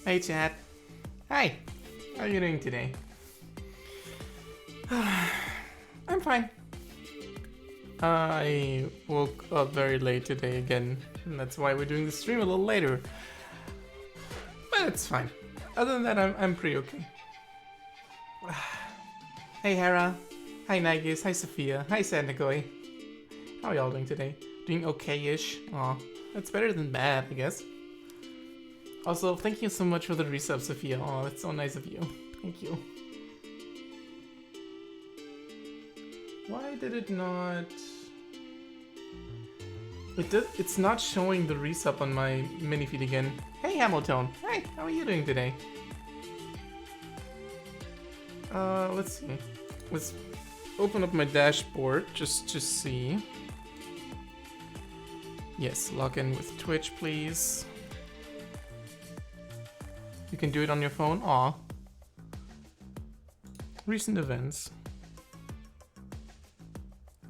Hey chat. Hi. How are you doing today? I'm fine. I woke up very late today again, and that's why we're doing the stream a little later. But it's fine. Other than that, I'm pretty okay. Hey Hera. Hi Nagis. Hi Sophia. Hi Sandagoi. How are y'all doing today? Doing okay-ish. Aw, that's better than bad, I guess. Also, thank you so much for the resub, Sophia. Oh, that's so nice of you. Thank you. Why did it not... It's not showing the resub on my mini feed again. Hey Hamilton. Hey, how are you doing today? Let's see. Let's open up my dashboard just to see. Yes, log in with Twitch, please. You can do it on your phone. Aw. Recent events.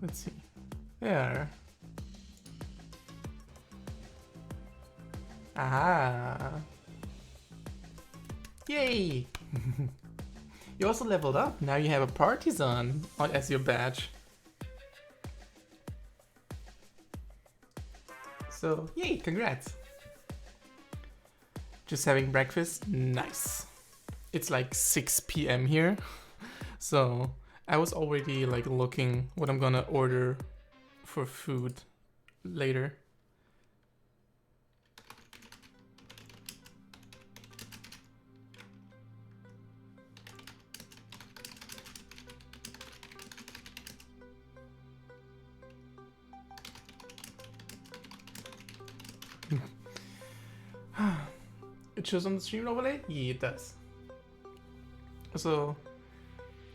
Let's see. There. Aha. Yay! You also leveled up. Now you have a partisan as your badge. So, yay, congrats. Just having breakfast? Nice. It's like 6 p.m. here. So, I was already like looking what I'm gonna order for food later. It shows on the stream overlay? Yeah, it does. So,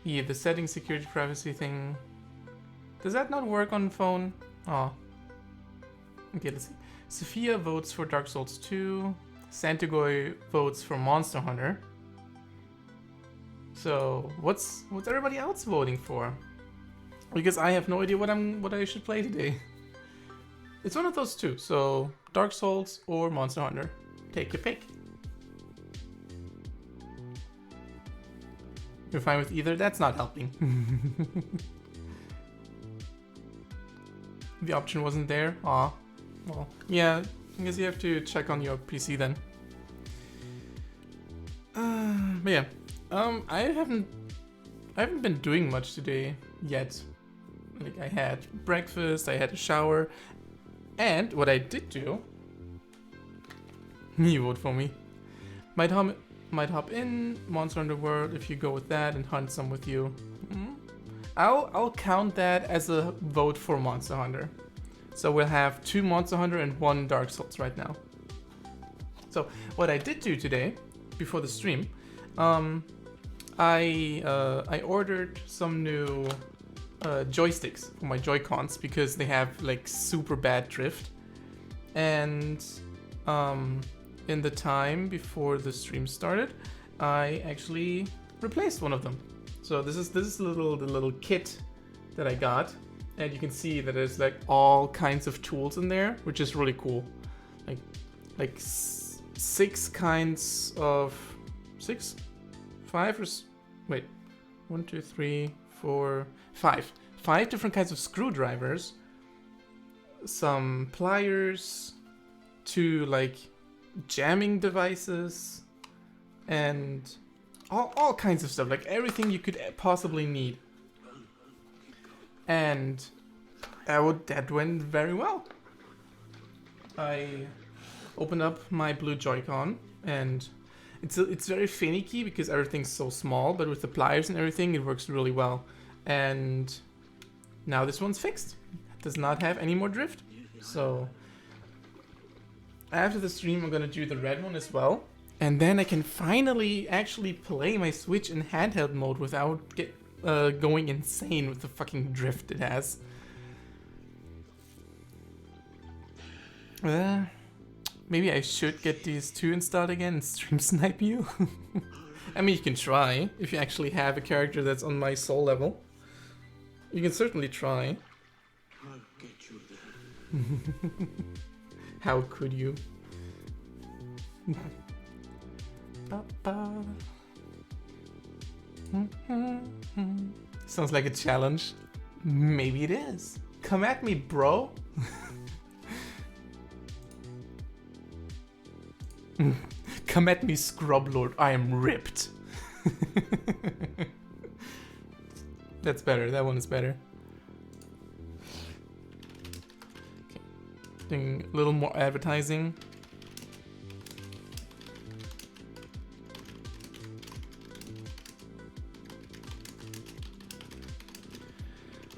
yeah, the settings, security, privacy thing. Does that not work on phone? Oh. Okay, let's see. Sophia votes for Dark Souls 2. Santigoy votes for Monster Hunter. So, what's everybody else voting for? Because I have no idea what I should play today. It's one of those two. So, Dark Souls or Monster Hunter. Take your pick. You're fine with either? That's not helping. The option wasn't there? Aw. Well, yeah, I guess you have to check on your PC then. But yeah, I haven't been doing much today yet. Like, I had breakfast, I had a shower, and what I did do... You vote for me. Might hop in Monster Hunter World if you go with that and hunt some with you. I'll count that as a vote for Monster Hunter. So we'll have 2 Monster Hunter and 1 Dark Souls right now. So what I did do today, before the stream, I ordered some new joysticks for my Joy-Cons because they have like super bad drift. And in the time before the stream started, I actually replaced one of them. So this is the little kit that I got, and you can see that there's like all kinds of tools in there, which is really cool. Like 6 kinds of 6, 5 or wait, 1, 2, 3, 4, 5 different kinds of screwdrivers, some pliers, 2 like jamming devices, and all kinds of stuff, like everything you could possibly need. And that went very well. I opened up my blue Joy-Con, and it's very finicky because everything's so small, but with the pliers and everything it works really well. And now this one's fixed. It does not have any more drift. So after the stream I'm gonna do the red one as well, and then I can finally actually play my Switch in handheld mode without going insane with the fucking drift it has. Maybe I should get these 2 installed again and stream snipe you. I mean, you can try if you actually have a character that's on my soul level. You can certainly try. I'll get you there. How could you? Ba-ba. Sounds like a challenge. Maybe it is. Come at me, bro. Come at me, Scrub Lord. I am ripped. That's better. That one is better. Okay. Doing a little more advertising.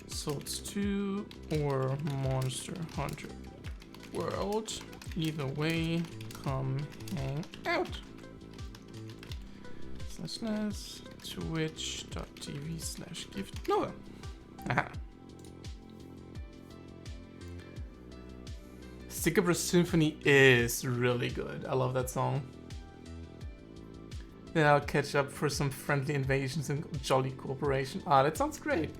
Souls 2 or Monster Hunter World. Either way, come hang out. Twitch.tv/Giftnova. Aha. Sycamore Symphony is really good. I love that song. Then I'll catch up for some friendly invasions and jolly cooperation. Ah, that sounds great.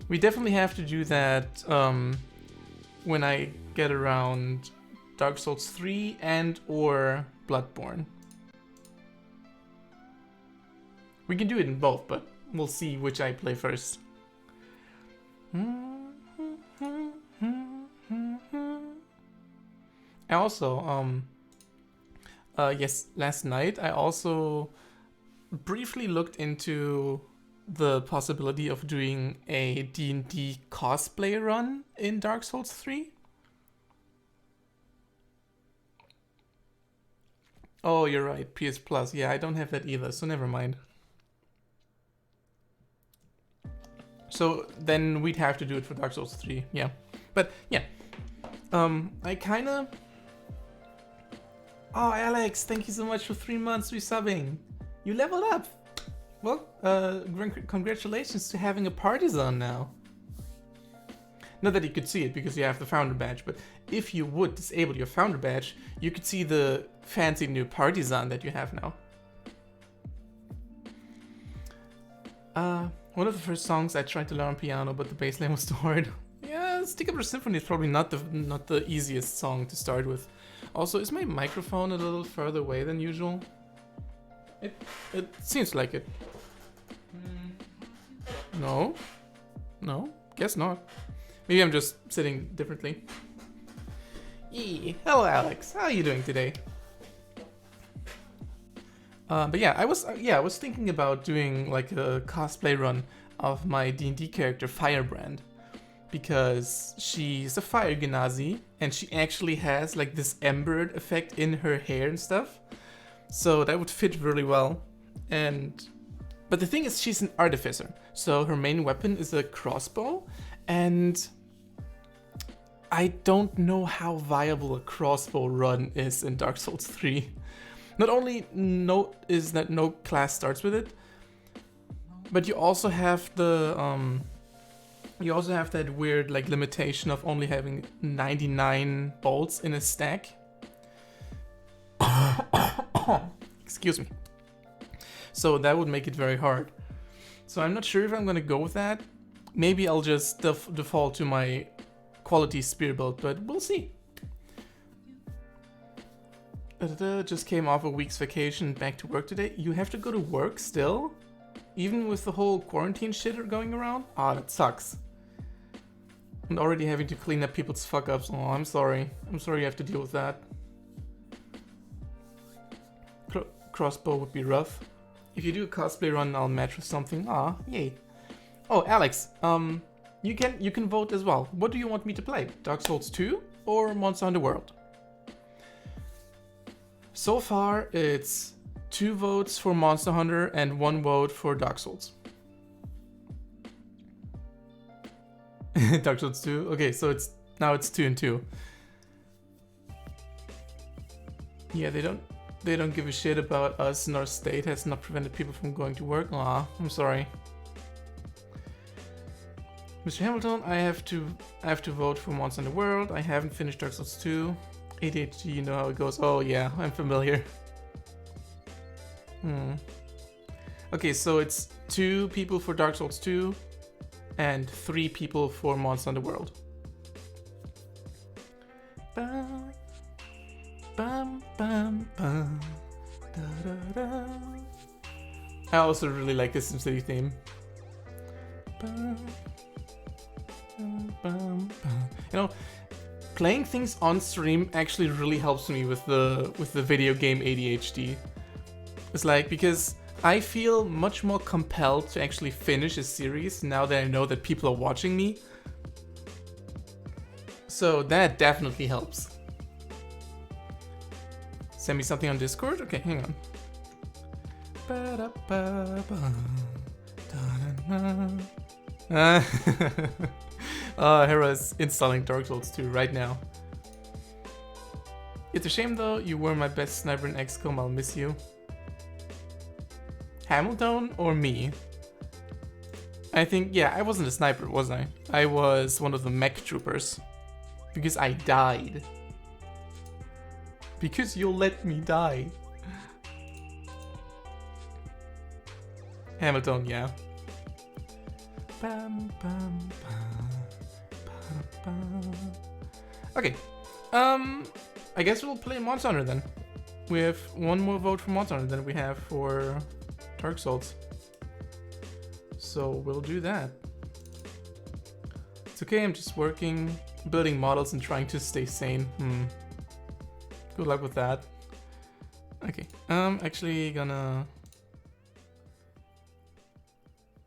We definitely have to do that when I get around Dark Souls 3 and or Bloodborne. We can do it in both, but we'll see which I play first. I also, yes, last night I also briefly looked into the possibility of doing a D&D cosplay run in Dark Souls 3. Oh, you're right, PS Plus. Yeah, I don't have that either, so never mind. So then we'd have to do it for Dark Souls 3, yeah. But yeah, I kinda... Oh, Alex, thank you so much for 3 months resubbing. You leveled up. Well, congratulations to having a partisan now. Not that you could see it because you have the founder badge, but if you would disable your founder badge, you could see the fancy new partisan that you have now. One of the first songs I tried to learn on piano, but the bass line was too hard. Yeah, Stick Up Your Symphony is probably not the easiest song to start with. Also, is my microphone a little further away than usual? It seems like it. No? No? Guess not. Maybe I'm just sitting differently. Hello, Alex. How are you doing today? But yeah, I was thinking about doing like a cosplay run of my D&D character Firebrand, because she's a fire genasi and she actually has like this embered effect in her hair and stuff. So that would fit really well. But the thing is, she's an artificer, so her main weapon is a crossbow, and I don't know how viable a crossbow run is in Dark Souls 3. Not only is that no class starts with it, but you also have the that weird like limitation of only having 99 bolts in a stack. Excuse me. So that would make it very hard. So I'm not sure if I'm gonna go with that. Maybe I'll just default to my quality spear build, but we'll see. Just came off a week's vacation, back to work today. You have to go to work still? Even with the whole quarantine shit going around? Ah, that sucks. And already having to clean up people's fuck ups. Oh, I'm sorry. I'm sorry you have to deal with that. Crossbow would be rough. If you do a cosplay run, I'll match with something. Ah, yay. Oh, Alex, you can vote as well. What do you want me to play? Dark Souls 2 or Monster Hunter World? So far, it's 2 votes for Monster Hunter and 1 vote for Dark Souls. Dark Souls 2? Okay, so now it's 2 and 2. Yeah, they don't give a shit about us, and our state has not prevented people from going to work. Aw, I'm sorry. Mr. Hamilton, I have to vote for Monster Hunter World. I haven't finished Dark Souls 2. ADHD, you know how it goes. Oh yeah, I'm familiar. Okay, so it's 2 people for Dark Souls 2 and 3 people for Monster Hunter World. Bum, bum, bum, bum, Da-da-da. I also really like the SimCity theme. You know, playing things on stream actually really helps me with the video game ADHD. It's like, because I feel much more compelled to actually finish a series now that I know that people are watching me. So that definitely helps. Send me something on Discord? Okay, hang on. Hera's installing Dark Souls 2 right now. It's a shame though, you were my best sniper in XCOM, I'll miss you. Hamilton or me? I think, yeah, I wasn't a sniper, was I? I was one of the mech troopers. Because I died. Because you'll let me die. Hamilton, yeah. Okay. I guess we'll play Monster Hunter then. We have one more vote for Monster Hunter than we have for Dark Souls. So we'll do that. It's okay, I'm just working, building models and trying to stay sane. Good luck with that. Okay, I'm actually gonna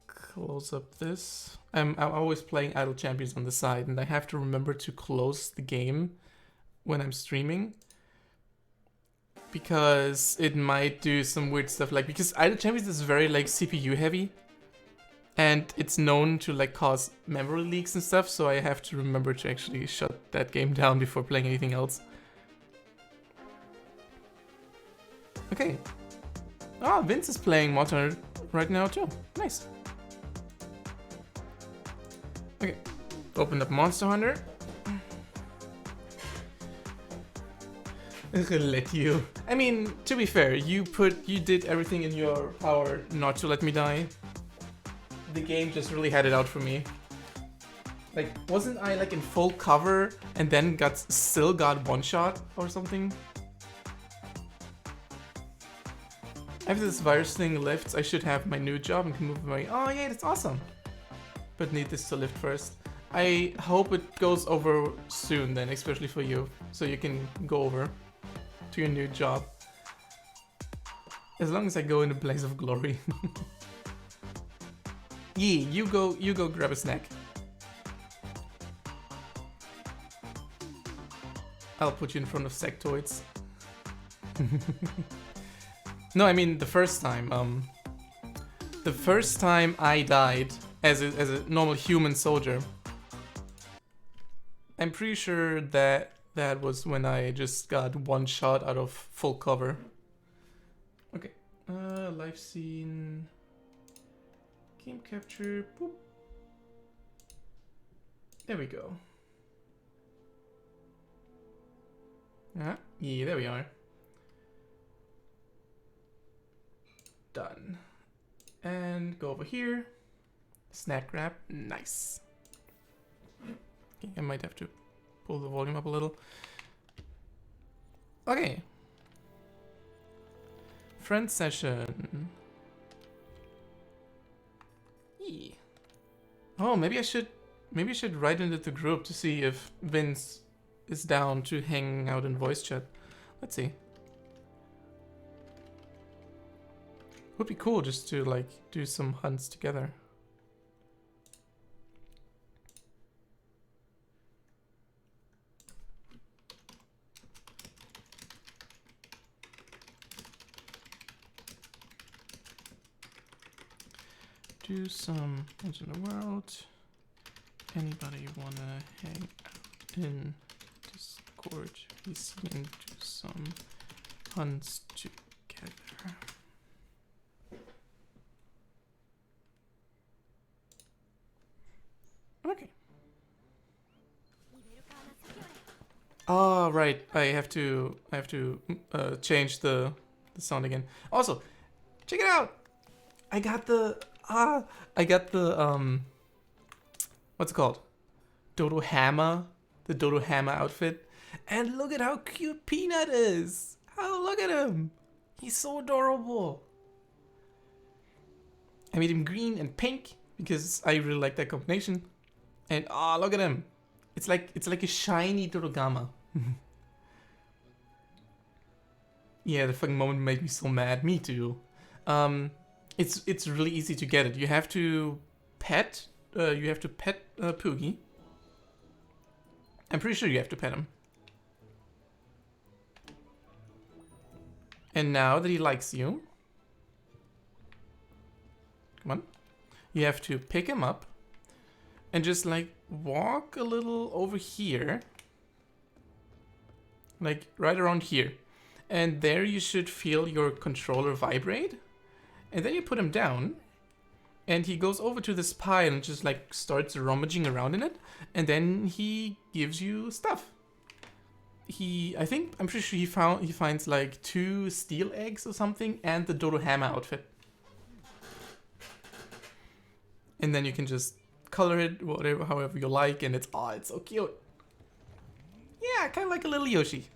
close up this. I'm always playing Idle Champions on the side, and I have to remember to close the game when I'm streaming, because it might do some weird stuff. Like, because Idle Champions is very like CPU heavy, and it's known to like cause memory leaks and stuff. So I have to remember to actually shut that game down before playing anything else. Okay. Oh, Vince is playing Monster Hunter right now too. Nice. Okay. Open up Monster Hunter. Let you. I mean, to be fair, you did everything in your power not to let me die. The game just really had it out for me. Like, wasn't I like in full cover and then still got one shot or something? After this virus thing lifts, I should have my new job and can move away. Oh yeah, that's awesome. But need this to lift first. I hope it goes over soon then, especially for you, so you can go over to your new job. As long as I go in a blaze of glory. Yee, you go grab a snack. I'll put you in front of sectoids. No, I mean the first time. The first time I died as a normal human soldier. I'm pretty sure that was when I just got one shot out of full cover. Okay. Live scene. Game capture. Boop. There we go. Yeah, there we are. Done. And go over here. Snack grab. Nice. Okay, I might have to pull the volume up a little. Okay. Friend session. Yeah. Oh, maybe I should write into the group to see if Vince is down to hang out in voice chat. Let's see. Would be cool just to like do some hunts together. Do some hunts in the world. Anybody wanna hang out in Discord? He's going to do some hunts together. Okay. Oh, right. I have to change the sound again. Also, check it out. I got the what's it called? Dodo Hammer, the Dodo Hammer outfit. And look at how cute Peanut is. Oh, look at him. He's so adorable. I made him green and pink because I really like that combination. And look at him. It's like a shiny Dorogama. Yeah, the fucking moment made me so mad. Me too. It's really easy to get it. You have to pet Poogie. I'm pretty sure you have to pet him. And now that he likes you, come on, you have to pick him up and just like walk a little over here, like right around here. And there you should feel your controller vibrate. And then you put him down and he goes over to this pile and just like starts rummaging around in it. And then he gives you stuff. I'm pretty sure he finds like 2 steel eggs or something and the Dorohama outfit. And then you can just color it however you like, and it's so cute. Yeah, kind of like a little Yoshi.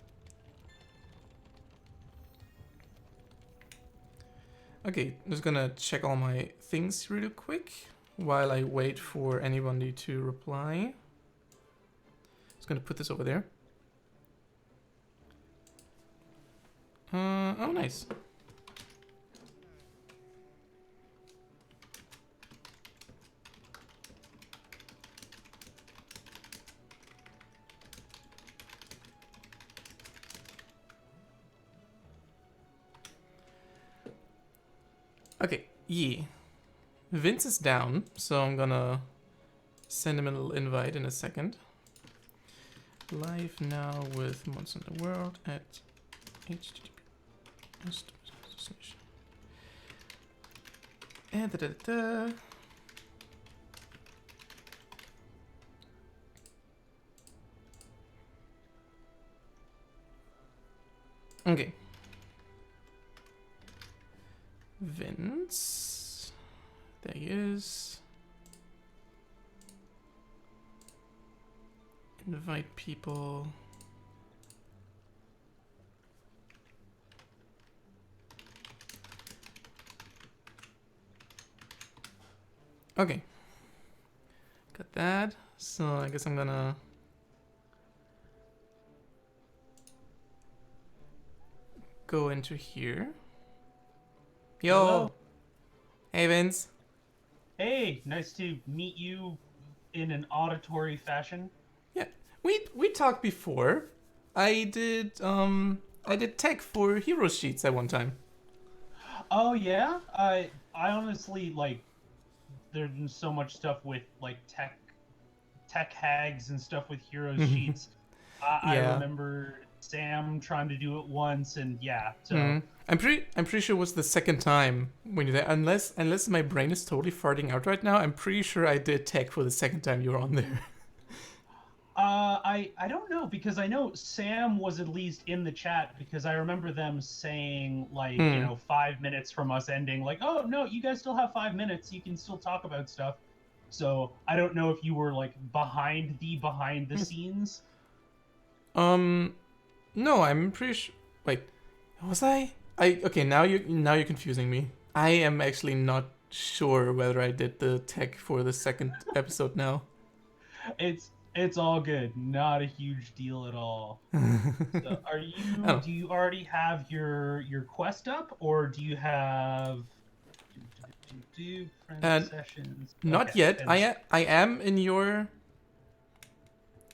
Okay, I'm just gonna check all my things really quick while I wait for anybody to reply. Just gonna put this over there. Oh, nice. Okay, yeah. Vince is down, so I'm gonna send him a little invite in a second. Live now with Monster in the World at http. And okay. Vince. There he is. Invite people. Okay. Got that. So I guess I'm gonna go into here. Yo. Hello. Hey, Vince. Hey, nice to meet you in an auditory fashion. Yeah, we talked before. I did tech for hero sheets at one time. Oh yeah, I honestly like. There's so much stuff with like tech hags and stuff with heroes sheets. I Yeah. remember Sam trying to do it once, and yeah. So I'm pretty sure it was the second time when you did. Unless my brain is totally farting out right now, I'm pretty sure I did tech for the second time you were on there. I don't know, because I know Sam was at least in the chat, because I remember them saying like 5 minutes from us ending, like, oh no, you guys still have 5 minutes, you can still talk about stuff. So I don't know if you were like behind the scenes. No, I'm pretty sure. Wait, was I? Okay, now you're confusing me. I am actually not sure whether I did the tech for the second episode now. It's all good, not a huge deal at all. So do you already have your quest up, or do you have friend sessions? Not Okay, yet. I am in your.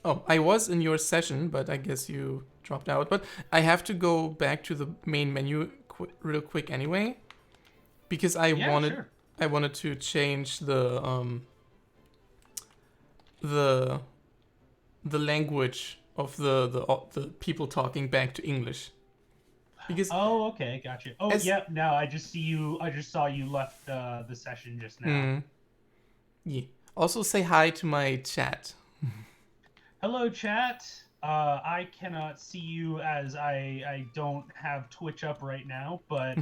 Oh, I was in your session, but I guess you dropped out. But I have to go back to the main menu real quick anyway, because I wanted to change the language of the people talking back to English. Because okay, gotcha. Oh yeah, now I just saw you left the session just now. Yeah. Also say hi to my chat. Hello, chat. I cannot see you as I don't have Twitch up right now, but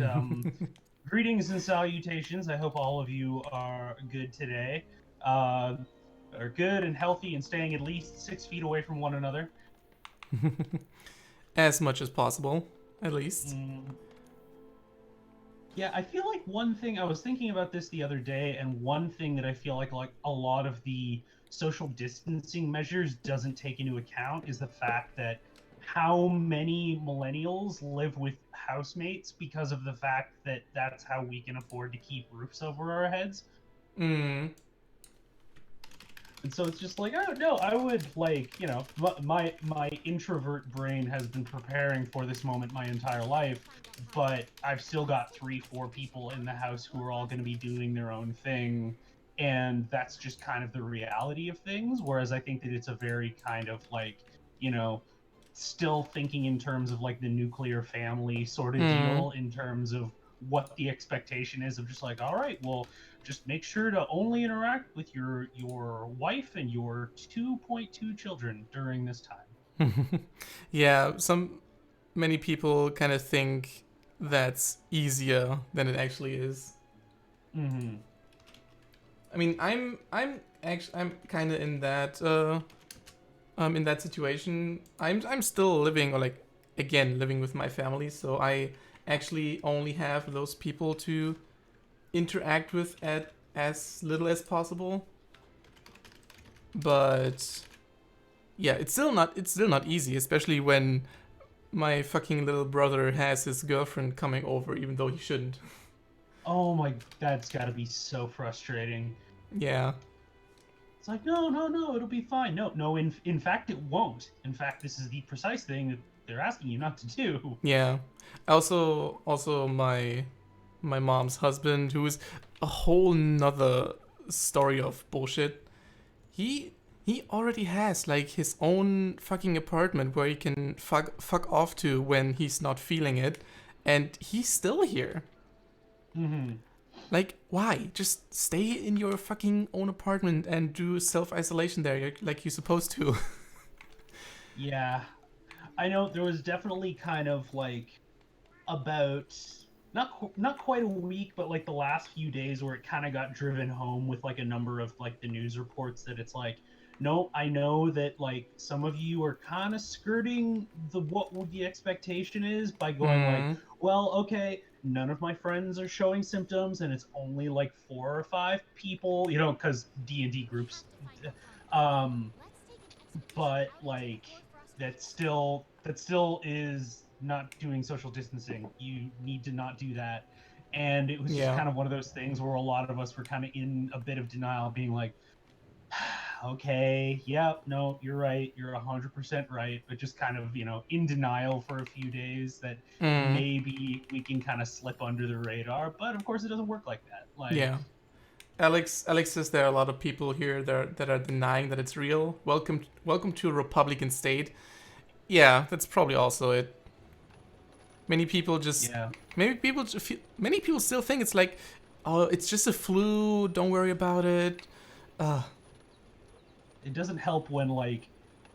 greetings and salutations. I hope all of you are good today. Are good and healthy and staying at least 6 feet away from one another. As much as possible, at least. Yeah, I feel like one thing I was thinking about this the other day, and one thing that I feel like a lot of the social distancing measures doesn't take into account is the fact that how many millennials live with housemates because of the fact that that's how we can afford to keep roofs over our heads. Mm. And so it's just like, oh no, I would like, my introvert brain has been preparing for this moment my entire life, but I've still got three, four people in the house who are all going to be doing their own thing, and that's just kind of the reality of things. Whereas I think that it's a very kind of like, you know, still thinking in terms of like the nuclear family sort of Mm. deal in terms of what the expectation is of just like, all right, well, just make sure to only interact with your wife and your 2.2 children during this time. Yeah, many people kind of think that's easier than it actually is. Mm-hmm. I mean, I'm kind of in that situation. I'm still living, or like again living with my family, so I actually only have those people to interact with at as little as possible. But yeah, it's still not easy, especially when my fucking little brother has his girlfriend coming over, even though he shouldn't. Oh my, that's got to be so frustrating. Yeah, It's like, no, no, no, it'll be fine. No, no, in fact, it won't. In fact, this is the precise thing that they're asking you not to do. yeah. Also my mom's husband, who is a whole nother story of bullshit. He he already has like his own fucking apartment where he can fuck off to when he's not feeling it, and he's still here. Mm-hmm. Like, why? Just stay in your fucking own apartment and do self isolation there, like you're supposed to. Yeah, I know there was definitely kind of like about not quite a week, but like the last few days where it kind of got driven home with like a number of like the news reports that it's like, no, I know that like some of you are kind of skirting the what the expectation is by going like, Mm, well, okay, none of my friends are showing symptoms, and it's only like four or five people, because D&D groups. Um, but like that still is not doing social distancing. You need to not do that. And it was just yeah, kind of one of those things where a lot of us were kind of in a bit of denial, being like, okay, yeah, no, you're right, you're 100% right, but just kind of in denial for a few days that mm, maybe we can kind of slip under the radar. But of course it doesn't work like that. Like, yeah. Alex says there are a lot of people here that are denying that it's real. Welcome to a Republican state. Yeah, that's probably also it. Many people just, yeah, many people still think it's like, oh, it's just a flu. Don't worry about it. Uh, it doesn't help when like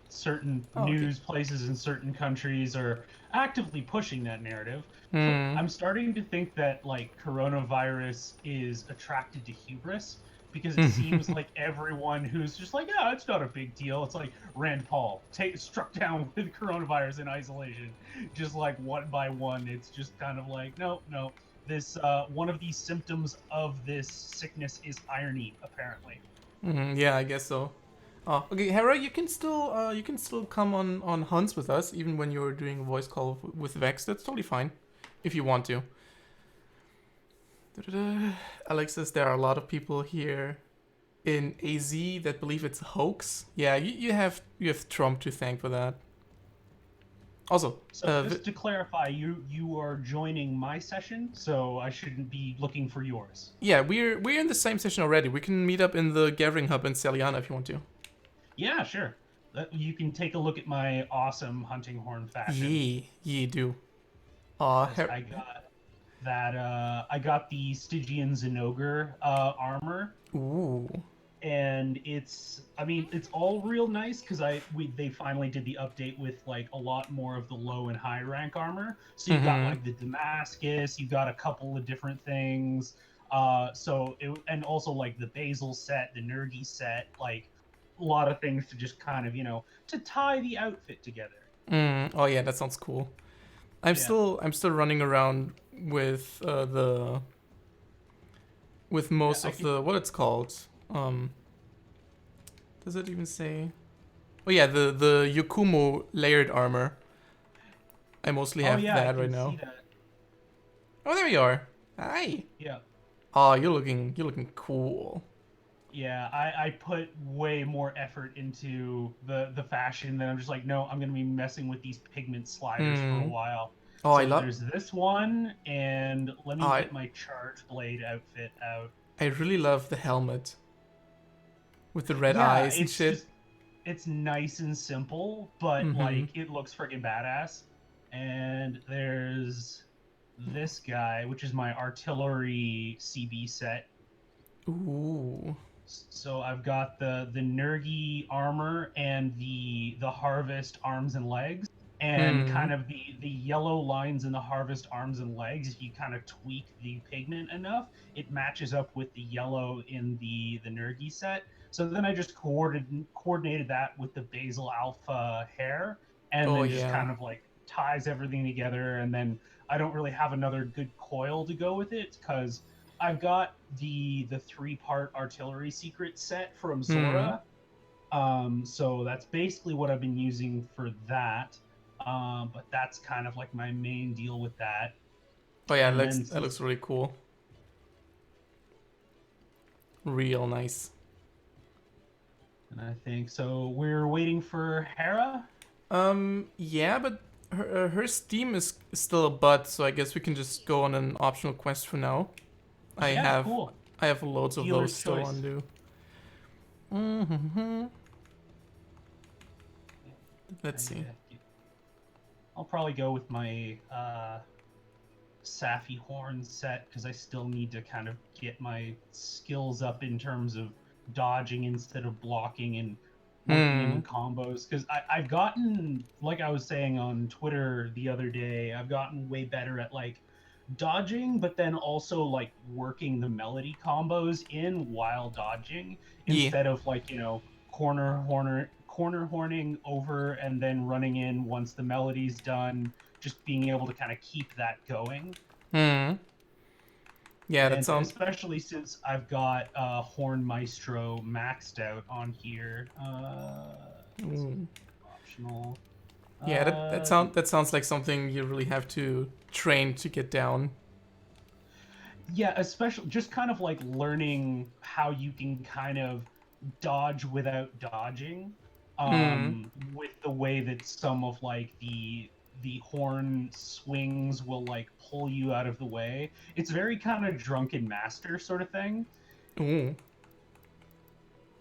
certain oh, okay. news places in certain countries are actively pushing that narrative. Hmm. I'm starting to think that like coronavirus is attracted to hubris because it seems like everyone who's just like, yeah, it's not a big deal. It's like Rand Paul struck down with coronavirus in isolation, just like one by one. It's just kind of like, no, no. This one of the symptoms of this sickness is irony, apparently. Yeah, I guess so. Oh, okay, Hera, you can still come on hunts with us, even when you're doing a voice call with Vex. That's totally fine, if you want to. Da-da-da. Alex says there are a lot of people here in AZ that believe it's a hoax. Yeah, you have Trump to thank for that. Also, So just to clarify, you are joining my session, so I shouldn't be looking for yours. yeah, we're in the same session already. We can meet up in the Gathering Hub in Celiana if you want to. Yeah, sure. You can take a look at my awesome hunting horn fashion. Ye do. Aw, As I got the Stygian Zinogre armor, ooh. and it's all real nice because they finally did the update with like a lot more of the low and high rank armor. So you've got Mm-hmm. like the Damascus, you've got a couple of different things. And also like the Basil set, the Nerdy set, like a lot of things to just kind of to tie the outfit together. Oh yeah, that sounds cool. I'm still running around with most I of can. the what it's called. Does it even say? Oh yeah, the Yokumo layered armor. I mostly Oh have yeah, I that right can now. see that. Oh, there you are. Hi. Yeah. Oh, you're looking cool. Yeah, I put way more effort into the fashion than I'm just like, no, I'm gonna be messing with these pigment sliders for a Hmm. while. Oh, I So love. there's this one, and let Oh, me get my charge blade outfit out. I really love the helmet with the red Yeah, eyes and shit. it's nice and simple, but Mm-hmm. like it looks freaking badass. And there's this guy, which is my artillery CB set. Ooh. So I've got the Nergi armor and the harvest arms and legs, and Hmm. kind of the yellow lines in the harvest arms and legs. If you kind of tweak the pigment enough, it matches up with the yellow in the Nergi set. So then I just coordinated that with the Basil Alpha hair, and Oh then just yeah. kind of like ties everything together. And then I don't really have another good coil to go with it because I've got the 3-part artillery secret set from Hmm. Zora. So that's basically what I've been using for that. But that's kind of like my main deal with that. Oh yeah, And then that since looks really cool. Real nice. and I think so we're waiting for Hera. Yeah, but her Steam is still a butt, so I guess we can just go on an optional quest for now. I Yeah, have cool. I have loads of those Dealer's still choice. on do. Mm-hmm. Let's see. I'll probably go with my Safi horn set because I still need to kind of get my skills up in terms of dodging instead of blocking and working Hmm. in combos. Because I've gotten, like I was saying on Twitter the other day, I've gotten way better at like dodging, but then also like working the melody combos in while dodging Yeah. instead of like, corner horning over and then running in once the melody's done, just being able to kind of keep that going. Hmm. Yeah, that And sound. especially since I've got Horn Maestro maxed out on here. It's Ooh. optional. Yeah, Uh, that sounds like something you really have to train to get down. yeah, especially just kind of like learning how you can kind of dodge without dodging. Hmm. With the way that some of like the horn swings will like pull you out of the way. It's very kind of drunken master sort of thing. Ooh.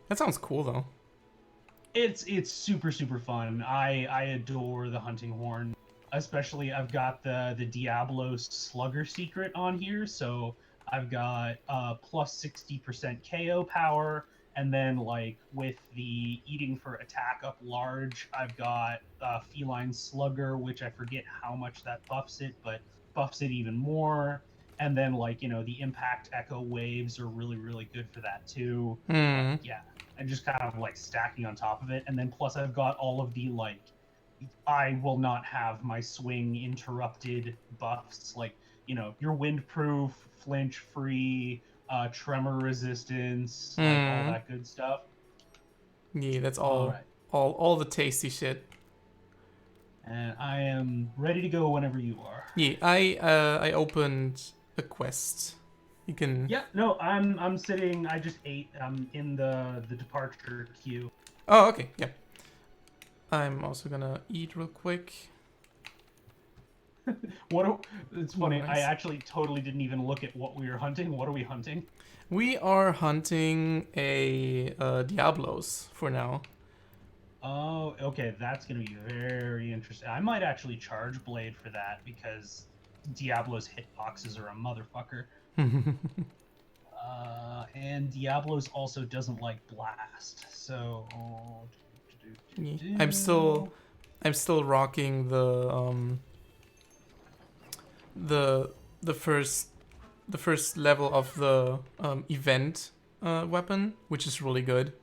That sounds cool though. It's super fun. I adore the hunting horn. Especially I've got the Diablo Slugger secret on here, so I've got plus 60% KO power, and then like with the eating for attack up large, I've got Feline Slugger, which I forget how much that buffs it, but buffs it even more. And then like the impact echo waves are really good for that too. Hmm. Yeah, and just kind of like stacking on top of it. And then plus I've got all of the like I will not have my swing interrupted buffs, like your windproof, flinch free, tremor resistance, like all Hmm. that good stuff. Yeah, that's All right, all the tasty shit. and I am ready to go whenever you are. Yeah, I opened a quest. You can. Yeah, no, I'm sitting. I just ate. I'm in the departure queue. Oh, okay. Yeah. I'm also gonna eat real quick. It's Ooh, funny. I nice. actually totally didn't even look at what we were hunting. What are we hunting? We are hunting a Diablos for now. Oh, okay. That's gonna be very interesting. I might actually charge Blade for that because Diablo's hitboxes are a motherfucker. And Diablo's also doesn't like blast. So, Yeah. do. I'm still rocking the the first the first level of the event weapon, which is really good.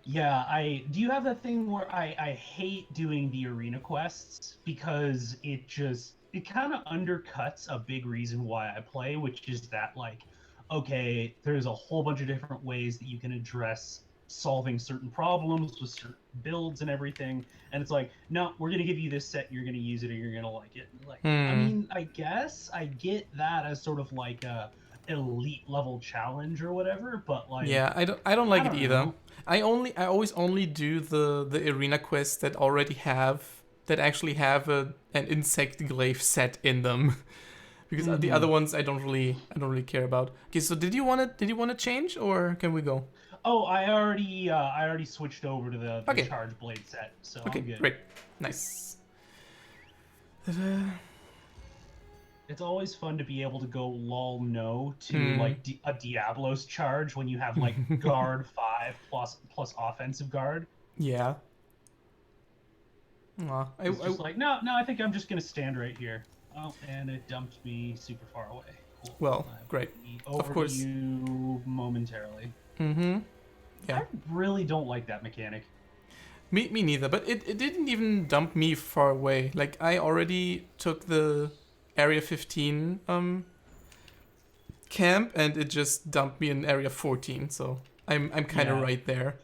Yeah, I do you have that thing where I hate doing the arena quests because it kind of undercuts a big reason why I play, which is that like okay, there's a whole bunch of different ways that you can address solving certain problems with certain builds and everything, and it's like, no, we're gonna give you this set, you're gonna use it, and you're gonna like it. Like, I Hmm. mean, I guess I get that as sort of like a elite level challenge or whatever, but like, Yeah, I don't like I it don't either. know. I always only do the arena quests that already have that actually have an insect glaive set in them. Because the Hmm. other ones I don't really care about. Okay, so did you want to change or can we go? Oh, I already switched over to the Okay. charge blade set, so Okay, I'm good. great. Nice. It's always fun to be able to go lol no to Hmm. like a Diablo's charge when you have like guard 5 plus offensive guard. Yeah. It's just like, no, no, I think I'm just gonna stand right here. Oh, and it dumped me super far away. Cool. Well, I will great. be Of over to course. you momentarily. Mm-hmm. Yeah. I really don't like that mechanic. Me neither, but it didn't even dump me far away. Like I already took the Area 15 camp and it just dumped me in Area 14, so I'm kind of Yeah, right there.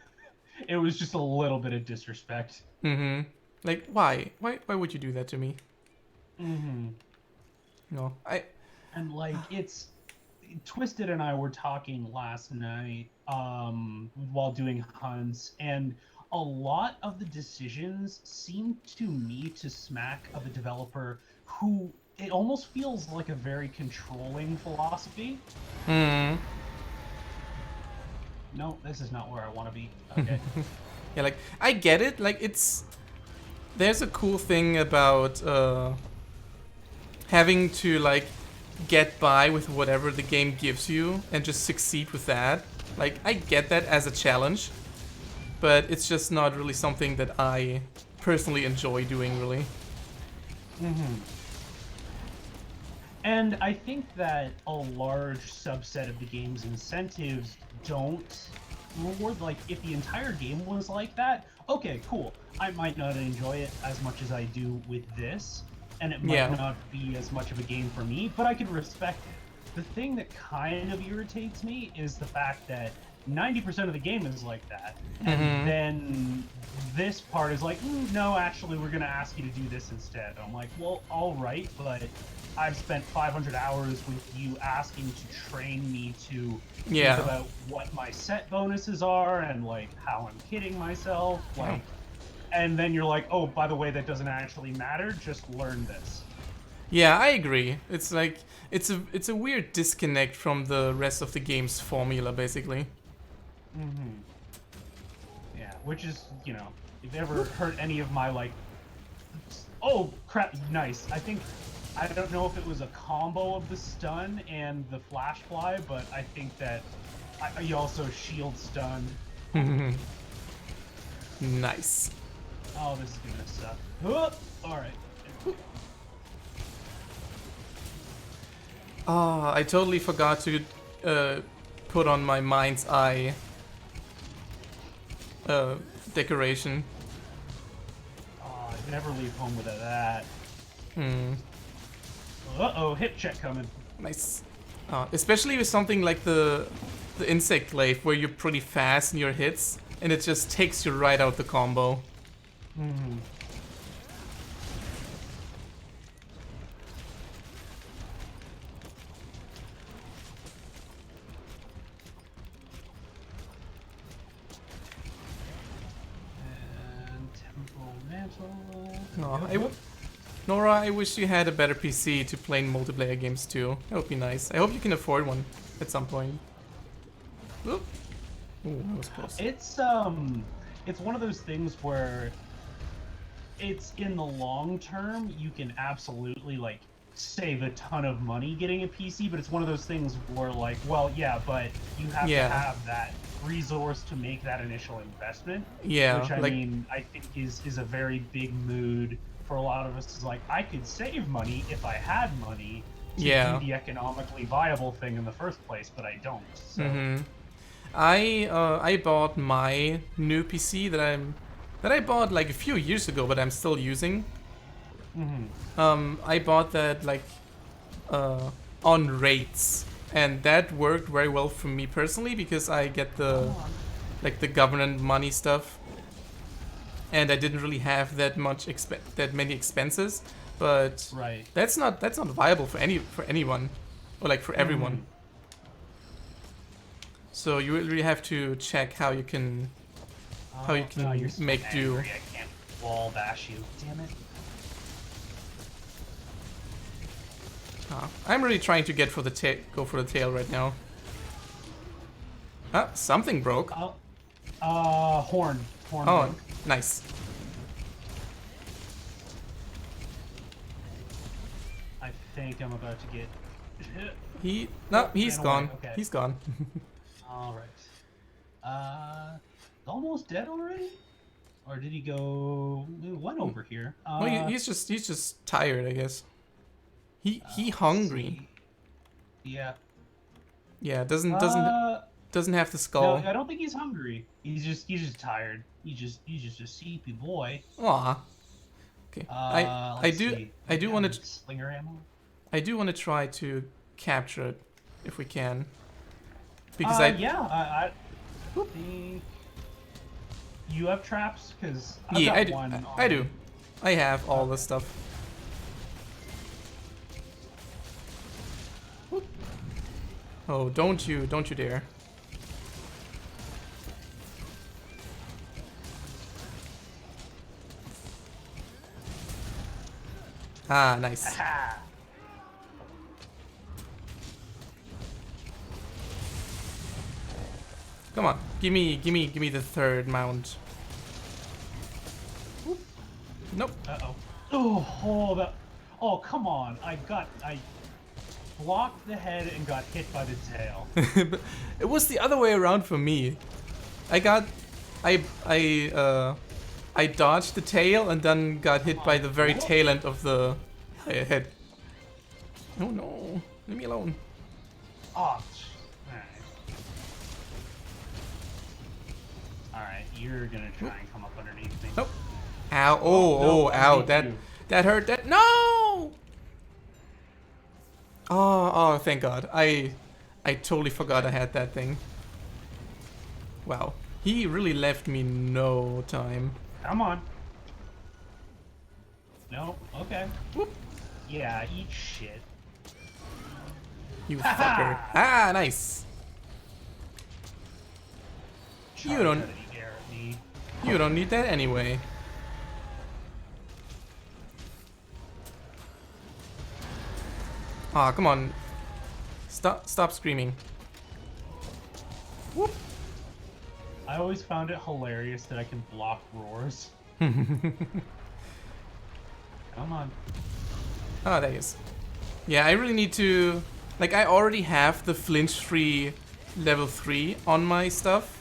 it was just a little bit of disrespect. Mm-hmm. Like why? Why would you do that to me? Hmm. No. I And like it's Twisted and I were talking last night while doing hunts, and a lot of the decisions seem to me to smack of a developer who it almost feels like a very controlling philosophy. Hmm. No, this is not where I want to be. Okay. Yeah, like I get it. Like it's there's a cool thing about having to like get by with whatever the game gives you and just succeed with that. Like I get that as a challenge, but it's just not really something that I personally enjoy doing really. Hmm. And I think that a large subset of the game's incentives don't reward, like, if the entire game was like that, okay, cool. I might not enjoy it as much as I do with this, and it might Yeah. not be as much of a game for me, but I could respect it. The thing that kind of irritates me is the fact that 90% of the game is like that, and Mhm. then this part is like, no, actually, we're going to ask you to do this instead. I'm like, well, all right, but I've spent 500 hours with you asking to train me to think Yeah. about what my set bonuses are and like how I'm kidding myself, Oh. like, and then you're like, oh, by the way, that doesn't actually matter. Just learn this. Yeah, I agree. It's like it's a weird disconnect from the rest of the game's formula basically. Hmm. Yeah, which is, if you ever heard any of my like, oh crap, nice. I don't know if it was a combo of the stun and the flash fly, but I think that you also shield stun. Nice. Oh, this is gonna suck. All right. Ah, I totally forgot to put on my mind's eye decoration. Oh, I'd never leave home without that. Hmm. Uh-oh, hip check coming. Nice. Especially with something like the insect glaive, where you're pretty fast in your hits, and it just takes you right out the combo. Hmm. And temporal mantle. Aw, Nora, I wish you had a better PC to play multiplayer games too. That would be nice. I hope you can afford one at some point. Oop. Ooh, that was close. It's one of those things where it's in the long term you can absolutely like save a ton of money getting a PC, but it's one of those things where like, well, yeah, but you have to Yeah. have that resource to make that initial investment, Yeah, which I like mean, I think is a very big mood for a lot of us. Is like, I could save money if I had money to yeah. do the economically viable thing in the first place, but I don't. So. Mhm. I bought my new PC that I bought like a few years ago, but I'm still using. I bought that like on rates, and that worked very well for me personally because I get the like the government money stuff, and I didn't really have that many expenses. But Right. that's not viable for anyone, or like for everyone. So you really have to check how you can you're so make do. angry, I can't wall bash you. Damn it. I'm really trying to get for the go for the tail right now. Ah, something broke. Horn. Horn. Oh, broke. nice. I think I'm about to get hit. He's ran gone. away, okay. He's gone. All right. Almost dead already? Or did he go? He went over here. Well, he's just tired, I guess. He let's hungry. see. Yeah. Yeah, doesn't have the No, skull. I don't think he's hungry. He's just tired. He's just a sleepy boy. Aw. Okay. I Let's do see. I do want to slinger ammo. I do want to try to capture it if we can. Because I think you have traps because yeah, I got do. one. I do. I have all this stuff. Whoop. Oh, don't you dare. Ah, nice. Aha. Come on, give me the third mount. Nope. Oh, come on! I blocked the head and got hit by the tail. But it was the other way around for me. I dodged the tail and then got hit by the very tail end of the head. Oh no, leave me alone. Oh, alright, you're gonna try and come up underneath me. Nope. Ow! No, Ow! I need you. That hurt. That no! Oh, thank God. I totally forgot I had that thing. Wow, he really left me no time. Come on. No, okay. Whoop. Yeah, eat shit. You fucker. Ah, nice. You don't- Charge at Garrett me. You don't need that anyway. Ah, come on. Stop screaming. Whoop. I always found it hilarious that I can block roars. Come on. Oh, there he is. Yeah, I really need to... Like, I already have the flinch-free level 3 on my stuff.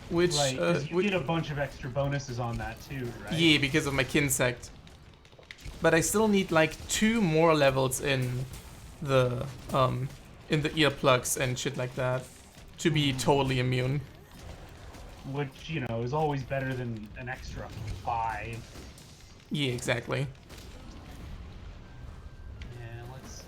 Which... Right, 'cause you get a bunch of extra bonuses on that too, right? Yeah, because of my Kinsect. But I still need, like, 2 more levels in the earplugs and shit like that to be totally immune. Which, you know, is always better than an extra 5. Yeah, exactly. Yeah, let's...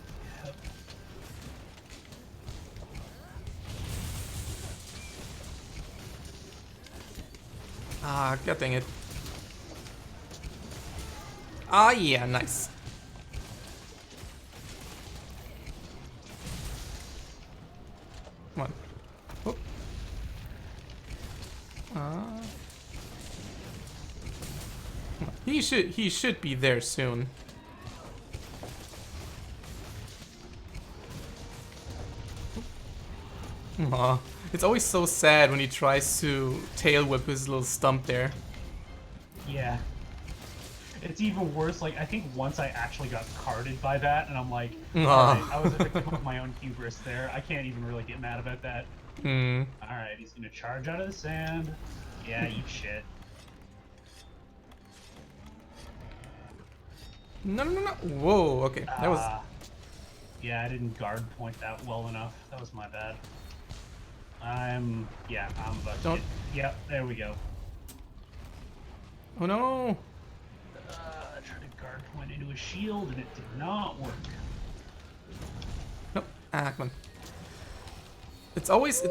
Ah, god dang it. Ah, yeah, nice. Come on. Whoop. He should be there soon. Aw, it's always so sad when he tries to tail whip his little stump there. Yeah. It's even worse, like, I think once I actually got carded by that, and I'm like, Aw. alright, I was a victim of my own hubris there. I can't even really get mad about that. Alright, he's gonna charge out of the sand. Yeah, eat shit. No. Whoa, okay. That was... Yeah, I didn't guard point that well enough. That was my bad. I'm about to Don't- Yep, there we go. Oh no! Try to guard point into a shield, and it did not work. Nope. Ah, come on. It's always.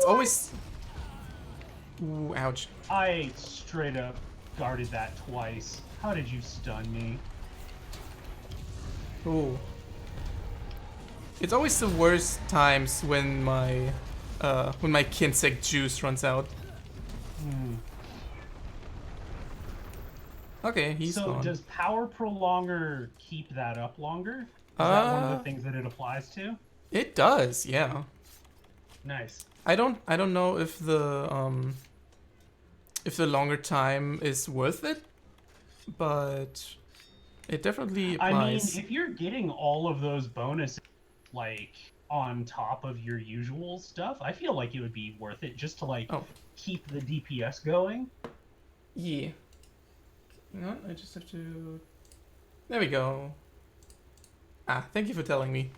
Ooh, ouch. I straight up guarded that twice. How did you stun me? Ooh. It's always the worst times when my Kinsect juice runs out. Okay, he's so gone. does Power Prolonger keep that up longer? Is that one of the things that it applies to? It does, yeah. Nice. I don't know if the longer time is worth it, but it definitely applies. I mean, if you're getting all of those bonuses like on top of your usual stuff, I feel like it would be worth it just to like keep the DPS going. Yeah. Hang on, I just have to. There we go. Ah, thank you for telling me.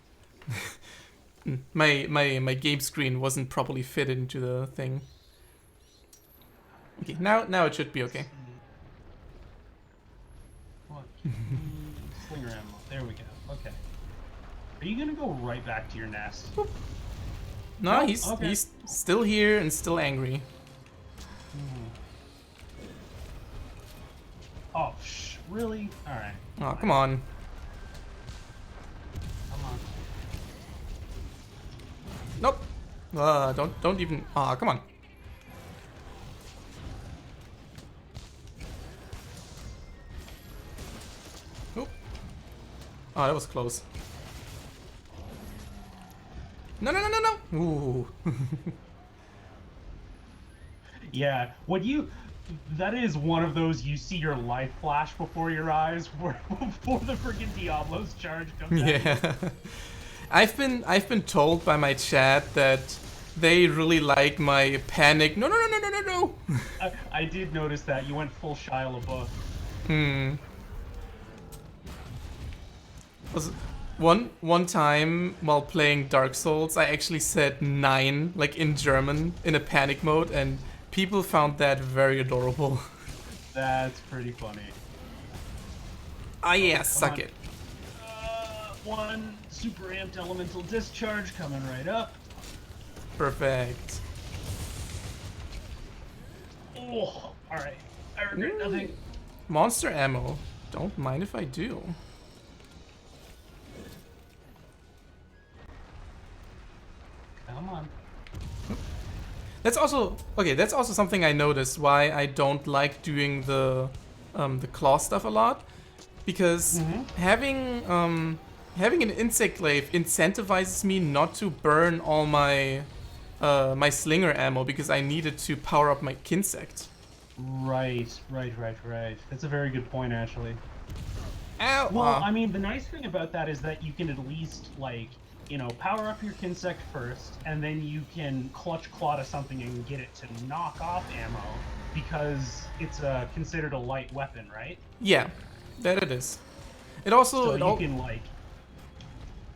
my game screen wasn't properly fitted into the thing. Okay, now it should be okay. Slinger ammo. There we go. Okay. Are you gonna go right back to your nest? No, Nope, he's okay. he's still here and still angry. Oh, really? All right. Oh, come on. Come on. Nope. Don't even. Ah, come on. Oop. Oh, that was close. No. Ooh. Yeah. That is one of those you see your life flash before your eyes before the freaking Diablo's charge comes out. Yeah. I've been told by my chat that they really like my panic. No. I did notice that you went full Shia LaBeouf. Was one time while playing Dark Souls, I actually said 9 like in German in a panic mode, and people found that very adorable. That's pretty funny. Ah yeah, suck it. One super amped elemental discharge coming right up. Perfect. Oh, all right. I regret nothing. Monster ammo. Don't mind if I do. Come on. That's also okay. That's also something I noticed why I don't like doing the claw stuff a lot, because having an insect glaive incentivizes me not to burn all my my slinger ammo because I needed to power up my Kinsect. Right. That's a very good point, actually. Ow! Well, I mean, the nice thing about that is that you can at least, like, power up your Kinsect first, and then you can clutch claw to something and get it to knock off ammo, because it's considered a light weapon, right? Yeah, that it is. It also So you can, like...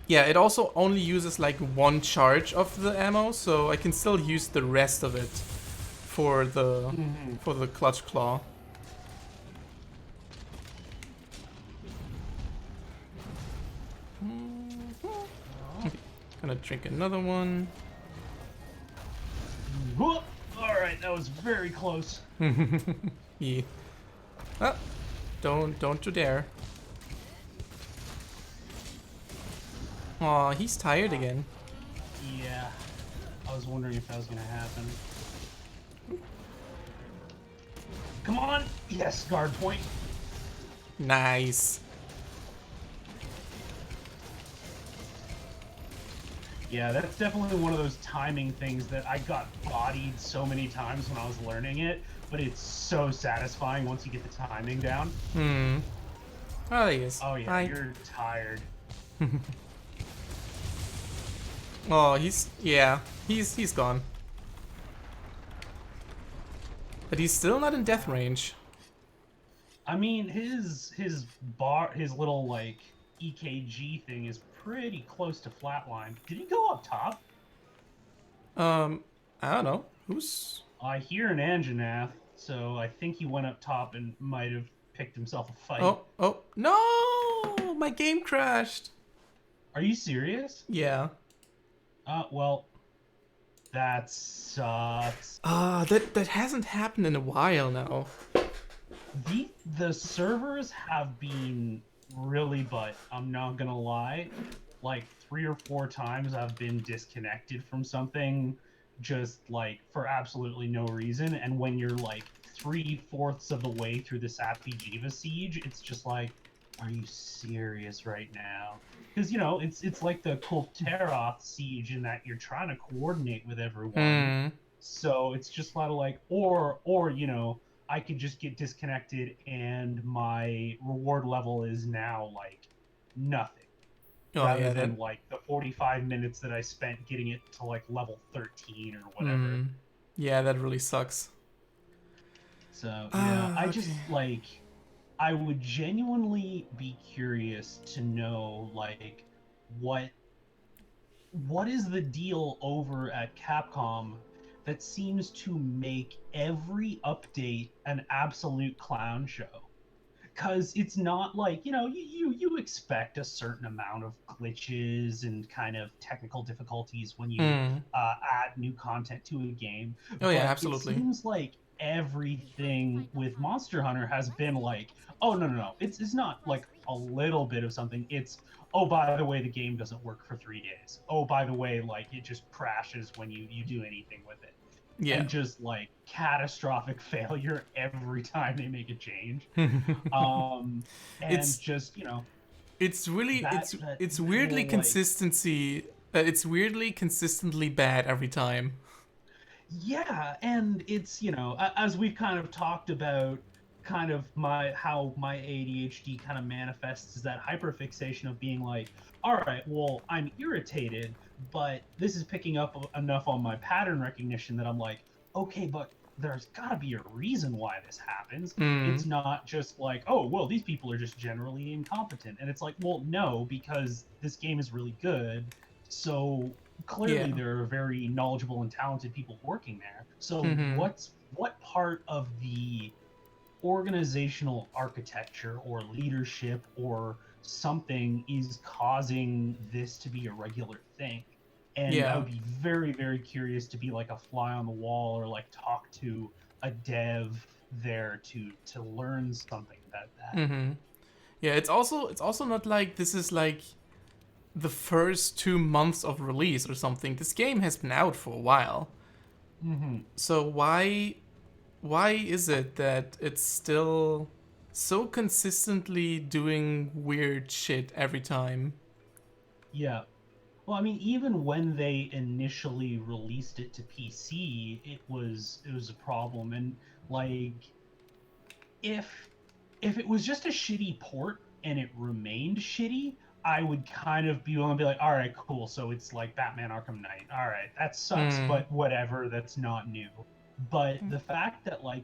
Yeah, it also only uses like one charge of the ammo, so I can still use the rest of it for the clutch claw. Gonna drink another one. Whoop! Alright, that was very close. Yeah. Ah, don't you dare. Aw, he's tired again. Yeah. I was wondering if that was gonna happen. Come on! Yes, guard point. Nice. Yeah, that's definitely one of those timing things that I got bodied so many times when I was learning it, but it's so satisfying once you get the timing down. Oh, there he is. Oh yeah, Hi. you're tired. Oh, he's gone. But he's still not in death range. I mean, his little like EKG thing is pretty close to flatline. Did he go up top? I don't know. Who's? I hear an Anjanath, so I think he went up top and might have picked himself a fight. Oh, no! My game crashed. Are you serious? Yeah. Well, that sucks. That hasn't happened in a while now. The servers have been really, but I'm not gonna lie, like 3 or 4 times I've been disconnected from something just like for absolutely no reason. And when you're like 3/4 of the way through the Sappy Jiva siege, it's just like, are you serious right now? Because it's like the Kulteroth siege in that you're trying to coordinate with everyone. Hmm. So it's just a lot of like, or I could just get disconnected and my reward level is now like nothing, Oh rather yeah, that. than like the 45 minutes that I spent getting it to like level 13 or whatever. Hmm. Yeah, that really sucks. So yeah, I Ah, okay. just like, I would genuinely be curious to know like what what is the deal over at Capcom that seems to make every update an absolute clown show? Because it's not like, you expect a certain amount of glitches and kind of technical difficulties when you Hmm. add new content to a game, Oh yeah, but it absolutely. seems like everything with Monster Hunter has been like, oh no no no, it's not like a little bit of something. It's, oh, by the way, the game doesn't work for 3 days. Oh, by the way, like it just crashes when you do anything with it, Yeah. and just like catastrophic failure every time they make a change. um and it's just it's really that that it's weirdly little like, consistency. It's weirdly consistently bad every time. yeah, and it's, as we've kind of talked about, kind of my ADHD kind of manifests is that hyperfixation of being like, all right, well, I'm irritated, but this is picking up enough on my pattern recognition that I'm like, okay, but there's got to be a reason why this happens. Hmm. It's not just like, oh, well, these people are just generally incompetent. And it's like, well, no, because this game is really good. So clearly Yeah. there are very knowledgeable and talented people working there. So Hmm. what part of the organizational architecture or leadership or something is causing this to be a regular thing? And I Yeah. would be very, very curious to be like a fly on the wall, or like talk to a dev there to learn something about that. Hmm. Yeah. It's also not like this is like the first 2 months of release or something. This game has been out for a while. Mm-hmm. So why is it that it's still so consistently doing weird shit every time? Yeah. Well, I mean, even when they initially released it to PC, it was a problem. And like, if if it was just a shitty port and it remained shitty, I would kind of be willing to be like, all right, cool. So it's like Batman Arkham Knight. All right, that sucks, Hmm. but whatever. That's not new. But the fact that, like,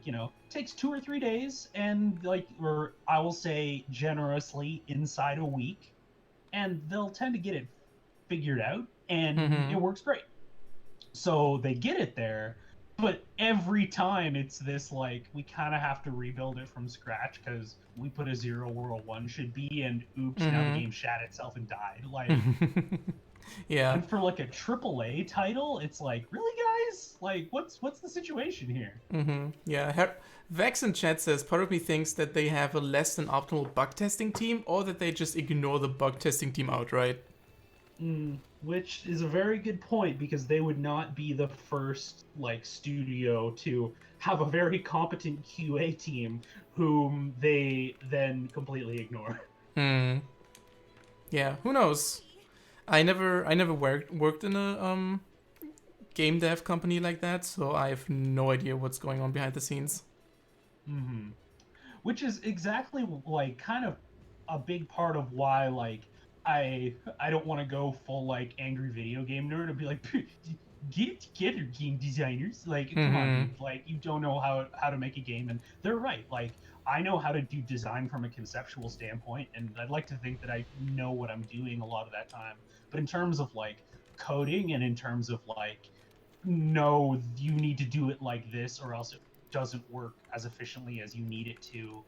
takes 2 or 3 days, and like, or I will say generously inside a week, and they'll tend to get it figured out, and it Hmm. works great. So they get it there, but every time it's this like, we kind of have to rebuild it from scratch because we put a 0 where a 1 should be, and oops, now the Hmm. game shat itself and died. Like, Yeah. and for like a AAA title, it's like, really, guys? Like, what's the situation here? Yeah. Vex in chat says part of me thinks that they have a less than optimal bug testing team, or that they just ignore the bug testing team outright. Which is a very good point, because they would not be the first like studio to have a very competent QA team whom they then completely ignore. Hmm. Yeah. Who knows? I never worked in a game dev company like that, so I have no idea what's going on behind the scenes. Hmm. Which is exactly like kind of a big part of why like I don't want to go full like angry video game nerd and be like, get it together, game designers. Like, come on, Hmm. dude. Like, you don't know how to make a game, and they're right. Like, I know how to do design from a conceptual standpoint, and I'd like to think that I know what I'm doing a lot of that time. But in terms of like coding, and in terms of like no, you need to do it like this, or else it doesn't work as efficiently as you need it to,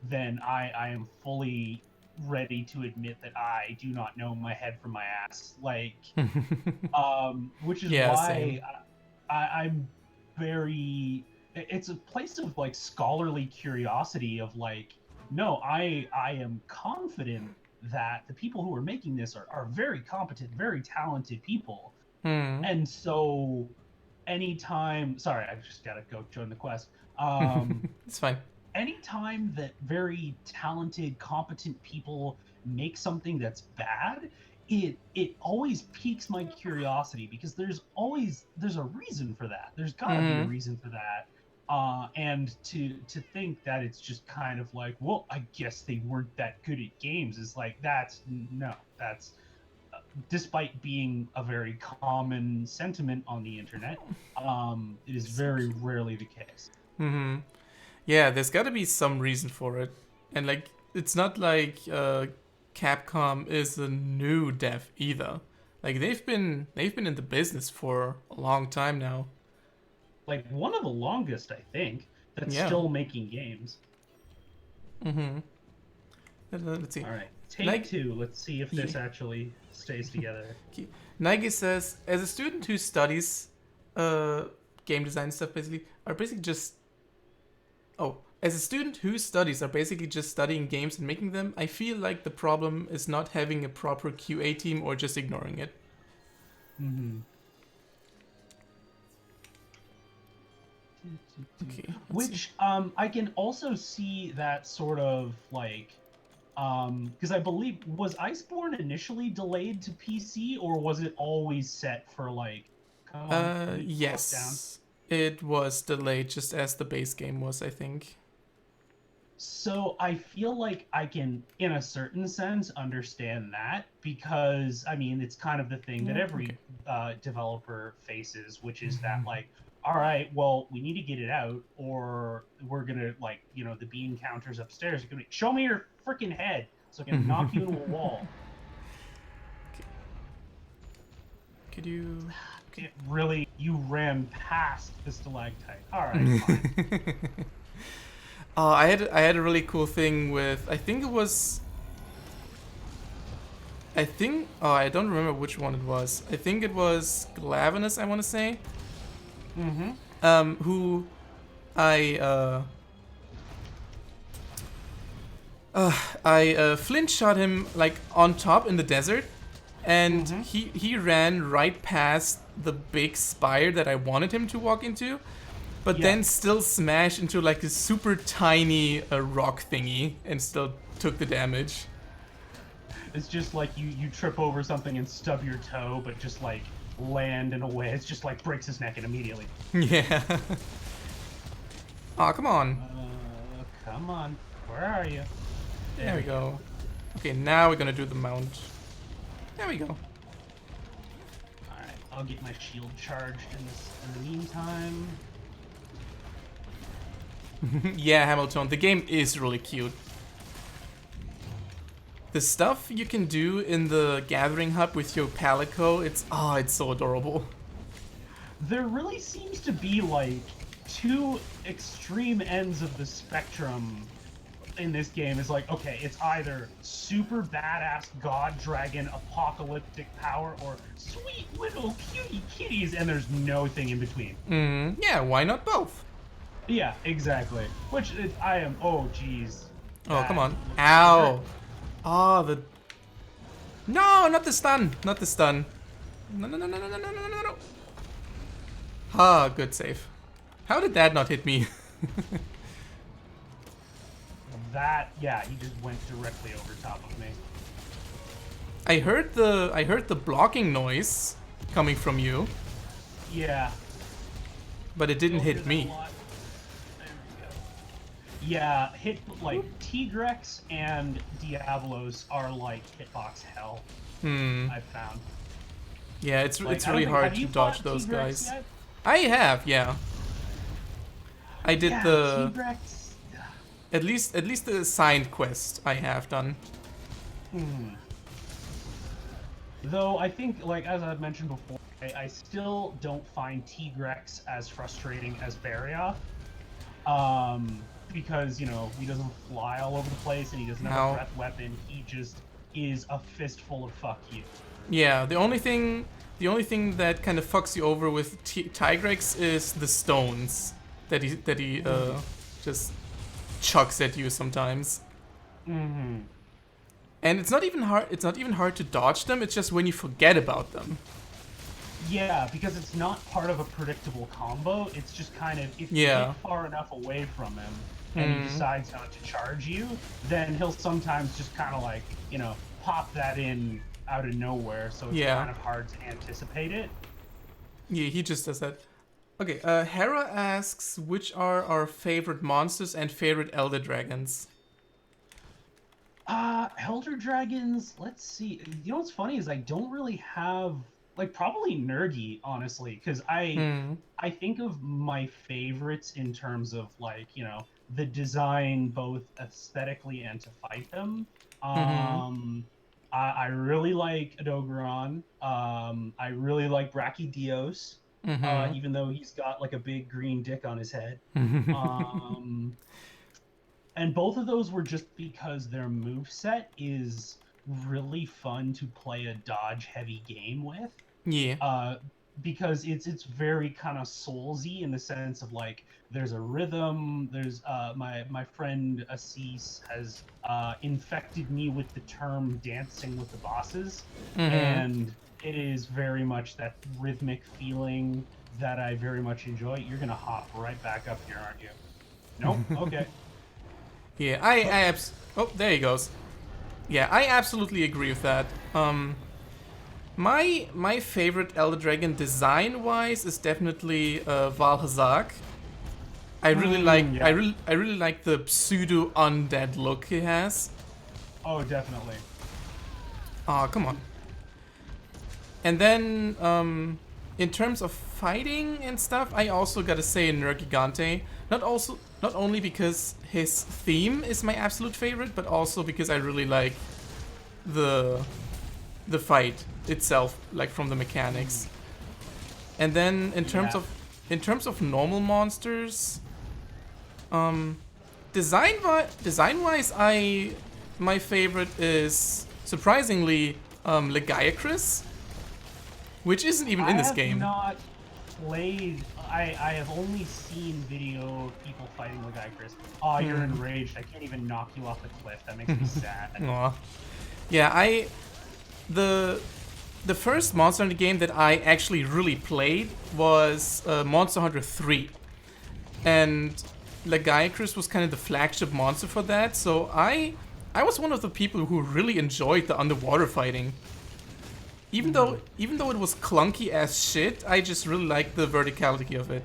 then I am fully ready to admit that I do not know my head from my ass. Like, which is Yeah, why same. I'm very. It's a place of like scholarly curiosity of like, no, I am confident that the people who are making this are very competent, very talented people, Hmm. and so anytime, sorry, I just gotta go join the quest. Um, It's fine. anytime that very talented, competent people make something that's bad, it always piques my curiosity because there's a reason for that. There's got to be a Hmm. reason for that. And to think that it's just kind of like, well, I guess they weren't that good at games is like that's no, that's despite being a very common sentiment on the internet, it is So very cute. rarely the case. Hmm. Yeah, there's got to be some reason for it, and like it's not like Capcom is a new dev either. Like they've been in the business for a long time now. Like one of the longest, I think, that's Yeah. still making games. Mm-hmm. Let's see. All right, take Nike, two. Let's see if yeah. this actually stays together. Nike says, as a student who studies uh, game design stuff, basically, are basically just as a student whose studies are basically just studying games and making them, I feel like the problem is not having a proper QA team or just ignoring it. Mm-hmm. Okay, let's see. Which I can also see that sort of like because I believe was Iceborne initially delayed to PC or was it always set for like come on, look down. Yes, it was delayed just as the base game was, I think. So I feel like I can, in a certain sense, understand that because I mean it's kind of the thing that Yeah, okay. every developer faces, which is that like, all right, well we need to get it out, or we're gonna like the bean counters upstairs are gonna show me your freaking head, so I can knock you into a wall. Could you? Okay. It really you ran past the stalactite. All right, fine. I had a really cool thing with I think it was I think I don't remember which one it was. I think it was Glavinus, I want to say. Mm-hmm. Who I flint shot him like on top in the desert, and Mm-hmm. he ran right past the big spire that I wanted him to walk into, but Yeah. then still smashed into like a super tiny rock thingy and still took the damage. It's just like you trip over something and stub your toe, but just like land in a way. It's just like breaks his neck and immediately. Yeah. Aw, come on. Come on. Where are you? There we go. Okay, now we're gonna do the mount. There we go. All right. I'll get my shield charged in the meantime. Yeah, Hamilton, the game is really cute. The stuff you can do in the gathering hub with your Palico, it's so adorable. There really seems to be like two extreme ends of the spectrum in this game. Is like, okay, it's either super badass god dragon apocalyptic power or sweet little cutie kitties, and there's no thing in between. Yeah, why not both? Yeah, exactly. Which I am. Oh, jeez. Oh, come on. That Ow. Oh, the... No, not the stun. Not the stun. No, no, no, no, no, no, no, no, no, no. Ah, good save. How did that not hit me? That yeah, he just went directly over top of me. I heard the blocking noise coming from you, Yeah. but it didn't Don't hear hit that me. a lot. There we go. Yeah, hit like Tigrex and Diablos are like hitbox hell. I've found. Yeah, it's Like, it's I don't really think, hard have to you dodge fought those Tigrex guys. yet? I have, yeah. I did Yeah, the Tigrex. at least the assigned quest I have done. Though I think, like as I've mentioned before, I still don't find Tigrex as frustrating as Barioth. Because he doesn't fly all over the place and he doesn't have a Now, breath weapon. He just is a fistful of fuck you. yeah, the only thing that kind of fucks you over with Tigrex is the stones that he just chucks at you sometimes. Mm-hmm. And it's not even hard. It's not even hard to dodge them. It's just when you forget about them. Yeah, because it's not part of a predictable combo. It's just kind of if you Yeah. get far enough away from him and he decides not to charge you, then he'll sometimes just kind of like pop that in out of nowhere. So it's Yeah. kind of hard to anticipate it. Yeah, he just does that. Okay, Hera asks which are our favorite monsters and favorite Elder Dragons. Elder Dragons, let's see. What's funny is I don't really have like probably Nergi, honestly, because I think of my favorites in terms of like, the design both aesthetically and to fight them. Mm-hmm. I really like Adogeron. I really like Brachydios, even though he's got like a big green dick on his head. Mm-hmm. Um, and both of those were just because their move set is really fun to play a dodge heavy game with. Yeah. uh because it's very kind of soulsy in the sense of like there's a rhythm. There's my friend Assis has infected me with the term dancing with the bosses, Mm-hmm. and it is very much that rhythmic feeling that I very much enjoy. You're gonna hop right back up here, aren't you? Nope. Okay. Yeah, oh, there he goes. Yeah, I absolutely agree with that. My favorite Elder Dragon design-wise is definitely Valhazak. I really like Yeah. I really like the pseudo undead look he has. Oh, definitely. Oh, come on. And then in terms of fighting and stuff, I also gotta say Nergigante. Not only because his theme is my absolute favorite, but also because I really like the fight itself, like from the mechanics. And then in terms of normal monsters, design wise, my favorite is surprisingly Legiacris, which isn't even in this game. I have not played. I have only seen video of people fighting Legiacris. Oh, you're enraged. I can't even knock you off the cliff. That makes me sad. Aw. Yeah, the first monster in the game that I actually really played was Monster Hunter 3. And Legiacris was kind of the flagship monster for that, so I was one of the people who really enjoyed the underwater fighting. Even though it was clunky as shit, I just really liked the verticality of it.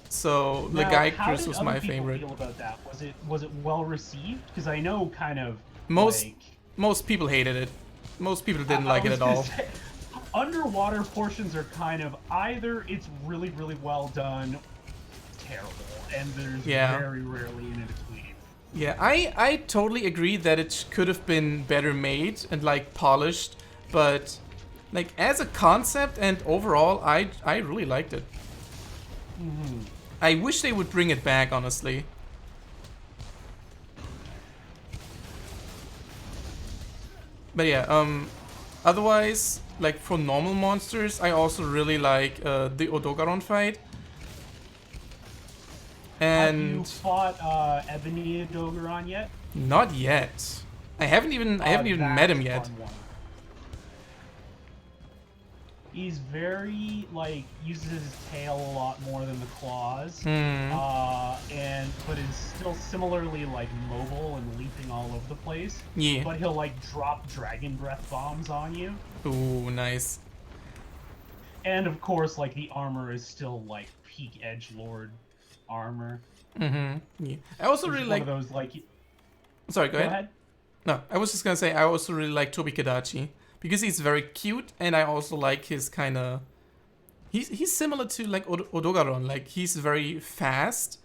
So Now, Legiacris was my favorite. How did other people feel about that? Was it well received? Because I know kind of Most like most people hated it. Most people didn't like it was at gonna all. say, underwater portions are kind of either it's really really well done, terrible, and there's Yeah. very rarely in between. Yeah, I totally agree that it could have been better made and like polished, but like as a concept and overall, I really liked it. I wish they would bring it back, honestly. But yeah, otherwise, like for normal monsters, I also really like the Odogaron fight. Have you And fought Ebony Dogeron yet? not yet. I haven't even met him That's a yet. fun one. He's very like uses his tail a lot more than the claws, but is still similarly like mobile and leaping all over the place. Yeah. But he'll like drop dragon breath bombs on you, Ooh, nice. and of course like the armor is still like peak edgelord armor. Yeah. I also It's really one like. of those like. Sorry, go Go ahead. ahead. No, I was just gonna say I also really like Tobikadachi because he's very cute, and I also like his kind of. He's similar to like Odogaron. Like he's very fast,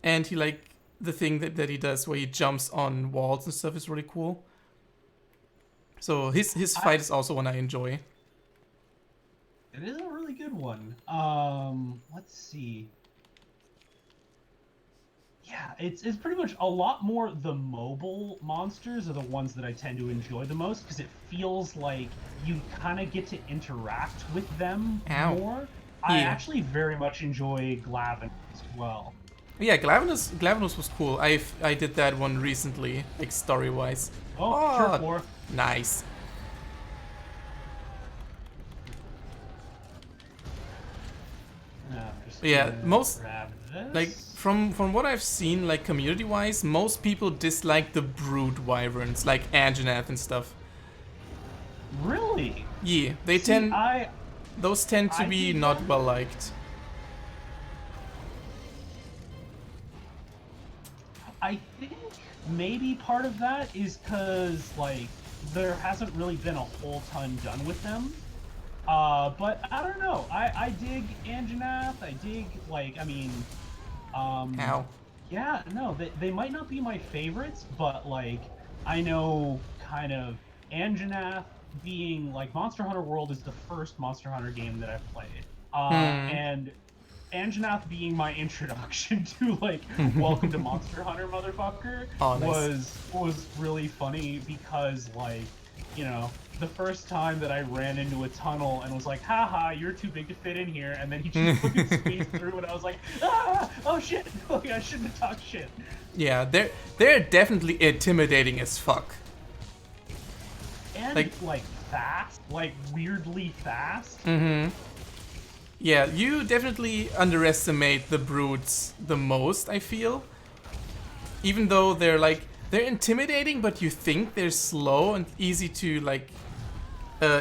and he like the thing that he does where he jumps on walls and stuff is really cool. So his fight is also one I enjoy. It is a really good one. Let's see. Yeah, it's pretty much a lot more the mobile monsters are the ones that I tend to enjoy the most because it feels like you kind of get to interact with them Ow. more. I Yeah. actually very much enjoy Glavin as well. Yeah, Glavenus was cool. I did that one recently, like story-wise. Oh, turf war. Nice. Just Yeah, gonna most grab this. like from what I've seen, like community-wise, most people dislike the brood wyverns, like Anjanath and stuff. Really? Yeah, they See, those tend to I be think not that- well liked. I think maybe part of that is because like there hasn't really been a whole ton done with them. But I don't know. I dig Anjanath. I dig like I mean, Ow. yeah, no, they might not be my favorites, but like I know kind of Anjanath being like Monster Hunter World is the first Monster Hunter game that I've played. And Anjanath being my introduction to like Welcome to Monster Hunter, motherfucker, Oh, nice. was really funny because like, you know, the first time that I ran into a tunnel and was like, haha, you're too big to fit in here, and then he just fucking squeezed through and I was like, ah, oh shit, like I shouldn't have talked shit. Yeah, they're definitely intimidating as fuck. And like fast, like weirdly fast. Yeah, you definitely underestimate the brutes the most, I feel. Even though they're intimidating, but you think they're slow and easy to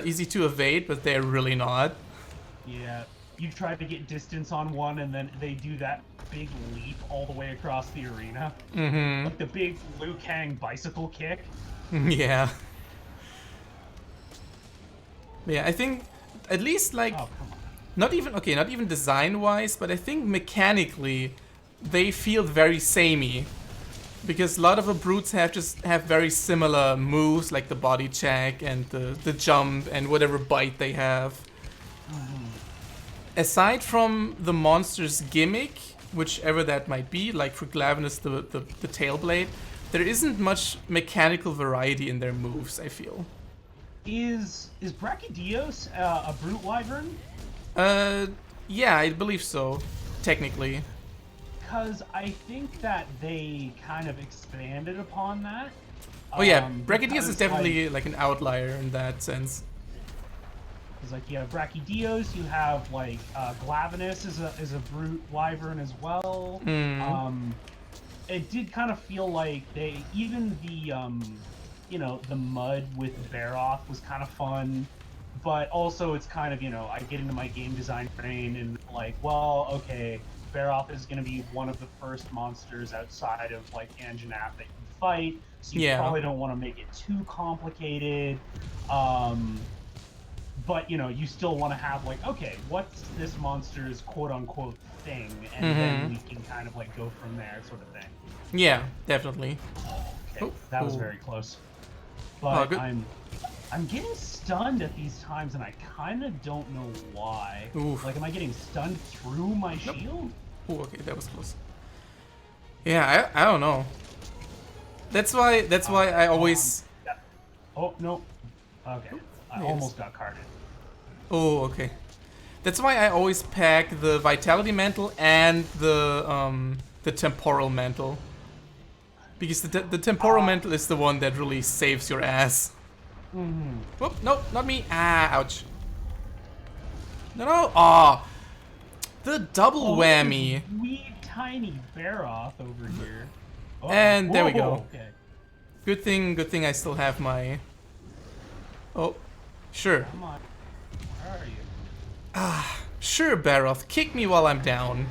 easy to evade, but they're really not. Yeah, you try to get distance on one, and then they do that big leap all the way across the arena. Like the big Liu Kang bicycle kick. Yeah. Yeah, I think at least like Oh, come on. not even design-wise, but I think mechanically they feel very samey. Because a lot of the brutes have very similar moves, like the body check and the jump and whatever bite they have. Aside from the monster's gimmick, whichever that might be, like for Glavenus the tail blade, there isn't much mechanical variety in their moves, I feel. Is Brachydios a brute wyvern? Yeah, I believe so, technically. Because I think that they kind of expanded upon that. Oh yeah, Brachydios because, is definitely like an outlier in that sense. Because like you have Brachydios, you have like Glavenus is a brute wyvern as well. It did kind of feel like they even the you know, the mud with Baroth was kind of fun, but also it's kind of, you know, I get into my game design brain and like, well, okay, Baroth is going to be one of the first monsters outside of like Anjanath that you fight, so you probably don't want to make it too complicated. But you know, you still want to have like, okay, what's this monster's quote unquote thing, and then we can kind of like go from there, sort of thing. Yeah, definitely. Okay, that was very close. But I'm getting stunned at these times, and I kind of don't know why. Oof. Like, am I getting stunned through my shield? Oh, okay, that was close. Yeah, I don't know. That's why I always. Yeah. Oh no. Okay, I almost got carded. Oh, okay. That's why I always pack the Vitality Mantle and the Temporal Mantle. Because the Temporal Mantle is the one that really saves your ass. Whoop, no, not me. Ah, ouch. No. Ah, the double whammy. Wee tiny Baroth over here. Oh, And there we go. Okay. Good thing I still have my... Oh, sure. Come on. Where are you? Sure, Baroth, kick me while I'm down.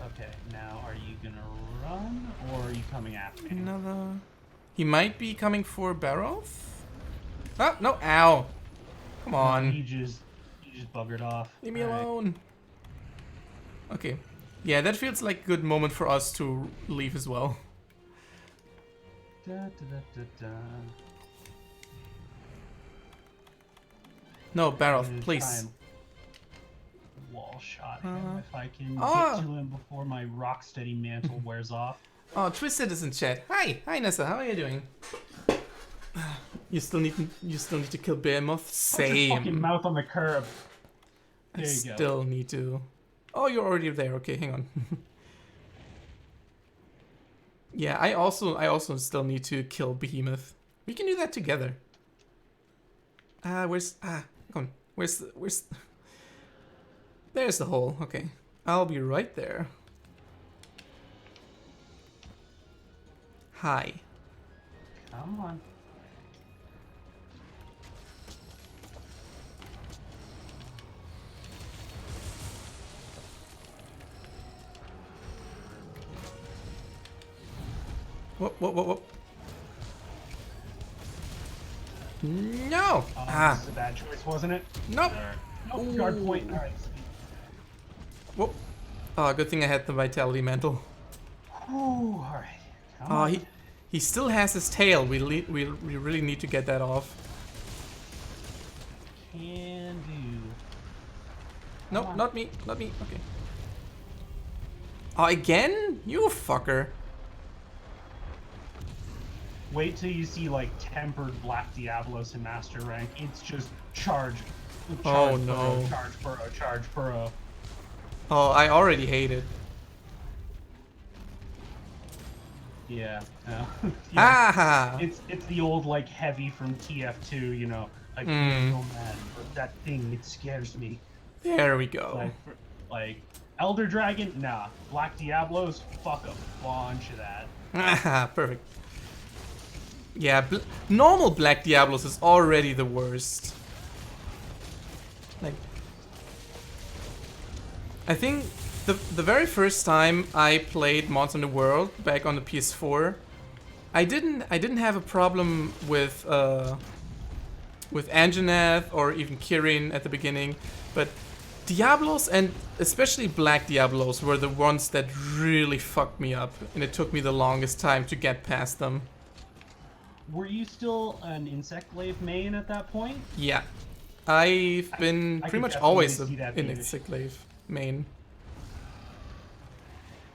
Okay, now are you gonna run or are you coming after me? Another... He might be coming for Baroth? Ah, no, ow. Come on. He just buggered off. Leave me All right. alone. Okay. Yeah, that feels like a good moment for us to leave as well. Da, da, da, da, da. No, I'm Baroth, gonna try please. and wall shot him if I can Oh. get to him before my rocksteady mantle wears off. Oh, Twisted is in chat. Hi Nessa, how are you doing? You still need to kill Behemoth? Put your fucking Same. mouth on the curb. I There you go. still need to. Oh, you're already there. Okay, hang on. Yeah, I also still need to kill Behemoth. We can do that together. Come on. Where's There's the hole. Okay. I'll be right there. Hi. Come on. Whoa. No! This is a bad choice, wasn't it? Nope! Nope, guard point. Ooh. Alright. Whoop. Oh, good thing I had the Vitality Mantle. Ooh, alright. Come Oh, on. he still has his tail. We really need to get that off. Can do. No, on. not me. Okay. Oh, again? You fucker. Wait till you see like tempered Black Diablos in Master Rank. It's just charge. Oh, Charge no. burrow, charge burrow. Oh, I already hate it. Yeah. Ah! It's the old like heavy from TF2, you know. I feel so mad for that thing. It scares me. There we go. Like Elder Dragon, nah. Black Diablos, fuck a bunch of that. Ah, perfect. Yeah, normal Black Diablos is already the worst. Like, I think the very first time I played Monster Hunter World back on the PS4, I didn't have a problem with Anjanath or even Kirin at the beginning, but Diablos and especially Black Diablos were the ones that really fucked me up, and it took me the longest time to get past them. Were you still an Insect Glaive main at that point? Yeah, I've been I pretty could much definitely always see that an being Insect Glaive main.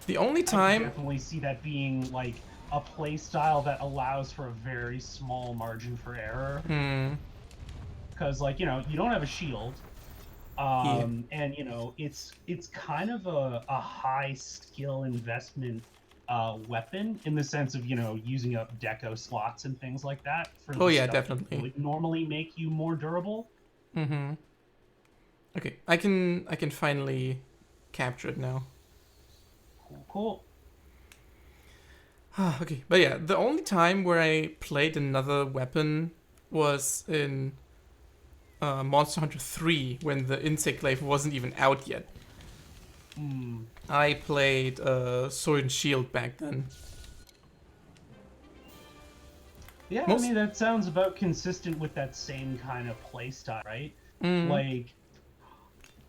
The only I time... can definitely see that being like a play style that allows for a very small margin for error. Because like, you know, you don't have a shield. And you know, it's kind of a high skill investment weapon in the sense of, you know, using up deco slots and things like that for the stuff definitely. that would normally make you more durable. Okay, I can finally capture it now. Cool. Okay, but yeah, the only time where I played another weapon was in Monster Hunter 3 when the Insect Glaive wasn't even out yet. I played Sword and Shield back then. Yeah, I mean, that sounds about consistent with that same kind of playstyle, right? Like,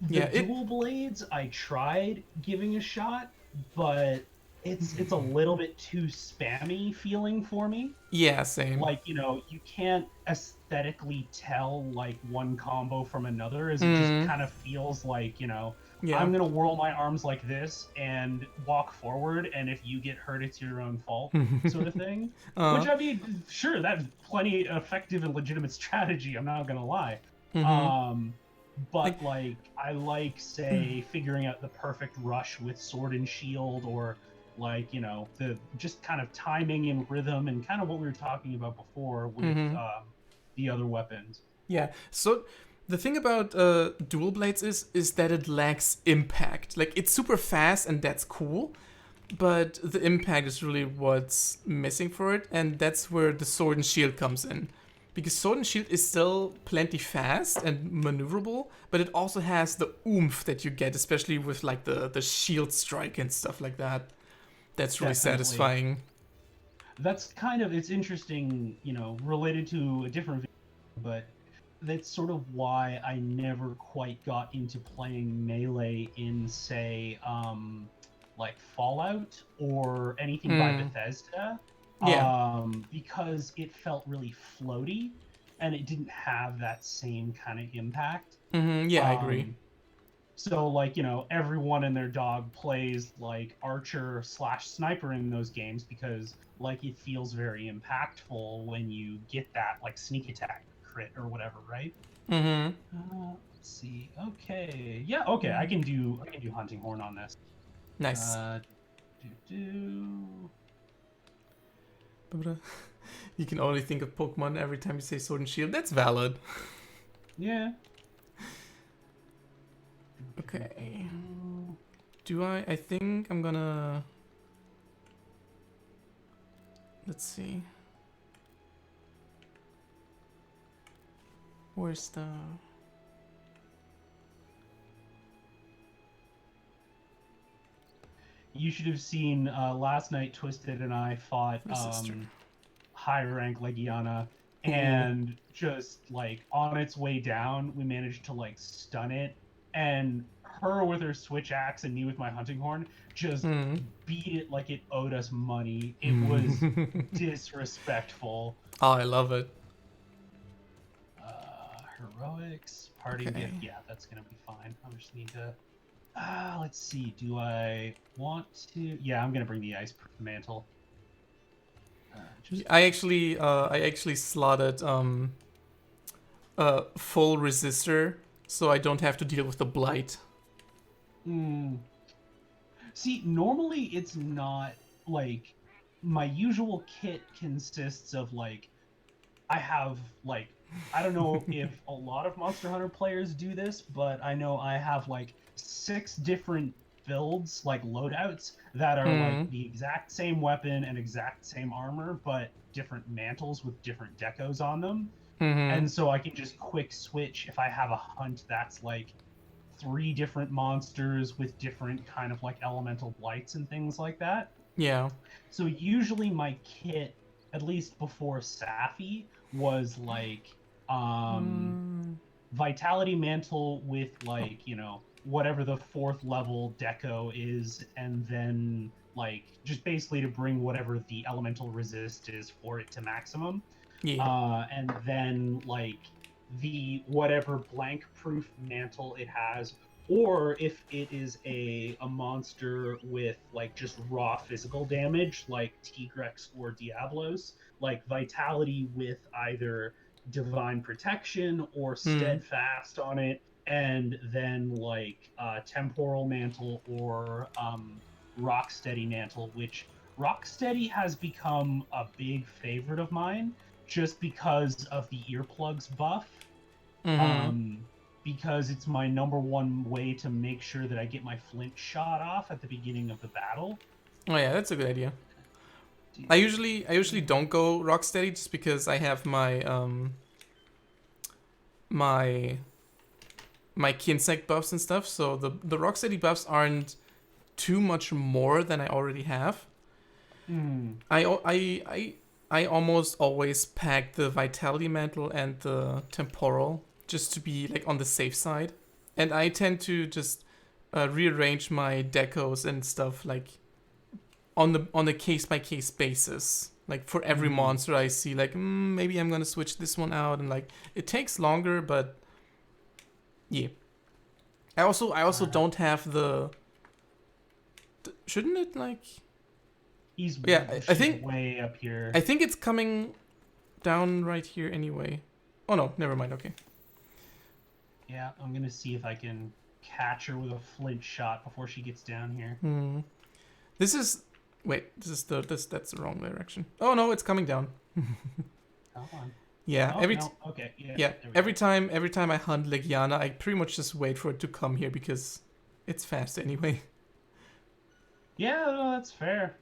the dual blades, I tried giving a shot, but it's a little bit too spammy feeling for me. Yeah, same. Like, you know, you can't aesthetically tell, like, one combo from another, as it just kind of feels like, you know, I'm gonna whirl my arms like this and walk forward, and if you get hurt, it's your own fault, sort of thing. Which, I mean, sure, that's plenty effective and legitimate strategy, I'm not gonna lie. But, like, I like, say, figuring out the perfect rush with Sword and Shield, or, like, you know, the just kind of timing and rhythm, and kind of what we were talking about before with the other weapons. Yeah, so the thing about dual blades is that it lacks impact. Like, it's super fast and that's cool, but the impact is really what's missing for it, and that's where the Sword and Shield comes in. Because Sword and Shield is still plenty fast and maneuverable, but it also has the oomph that you get, especially with like the shield strike and stuff like that. That's really satisfying. That's kind of, it's interesting, you know, related to a different video, but that's sort of why I never quite got into playing Melee in, say, like Fallout or anything by Bethesda. Yeah. because it felt really floaty and it didn't have that same kind of impact. Yeah, I agree. Um, so like, everyone and their dog plays like archer slash sniper in those games because like it feels very impactful when you get that like sneak attack crit or whatever, right? Mm-hmm. Let's see. Okay. Yeah, okay. I can do hunting horn on this. Nice. Uh do. You can only think of Pokemon every time you say Sword and Shield. That's valid. Yeah. Okay. Do I think I'm gonna... Let's see. Where's the... You should have seen last night Twisted and I fought Resistor? high rank Legiana, Ooh. and just like on its way down we managed to like stun it, and her with her switch axe and me with my hunting horn just Hmm. beat it like it owed us money. It was disrespectful. Oh, I love it. Heroics party Okay. gift, yeah, that's gonna be fine. I just need to let's see, do I want to? Yeah, I'm gonna bring the ice mantle. I actually slotted full resistor, so I don't have to deal with the blight. See, normally it's not like my usual kit consists of like I have like I don't know if a lot of Monster Hunter players do this, but I know I have like 6 different builds, like loadouts that are like Hmm. the exact same weapon and exact same armor, but different mantles with different decos on them. Hmm. And so I can just quick switch if I have a hunt that's like 3 different monsters with different kind of like elemental blights and things like that. Yeah. So usually my kit, at least before Safi, was like Mm. Vitality Mantle with Oh, like, whatever the 4th level deco is, and then like just basically to bring whatever the elemental resist is for it to maximum. yeah. And then like the whatever blank proof mantle it has, or if it is a monster with like just raw physical damage like Tigrex or Diablos, like vitality with either divine protection or Hmm. steadfast on it, and then like temporal mantle or rock steady mantle, which rock steady has become a big favorite of mine just because of the earplugs buff. Hmm. Um, because it's my #1 way to make sure that I get my flint shot off at the beginning of the battle. Oh yeah, that's a good idea. I usually don't go rocksteady just because I have my my Kinsect buffs and stuff. So the rocksteady buffs aren't too much more than I already have. Hmm. I almost always pack the Vitality Mantle and the Temporal just to be like on the safe side, and I tend to just rearrange my decos and stuff like on a case by case basis. Like for every Hmm. monster I see, like maybe I'm gonna switch this one out, and like it takes longer, but yeah. I also Uh, don't have the. Shouldn't it like? he's Yeah, I she's think way up here. I think it's coming down right here anyway. Oh no, never mind. Okay. Yeah, I'm gonna see if I can catch her with a flint shot before she gets down here. This is wait. That's the wrong direction. Oh no, it's coming down. Come on. Yeah. Oh no. Okay. Yeah. Yeah, There we every go. time I hunt Legiana, I pretty much just wait for it to come here because it's fast anyway. Yeah, no, that's fair.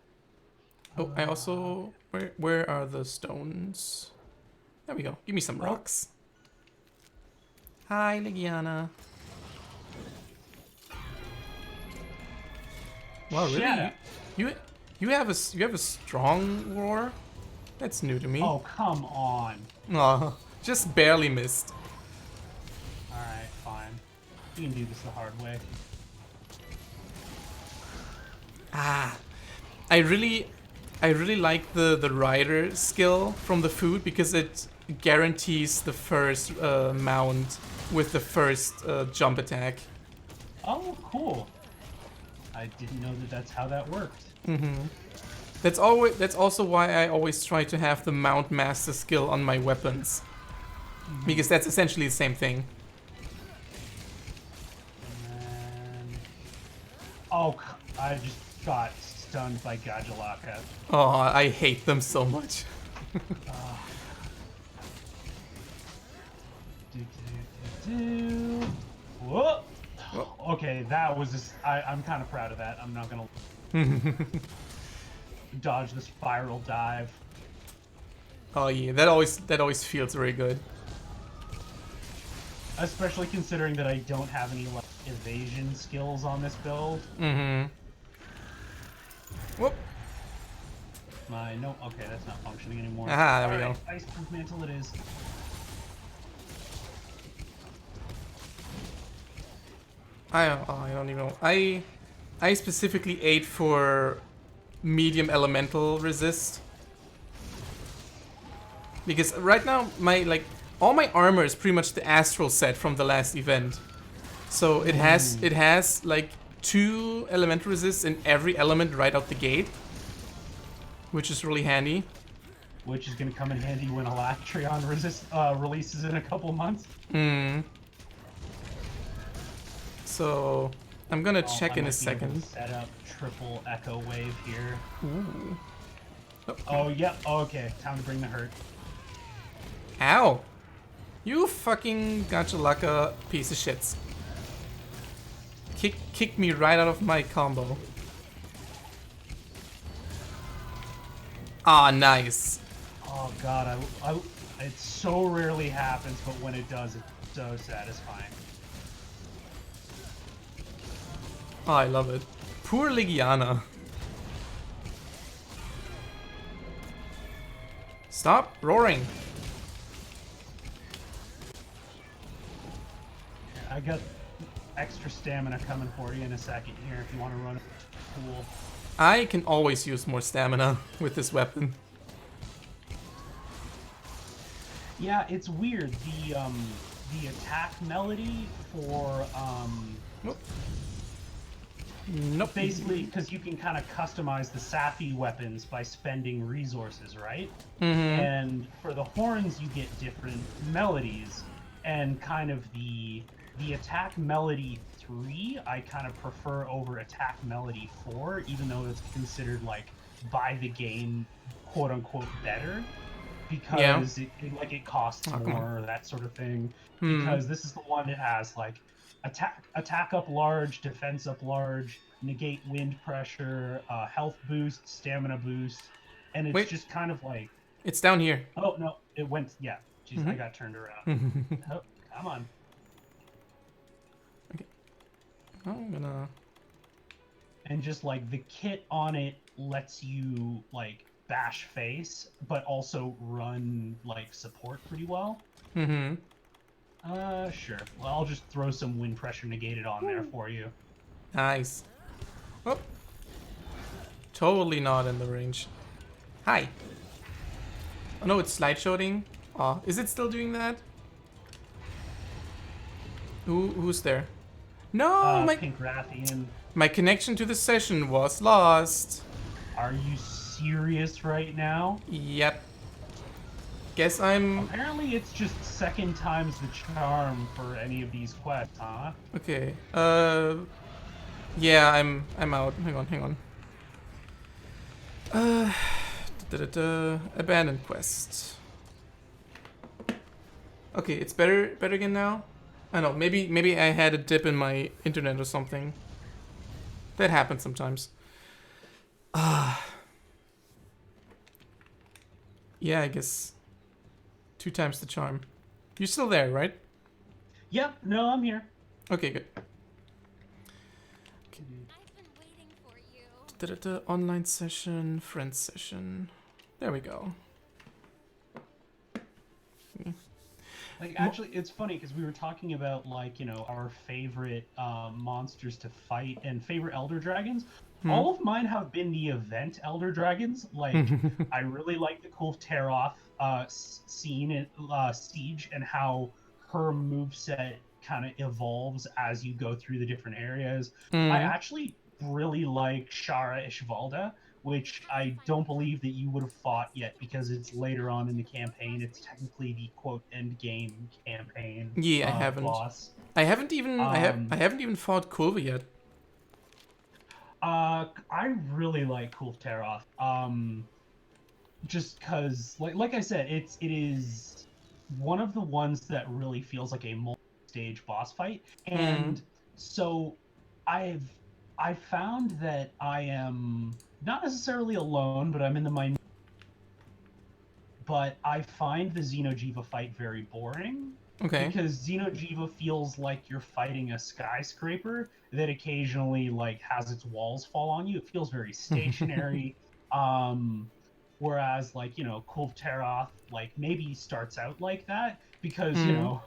Oh, I also where are the stones? There we go. Give me some Oh, rocks. Hi, Legiana. Wow, Shadow. really? You you have a strong roar? That's new to me. Oh, come on. Aw, just barely missed. All right, fine. We can do this the hard way. Ah, I really I really like the rider skill from the food because it guarantees the first mount with the first jump attack. Oh, cool. I didn't know that that's how that worked. That's also why I always try to have the mount master skill on my weapons. Because that's essentially the same thing. And... Oh, I just got stunned by Gajalaka. Oh, I hate them so much. Whoa! Okay, that was just... I'm kind of proud of that. I'm not gonna dodge the spiral dive. Oh yeah, that always feels very good. Especially considering that I don't have any like evasion skills on this build. Whoop. Okay, that's not functioning anymore. Aha, there we go. Iceborne mantle it is. I don't even know. I specifically ate for medium elemental resist. Because right now all my armor is pretty much the astral set from the last event. So it has like 2 elemental resists in every element right out the gate, which is really handy. Which is going to come in handy when Electrion releases in a couple months. So I'm gonna check in a second. Set up triple echo wave here. Ooh. Oh yeah. Okay, time to bring the hurt. Ow! You fucking Gajalaka piece of shits. Kick me right out of my combo. Ah, nice. Oh god, it so rarely happens, but when it does, it's so satisfying. Oh, I love it. Poor Legiana. Stop roaring. I got extra stamina coming for you in a second here if you want to run a pool. I can always use more stamina with this weapon. Yeah, it's weird. The attack melody for Nope. basically because you can kind of customize the Safi weapons by spending resources, right? And for the horns you get different melodies, and kind of the attack melody 3 I kind of prefer over attack melody 4, even though it's considered like by the game quote unquote better, because it costs more, that sort of thing. Because this is the one that has like attack up large, defense up large, negate wind pressure, health boost, stamina boost, and it's just kind of like... It's down here. Oh no, it went... Yeah, jeez, I got turned around. Oh, come on. Okay. I'm gonna... And just like the kit on it lets you like bash face, but also run like support pretty well. Sure. Well, I'll just throw some wind pressure negated on there for you. Nice. Oh. Totally not in the range. Hi. Oh no, it's slideshowing. Oh, is it still doing that? Who's there? No, Pink Rathian. My connection to the session was lost. Are you serious right now? Yep. Guess I'm... Apparently it's just second times the charm for any of these quests, huh? Okay. Yeah, I'm out. Hang on. Abandoned quest. Okay, it's better again now. I don't know. Maybe I had a dip in my internet or something. That happens sometimes. Yeah, I guess 2 times the charm. You're still there, right? Yep. No, I'm here. Okay, good. I've been waiting for you. Online session, friends session. There we go. Like, actually, it's funny because we were talking about, like, you know, our favorite monsters to fight and favorite Elder Dragons. all of mine have been the event Elder Dragons. Like, I really like the Kulf Teroth scene in Siege, and how her moveset kind of evolves as you go through the different areas. I Mm. actually really like Shara Ishvalda, which I don't believe that you would have fought yet because it's later on in the campaign. It's technically the quote end game campaign Yeah, I haven't. boss. I haven't even fought Kulva yet. I really like Kulf Teroth. Just because, like I said, it is one of the ones that really feels like a multi-stage boss fight, Mm. and so I've I found that I am not necessarily alone, but I'm in the minority. But I find the Xeno'jiva fight very boring Okay. because Xeno'jiva feels like you're fighting a skyscraper that occasionally like has its walls fall on you. It feels very stationary. Um, whereas like Kulv Teroth like maybe starts out like that because Mm.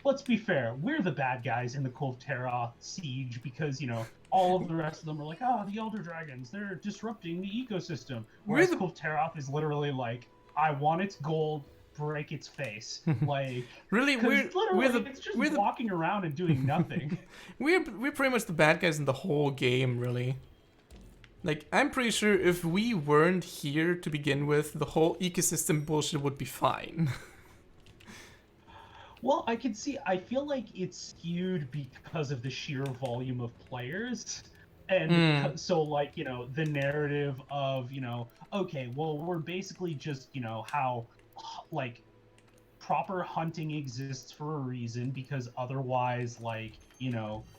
let's be fair, we're the bad guys in the Kulv Teroth siege because all of the rest of them are like, the Elder Dragons, they're disrupting the ecosystem. We're Whereas the Kulv Teroth is literally like, I want its gold, break its face. Like, really because we're literally the it's just we're the walking around and doing nothing. we're pretty much the bad guys in the whole game, really. Like, I'm pretty sure if we weren't here to begin with, the whole ecosystem bullshit would be fine. Well, I can see. I feel like it's skewed because of the sheer volume of players, and Mm. so like the narrative of okay, well we're basically just how like proper hunting exists for a reason because otherwise like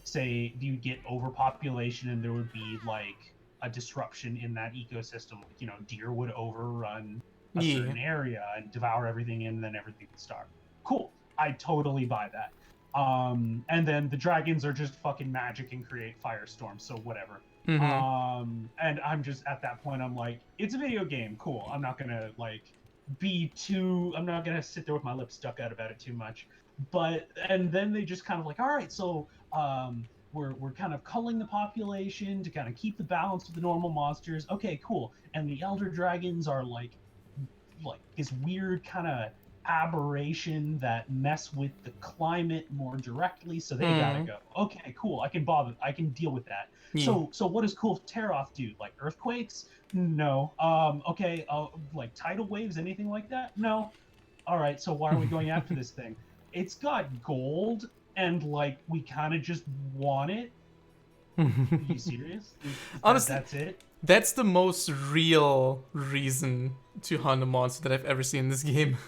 say you get overpopulation and there would be like a disruption in that ecosystem, like deer would overrun a Yeah. certain area and devour everything and then everything would starve. Cool, I totally buy that. And then the dragons are just fucking magic and create firestorms, so whatever. Mm-hmm. And I'm just at that point I'm like, it's a video game, cool, I'm not gonna like I'm not gonna sit there with my lips stuck out about it too much. But and then they just kind of like, all right, so we're kind of culling the population to kind of keep the balance with the normal monsters. Okay, cool. And the elder dragons are like this weird kind of aberration that mess with the climate more directly, so they gotta Mm. go. Okay, cool, I can deal with that. Yeah. So what does Cool Teroth do? Like earthquakes? No. Okay, like tidal waves, anything like that? No. All right, so why are we going after this thing? It's got gold and like we kind of just want it. Are you serious? Honestly, That's it? that's the most real reason to hunt a monster that I've ever seen in this game.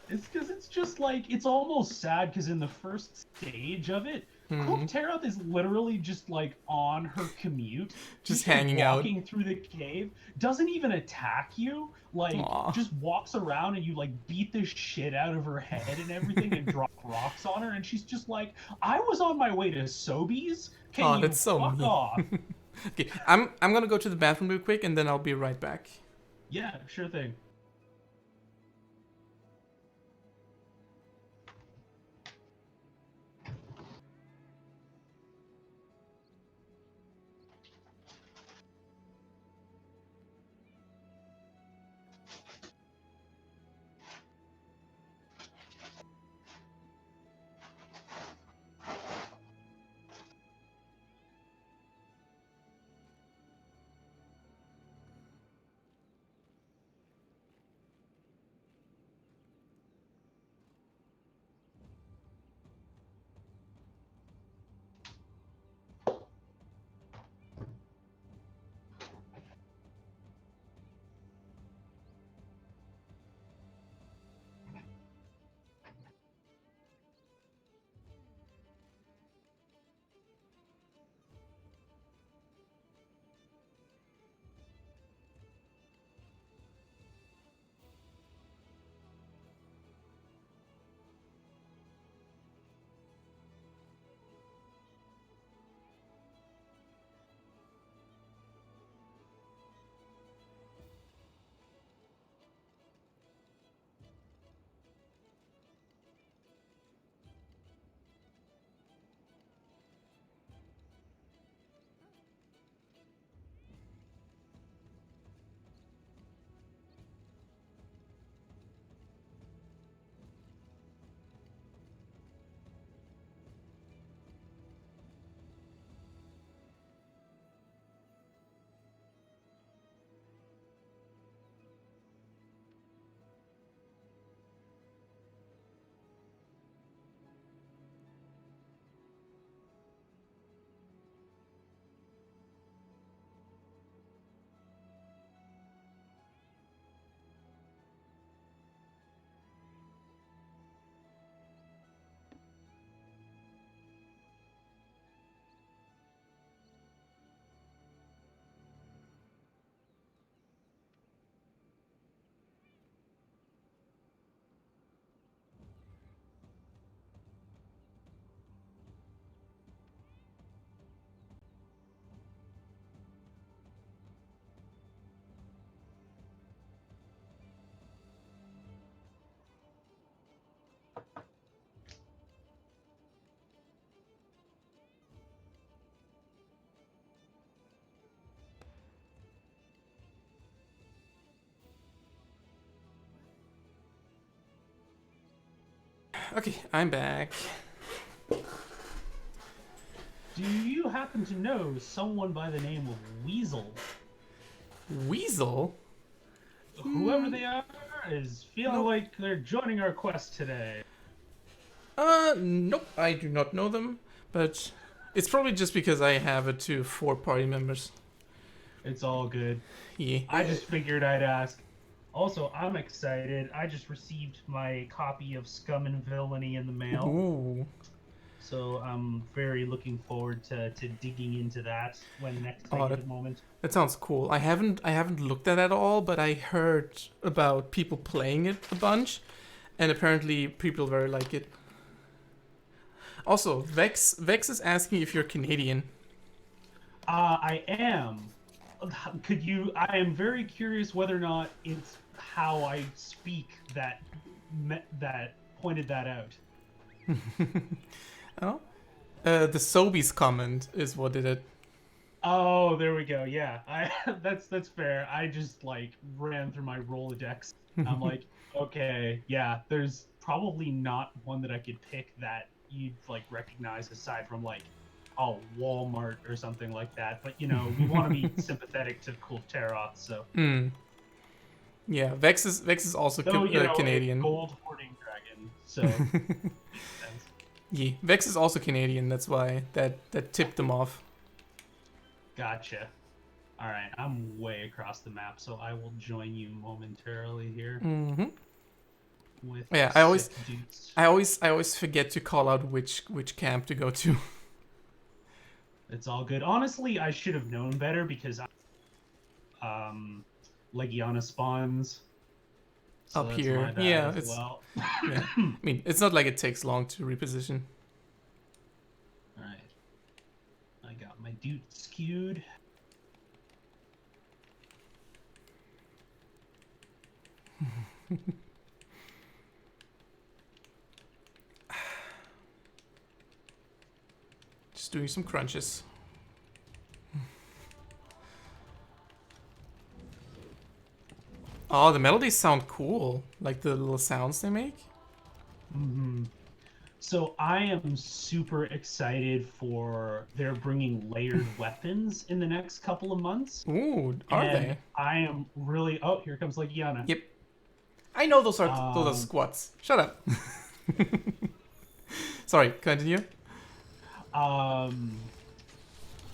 It's because it's just like it's almost sad because in the first stage of it, Kulf Mm. Teroth is literally just like on her commute, Just just like hanging out. walking through the cave, doesn't even attack you, like Aw. just walks around and you like beat the shit out of her head and everything and drop rocks on her, and she's just like, I was on my way to Sobeys. Can Oh, you that's so fuck mean. off? Okay, I'm gonna go to the bathroom real quick and then I'll be right back. Yeah, sure thing. Okay, I'm back. Do you happen to know someone by the name of Weasel? Weasel? Whoever they are is feeling Nope. like they're joining our quest today. Nope, I do not know them, but it's probably just because I have it to 4 party members. It's all good. Yeah. I just figured I'd ask. Also, I'm excited. I just received my copy of Scum and Villainy in the mail. Ooh. So I'm very looking forward to digging into that when next I Oh, get a moment. That sounds cool. I haven't looked at it at all, but I heard about people playing it a bunch, and apparently people very like it. Also, Vex is asking if you're Canadian. I am. I am very curious whether or not it's how I speak that pointed that out. Oh, the Sobeys comment is what did it. Oh, there we go. Yeah, that's fair. I just like ran through my Rolodex. I'm like, okay, yeah. There's probably not one that I could pick that you'd like recognize aside from like, oh, Walmart or something like that. But you know, we want to be sympathetic to Kulteroth, so. Yeah, Vex is also Though, you know, Canadian. a gold hoarding dragon, so makes sense. Yeah, Vex is also Canadian. That's why that tipped them off. Gotcha. All right, I'm way across the map, so I will join you momentarily here. Mm-hmm. With Yeah, I dudes. always forget to call out which camp to go to. It's all good. Honestly, I should have known better because Legiana spawns so Up that's here. my bad Yeah, as it's well. yeah. I mean, it's not like it takes long to reposition. All right, I got my dude skewed. Just doing some crunches. Oh, the melodies sound cool. Like the little sounds they make. So I am super excited for they're bringing layered weapons in the next couple of months. Ooh, are And they? I am really. Oh, here comes Legiana. Yep. I know those are squats. Shut up. Sorry, continue.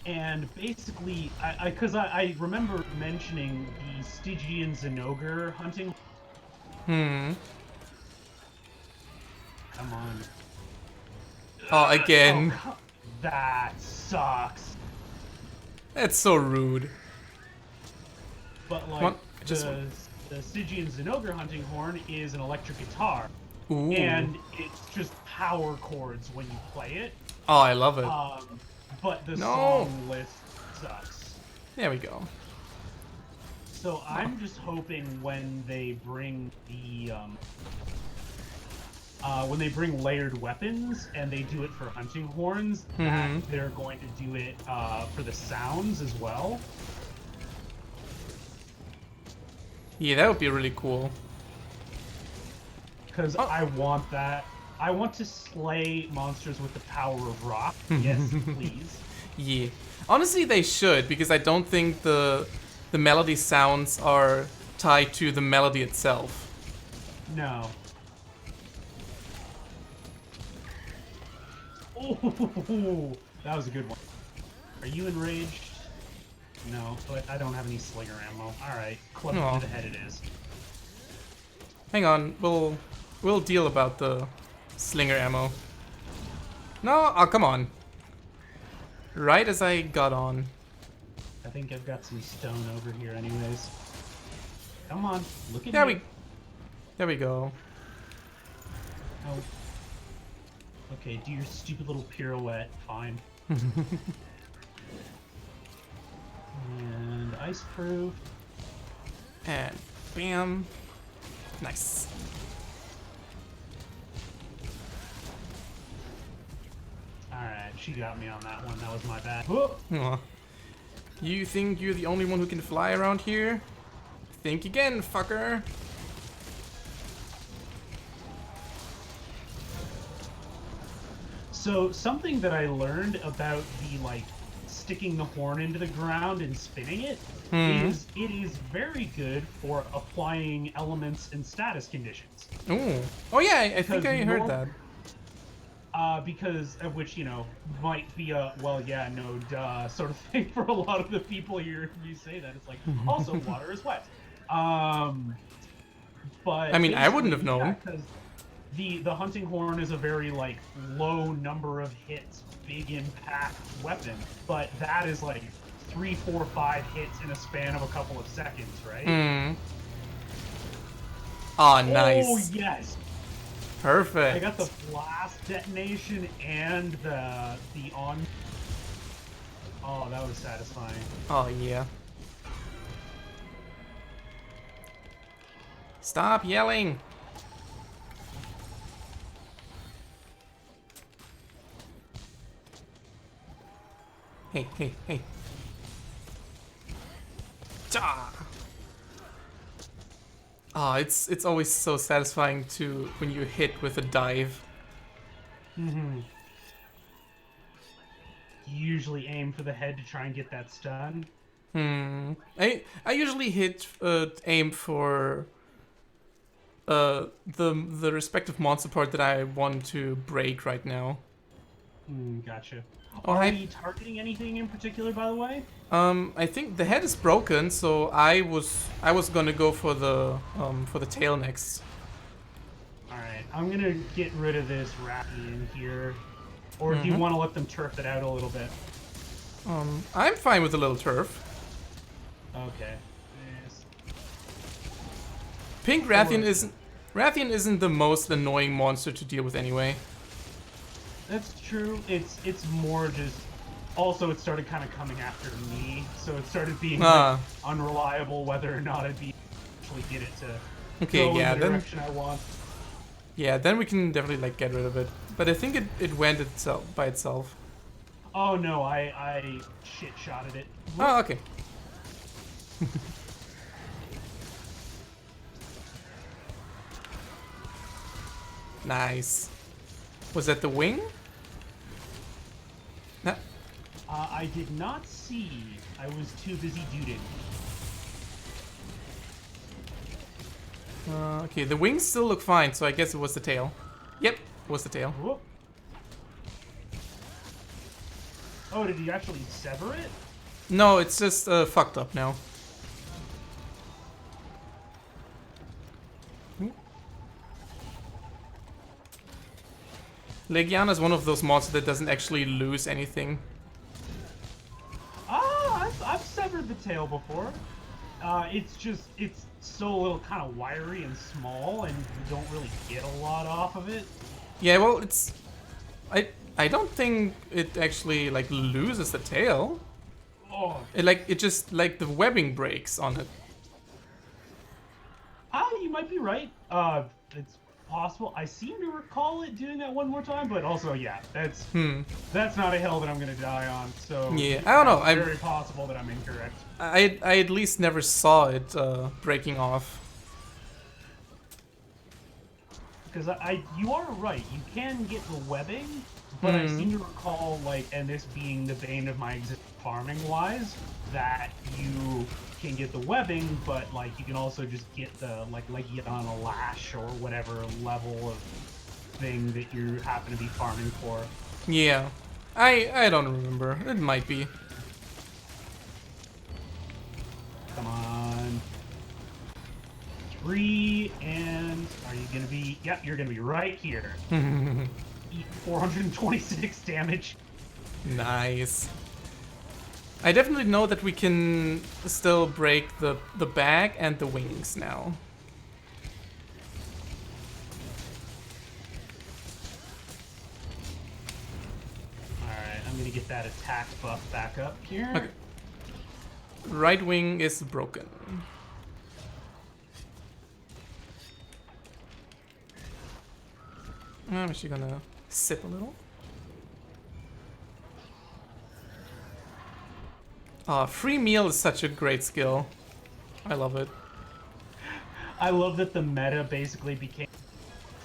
And basically, I remember mentioning the Stygian Zinogre hunting. Hmm. Come on. Oh, again. Oh, that sucks. That's so rude. But like What? the Stygian Zinogre hunting horn is an electric guitar, Ooh. and it's just power chords when you play it. Oh, I love it. But the No. song list sucks. There we go. So I'm just hoping when they bring the when they bring layered weapons and they do it for hunting horns, that they're going to do it for the sounds as well. Yeah, that would be really cool. Because I want that. I want to slay monsters with the power of rock. Yes, please. Yeah. Honestly, they should, because I don't think the melody sounds are tied to the melody itself. No. Oh, that was a good one. Are you enraged? No, but I don't have any slinger ammo. Alright, close Aw. to the head it is. Hang on, we'll deal about the slinger ammo. No, oh come on. Right as I got on. I think I've got some stone over here anyways. Come on, look at There me. There we go. Oh. Okay, do your stupid little pirouette. Fine. And ice proof. And bam. Nice. Alright, she got me on that one. That was my bad. Whoop. Aw. You think you're the only one who can fly around here? Think again, fucker. So something that I learned about the like sticking the horn into the ground and spinning it is it is very good for applying elements and status conditions. Ooh. Oh yeah, I think I heard Norm- that. Because of which, you know, might be a well, yeah, no, duh, sort of thing for a lot of the people here. You say that it's like also water is wet. But I mean, I wouldn't have basically, known. yeah, 'cause the hunting horn is a very like low number of hits, big impact weapon, but that is like 3, 4, 5 hits in a span of a couple of seconds, right? Hmm. Oh, nice. Oh yes, Perfect. I got the blast detonation and the on. Oh, that was satisfying. Oh yeah. Stop yelling. Hey, hey, hey. Ah. Ah, it's always so satisfying to when you hit with a dive. Mm-hmm. You usually aim for the head to try and get that stun. I usually hit aim for the respective monster part that I want to break right now. Gotcha. Oh, Are hi. we targeting anything in particular, by the way? I think the head is broken, so I was gonna go for the tail next. Alright, I'm gonna get rid of this Rathian here. Or do you want to let them turf it out a little bit? I'm fine with a little turf. Okay. Yes. Pink Rathian isn't the most annoying monster to deal with anyway. That's true. It's more just... Also, it started kind of coming after me, so it started being like, unreliable whether or not I'd be actually get it to Okay, go yeah, in the then direction I want. yeah, then we can definitely like get rid of it. But I think it went itself by itself. Oh no, I shit-shotted it. Oh, okay. Nice. Was that the wing? Nah. I did not see. I was too busy duding. Okay, the wings still look fine, so I guess it was the tail. Yep, it was the tail. Whoop. Oh, did you actually sever it? No, it's just fucked up now. Legiana is one of those monsters that doesn't actually lose anything. I've severed the tail before. It's so little kind of wiry and small, and you don't really get a lot off of it. Yeah, well, it's... I don't think it actually, like, loses the tail. Oh, It just, like, the webbing breaks on it. you might be right. It's possible. I seem to recall it doing that one more time, but also, yeah, that's not a hill that I'm gonna die on. So Yeah, I don't know. It's very possible that I'm incorrect. I at least never saw it breaking off. Because you are right. You can get the webbing, but I seem to recall, like, and this being the bane of my existence farming-wise, that you can get the webbing, but, like, you can also just get the, like you on a lash or whatever level of thing that you happen to be farming for. Yeah. I don't remember. It might be. Come on. 3, and are you gonna be... Yep, you're gonna be right here. Eat 426 damage. Nice. I definitely know that we can still break the back and the wings now. Alright, I'm gonna get that attack buff back up here. Okay. Right wing is broken. I'm actually gonna sip a little. Free meal is such a great skill. I love it. I love that the meta basically became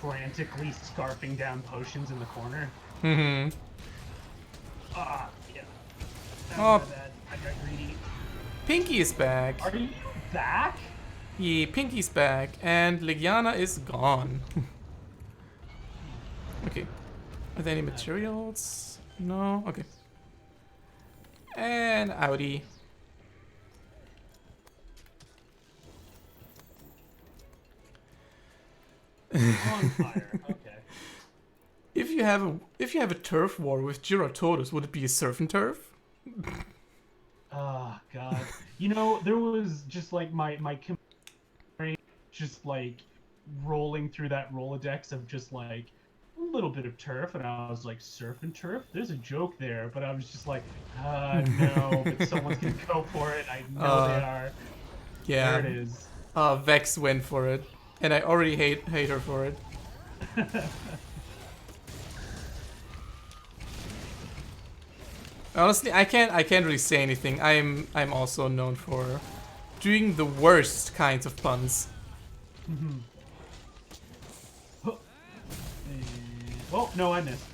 frantically scarfing down potions in the corner. Mm-hmm. Ah, yeah. That Oh. was my bad. I got greedy. Pinky is back. Are you back? Yeah, Pinky's back, and Legiana is gone. Okay. Are there any materials? No? Okay. And outie. On fire. Okay. If you have a turf war with Giratotus, would it be a surf and turf? Oh god. You know, there was just like my memory just like rolling through that Rolodex of just like a little bit of turf, and I was like, surf and turf? There's a joke there, but I was just like, no, but someone's gonna go for it. I know they are. Yeah. There it is. Vex went for it, and I already hate her for it. Honestly, I can't really say anything. I'm also known for doing the worst kinds of puns. Oh, no, I missed.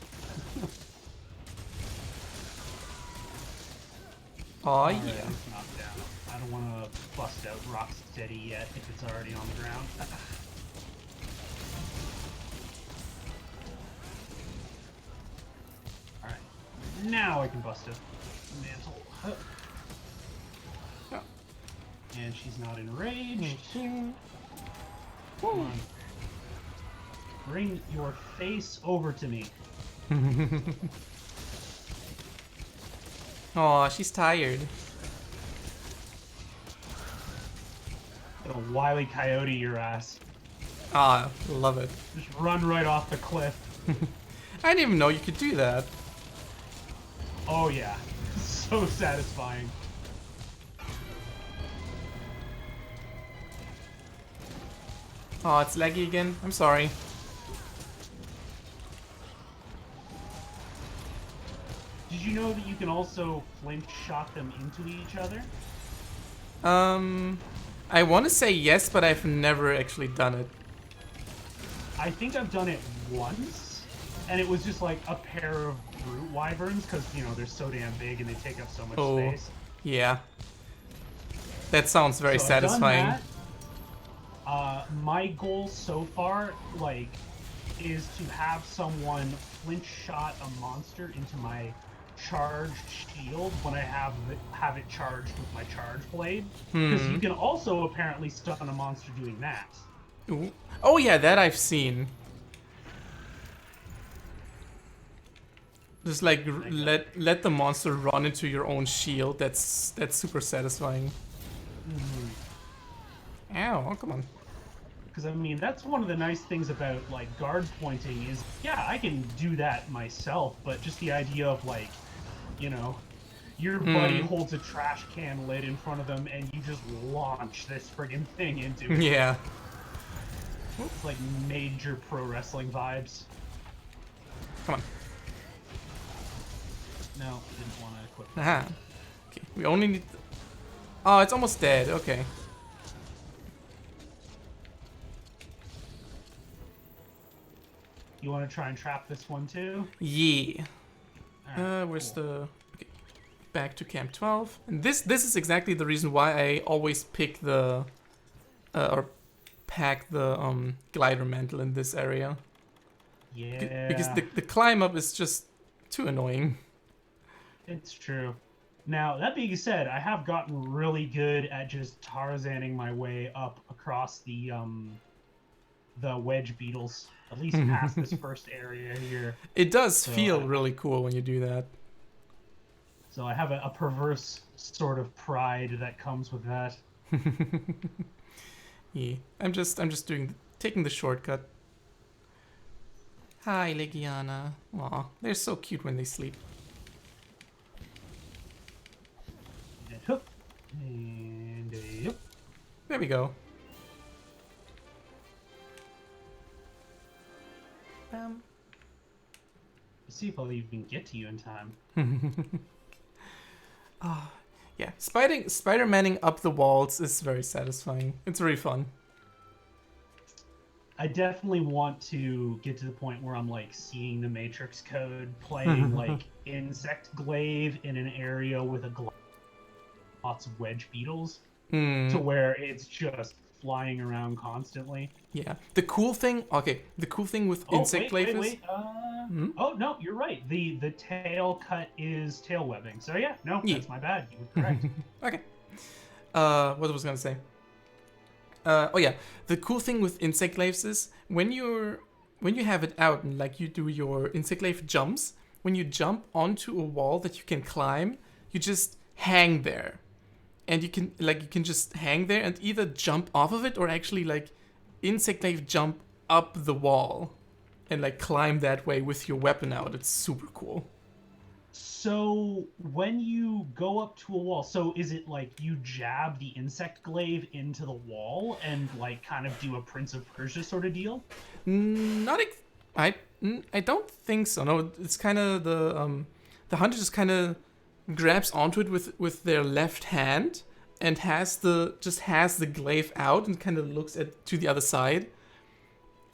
Oh Alright, yeah. it's knocked down. I don't want to bust out Rocksteady yet if it's already on the ground. Alright, now I can bust it. Mantle. And she's not enraged. Come on. Bring your face over to me. Oh, she's tired. Get a wily coyote your ass. Ah, love it. Just run right off the cliff. I didn't even know you could do that. Oh yeah. So satisfying. Oh, it's laggy again. I'm sorry. Did you know that you can also flinch shot them into each other? I want to say yes, but I've never actually done it. I think I've done it once, and it was just like a pair of brute wyverns, because, you know, they're so damn big and they take up so much space. Yeah. That sounds very So I've done satisfying. that. My goal so far, like, is to have someone flinch shot a monster into my charged shield when I have it charged with my charge blade. Because you can also apparently stun a monster doing that. Ooh. Oh yeah, that I've seen. Just like let the monster run into your own shield. That's super satisfying. Ow! Oh, come on. Because, I mean, that's one of the nice things about, like, guard pointing is, yeah, I can do that myself, but just the idea of, like, you know, your buddy holds a trash can lid in front of them and you just launch this friggin' thing into it. Yeah. It's like major pro wrestling vibes. Come on. No, didn't want to equip. Aha. Okay. We only need. Oh, it's almost dead. Okay. You want to try and trap this one too? Yeah. Alright, Where's cool. the? Okay. Back to Camp 12. And this is exactly the reason why I always pick the, or pack the glider mantle in this area. Yeah. Because the climb up is just too annoying. It's true. Now, that being said, I have gotten really good at just Tarzaning my way up across the wedge beetles, at least past this first area here. It does So, feel really cool when you do that. So I have a perverse sort of pride that comes with that. Yeah. I'm just taking the shortcut. Hi, Legiana. Aw, they're so cute when they sleep. And hook. And a hook. There we go. Bam. Let's see if I'll even get to you in time. Yeah, Spider-Manning up the walls is very satisfying. It's very fun. I definitely want to get to the point where I'm like seeing the Matrix code playing like insect glaive in an area with lots of wedge beetles to where it's just flying around constantly. Yeah. The cool thing with Oh, insect glaive is... wait. Oh no, you're right. The tail cut is tail webbing. So yeah, no, Yeah. that's my bad. You were correct. Okay. What was I gonna say? Oh yeah, the cool thing with insect glaives is when you have it out and like you do your insect glaive jumps, when you jump onto a wall that you can climb, you just hang there, and you can just hang there and either jump off of it or actually like insect glaive jump up the wall, and like climb that way with your weapon out. It's super cool. So when you go up to a wall, so is it like you jab the insect glaive into the wall and like kind of do a Prince of Persia sort of deal? Not I don't think so. No, it's kind of the hunter just kind of grabs onto it with their left hand and has the glaive out and kind of looks to the other side,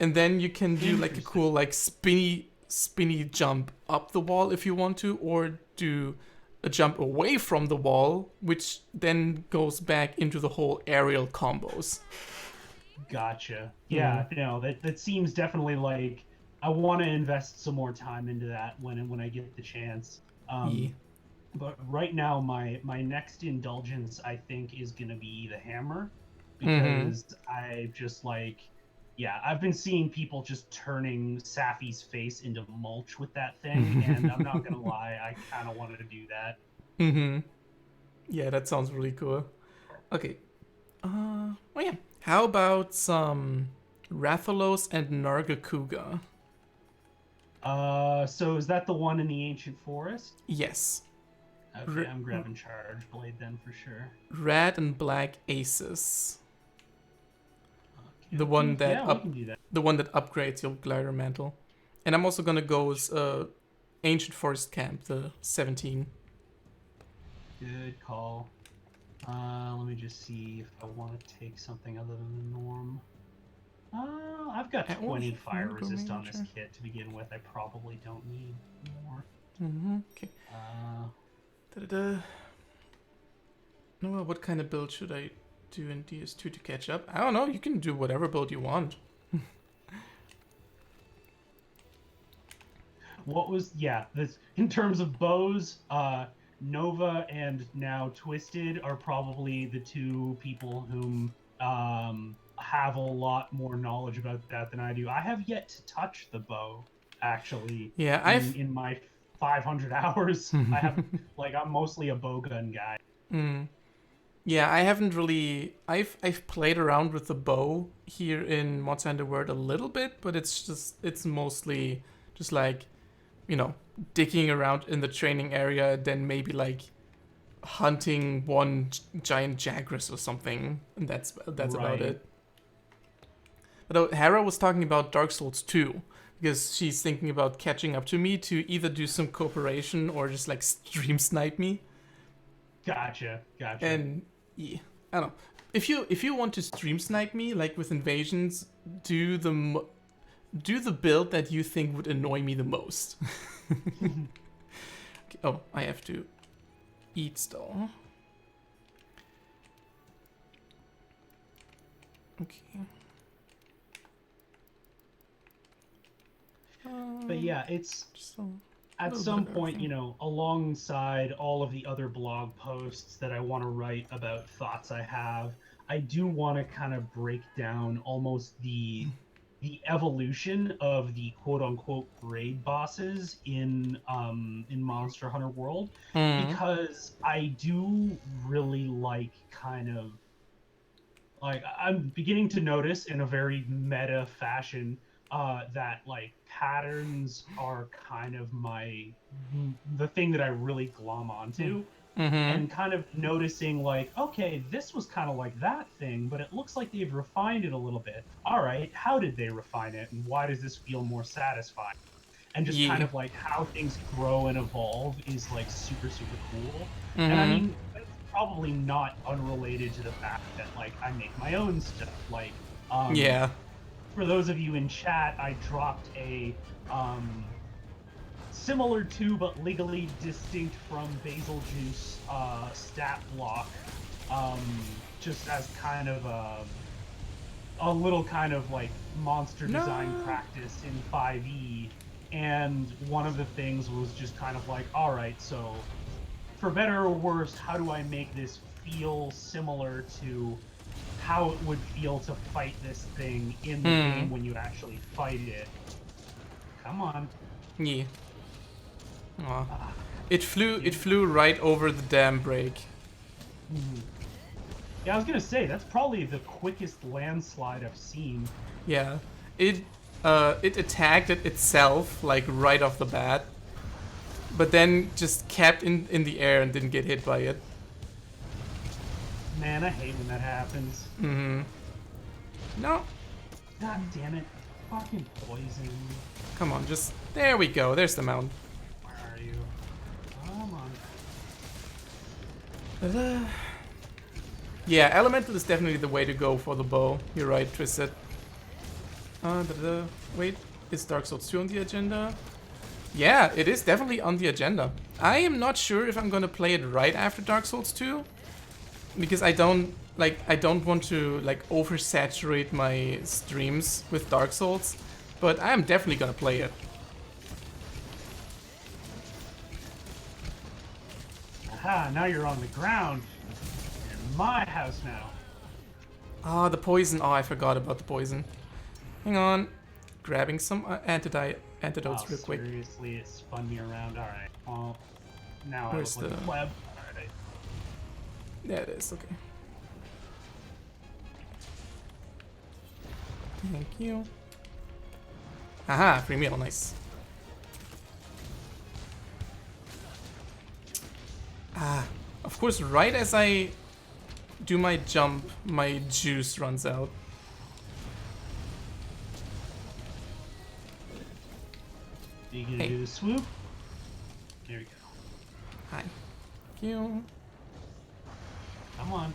and then you can do like a cool like spinny jump up the wall if you want to, or do a jump away from the wall, which then goes back into the whole aerial combos. Gotcha. Yeah, no, that seems definitely like I want to invest some more time into that when I get the chance. Yeah. But right now, my next indulgence, I think, is going to be the hammer, because I just like, yeah, I've been seeing people just turning Safi's face into mulch with that thing, and I'm not going to lie, I kind of wanted to do that. Yeah, that sounds really cool. Okay. Oh yeah. How about some Rathalos and Nargacuga? So is that the one in the ancient forest? Yes. Okay, I'm grabbing Charge Blade then for sure. Red and black aces. Okay, The one that yeah, we can do that. the one that upgrades your glider mantle. And I'm also gonna go with Ancient Forest Camp, the 17. Good call. Let me just see if I want to take something other than the norm. I've got 20 fire resist on this kit to begin with. I probably don't need more. Okay. No, what kind of build should I do in DS2 to catch up? I don't know. You can do whatever build you want. What was this in terms of bows? Nova and now Twisted are probably the two people whom have a lot more knowledge about that than I do. I have yet to touch the bow, actually. Yeah, in my 500 hours. I have I'm mostly a bowgun guy. Yeah, I haven't really. I've played around with the bow here in Monster Hunter World a little bit, but it's mostly just like, digging around in the training area, then maybe like hunting one giant Jagras or something, and that's about it. But Hera was talking about Dark Souls 2, because she's thinking about catching up to me to either do some cooperation or just like stream snipe me. Gotcha. And yeah, I don't know. If you want to stream snipe me like with invasions, do the build that you think would annoy me the most. Okay, oh, I have to eat still. Okay. But yeah, it's at some point, alongside all of the other blog posts that I want to write about thoughts I have, I do want to kind of break down almost the evolution of the quote-unquote raid bosses in Monster Hunter World, because I do really like I'm beginning to notice in a very meta fashion that like patterns are kind of the thing that I really glom onto. And kind of noticing like, okay, this was kind of like that thing, but it looks like they've refined it a little bit. All right, how did they refine it, and why does this feel more satisfying? And just kind of like how things grow and evolve is like super, super cool. And I mean, it's probably not unrelated to the fact that like I make my own stuff. Like, for those of you in chat, I dropped a similar to but legally distinct from basil juice stat block, just as kind of a little kind of like monster design practice in 5e. And one of the things was just kind of like, all right, so for better or worse, how do I make this feel similar to how it would feel to fight this thing in the game when you actually fight it? Come on. Yeah. Aw. It flew right over the dam break. Yeah, I was gonna say that's probably the quickest landslide I've seen. Yeah. It attacked it itself like right off the bat, but then just kept in the air and didn't get hit by it. Man, I hate when that happens. No. God damn it. Fucking poison. Come on, just there we go. There's the mound. Where are you? Come on. Yeah, elemental is definitely the way to go for the bow. You're right, Twisted. Wait, is Dark Souls 2 on the agenda? Yeah, it is definitely on the agenda. I am not sure if I'm gonna play it right after Dark Souls 2, because I don't want to like oversaturate my streams with Dark Souls, but I am definitely gonna play it. Aha, now you're on the ground. You're in my house now. Ah, the poison. Oh, I forgot about the poison. Hang on. Grabbing some antidotes real quick. Seriously, it spun me around. Alright, well, now Where's I look like a the- pleb. Alright. There it is, okay. Thank you. Aha, free meal, nice. Ah, of course, right as I do my jump, my juice runs out. You gonna Hey. do the swoop? There we go. Hi. Thank you. Come on.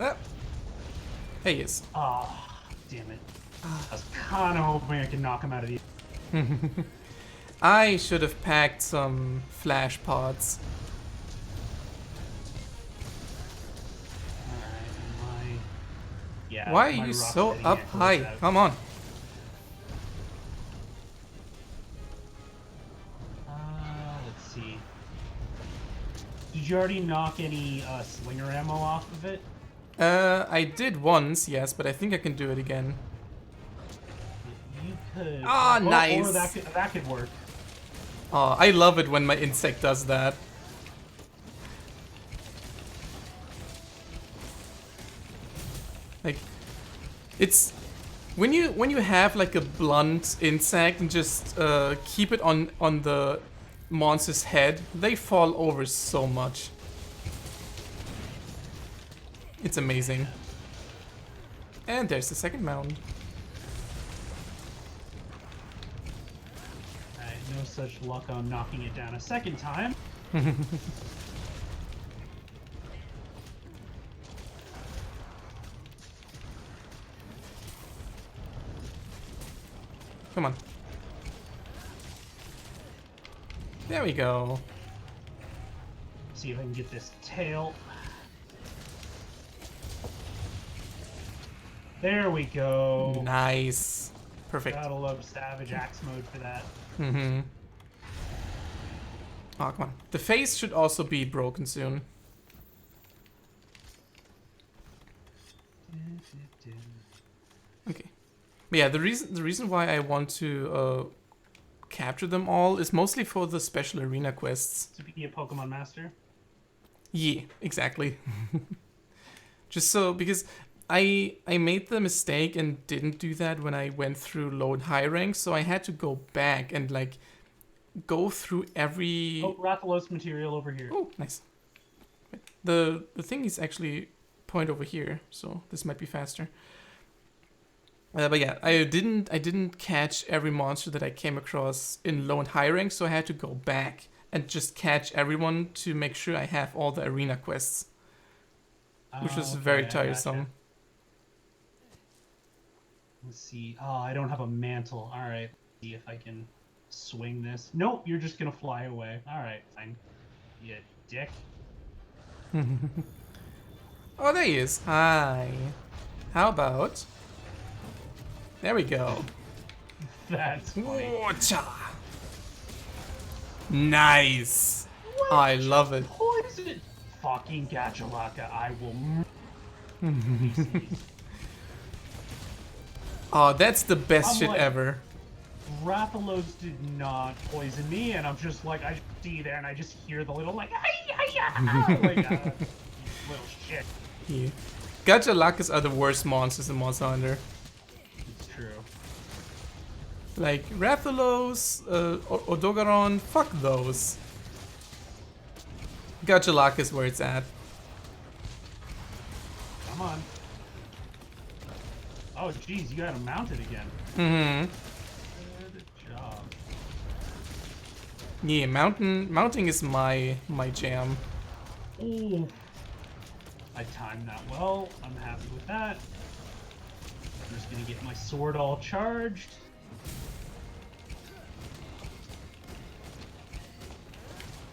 Ah. Hey, yes. Ah, damn it. I was kinda hoping I could knock him out of the... I should have packed some flash pods. Alright, yeah, Why are my you rock so steady up can't close high? out. Come on. Let's see. Did you already knock any slinger ammo off of it? I did once, yes, but I think I can do it again. You could. Ah, nice. Or that could work. Oh, I love it when my insect does that. Like, it's when you have like a blunt insect and just keep it on the monster's head, they fall over so much. It's amazing. And there's the second mound. Alright, no such luck on knocking it down a second time. Come on. There we go. See if I can get this tail. There we go. Nice. Perfect. Gotta love Savage Axe mode for that. Mm-hmm. Oh, come on. The face should also be broken soon. Okay. But yeah, the reason why I want to capture them all is mostly for the special arena quests. To be a Pokemon Master. Yeah, exactly. Just so, because I made the mistake and didn't do that when I went through low and high rank, so I had to go back and like go through every... Oh, Rathalos material over here. Oh, nice. The thing is actually point over here, so this might be faster. But yeah, I didn't catch every monster that I came across in low and high rank, so I had to go back and just catch everyone to make sure I have all the arena quests. which was Okay, very I gotcha. tiresome. Let's see. Oh, I don't have a mantle. All right. Let's see if I can swing this. Nope, you're just gonna fly away. All right, fine. You dick. Oh, there he is. Hi. How about? There we go. That's funny. Whatcha? Nice. I love it. Poison. Fucking Gachalaka, I will. Oh, that's the best I'm shit like- ever. Rathalos did not poison me, and I'm just like, I see there, and I just hear the little like, like little shit. Yeah. Gachalakas are the worst monsters in Monster Hunter. It's true. Like Rathalos, Odogaron, fuck those. Gachalaka is where it's at. Come on. Oh, jeez, you got him mounted again. Mm-hmm. Good job. Yeah, mounting is my jam. Ooh. I timed that well. I'm happy with that. I'm just gonna get my sword all charged.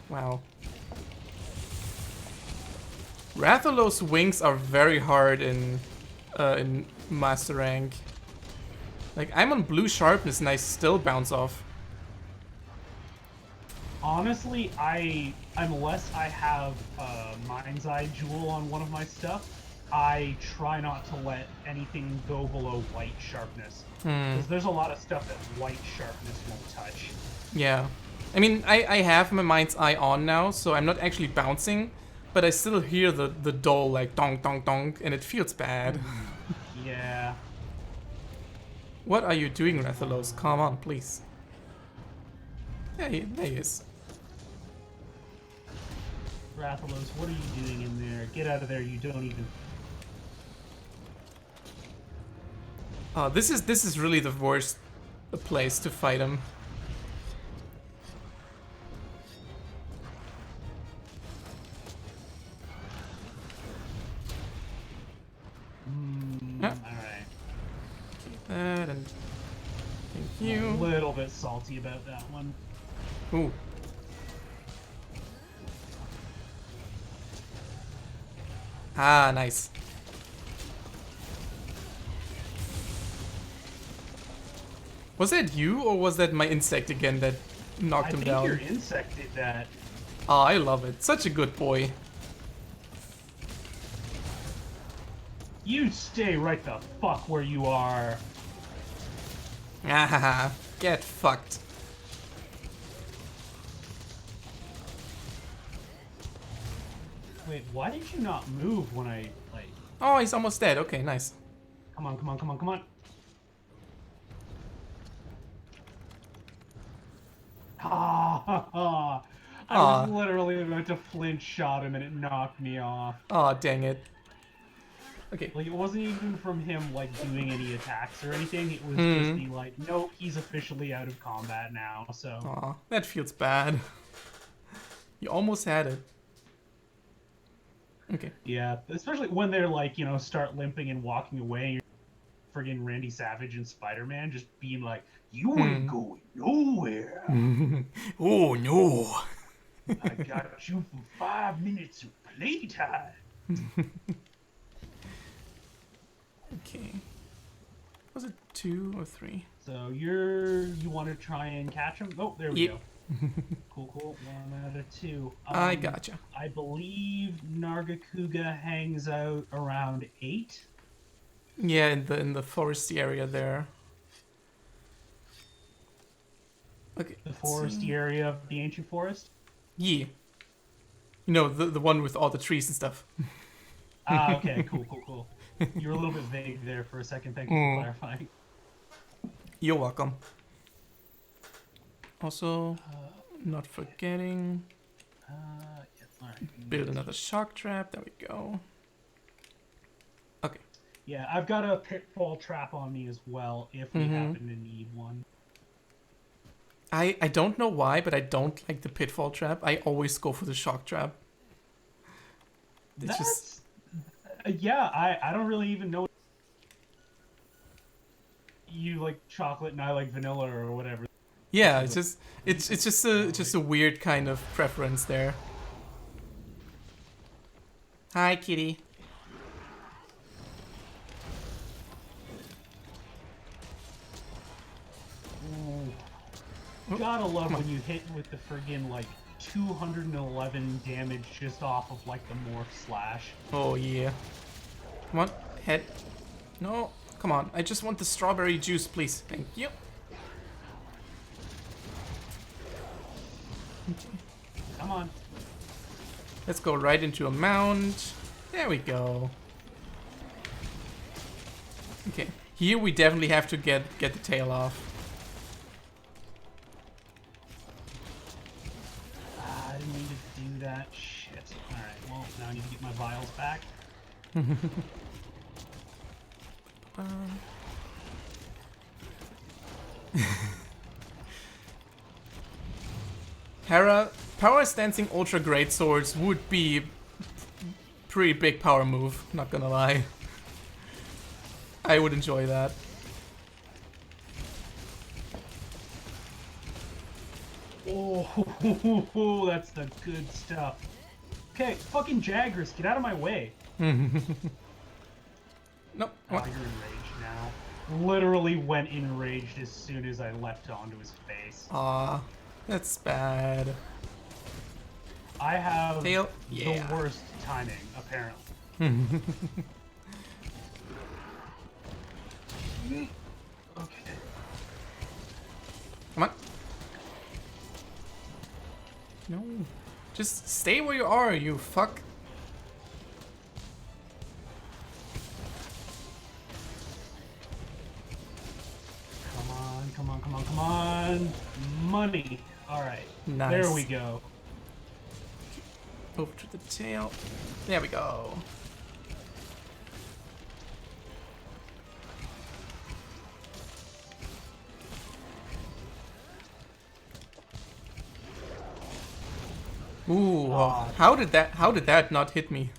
Wow. Rathalos wings are very hard in master rank. Like I'm on blue sharpness and I still bounce off. Honestly, unless I have Mind's Eye Jewel on one of my stuff, I try not to let anything go below white sharpness. Because there's a lot of stuff that white sharpness won't touch. Yeah. I mean, I have my mind's eye on now, so I'm not actually bouncing, but I still hear the dull like donk donk donk, and it feels bad. Yeah. What are you doing, Rathalos? Come on, please. Yeah, there he is. Rathalos, what are you doing in there? Get out of there, you don't even... This is really the worst place to fight him. Alright. That and thank A you. little bit salty about that one. Ooh. Ah, nice. Was that you, or was that my insect again that knocked him I down? think your insect did that. Oh, I love it. Such a good boy. You stay right the fuck where you are. Ah, get fucked. Wait, why did you not move when I, like... Oh, he's almost dead. Okay, nice. Come on, come on, come on, come on. Ah, ha, ha. I was literally about to flinch shot him and it knocked me off. Oh, dang it. Okay. Like, it wasn't even from him, like, doing any attacks or anything. It was just the, like, nope, he's officially out of combat now, so... Aw, that feels bad. You almost had it. Okay. Yeah, especially when they're, like, you know, start limping and walking away. You're friggin' Randy Savage and Spider-Man just being like, you ain't going nowhere. Oh, no. I got you for 5 minutes of playtime. Okay. Was it 2 or 3? So you want to try and catch him? Oh, there we Yep. go. Cool, cool. 1 out of 2. I gotcha. I believe Nargacuga hangs out around 8. Yeah, in the foresty area there. Okay. The let's foresty see. area of the ancient forest. Yeah. You know, the one with all the trees and stuff. Ah, okay, cool, cool, cool. You were a little bit vague there for a second. Thank you for clarifying. You're welcome. Also, not forgetting, Yeah, all right. build another shock trap. There we go. Okay. Yeah, I've got a pitfall trap on me as well if we happen to need one. I don't know why, but I don't like the pitfall trap. I always go for the shock trap. It's just Yeah, I don't really even know. You like chocolate and I like vanilla or whatever. Yeah, This is it's just a weird kind of preference there. Hi, kitty. Gotta love when you hit with the friggin' like 211 damage just off of like the morph slash. Oh yeah. Come on, head. No, come on. I just want the strawberry juice, please. Thank you. Come on. Let's go right into a mound. There we go. Okay, here we definitely have to get the tail off. I didn't mean to do that. Shit. Alright, well, now I need to get my vials back. Power Stancing Ultra Great Swords would be pretty big power move, not gonna lie. I would enjoy that. Oh, that's the good stuff. Okay, fucking Jagras, get out of my way. Nope. Oh, you're enraged now. Literally went enraged as soon as I leapt onto his face. Aw, that's bad. I have Tail? the Yeah. worst timing, apparently. Okay. Come on. No. Just stay where you are, you fuck. Come on, come on, come on, come on. Money. Alright. Nice. There we go. Over to the tail. There we go. Ooh, how did that not hit me?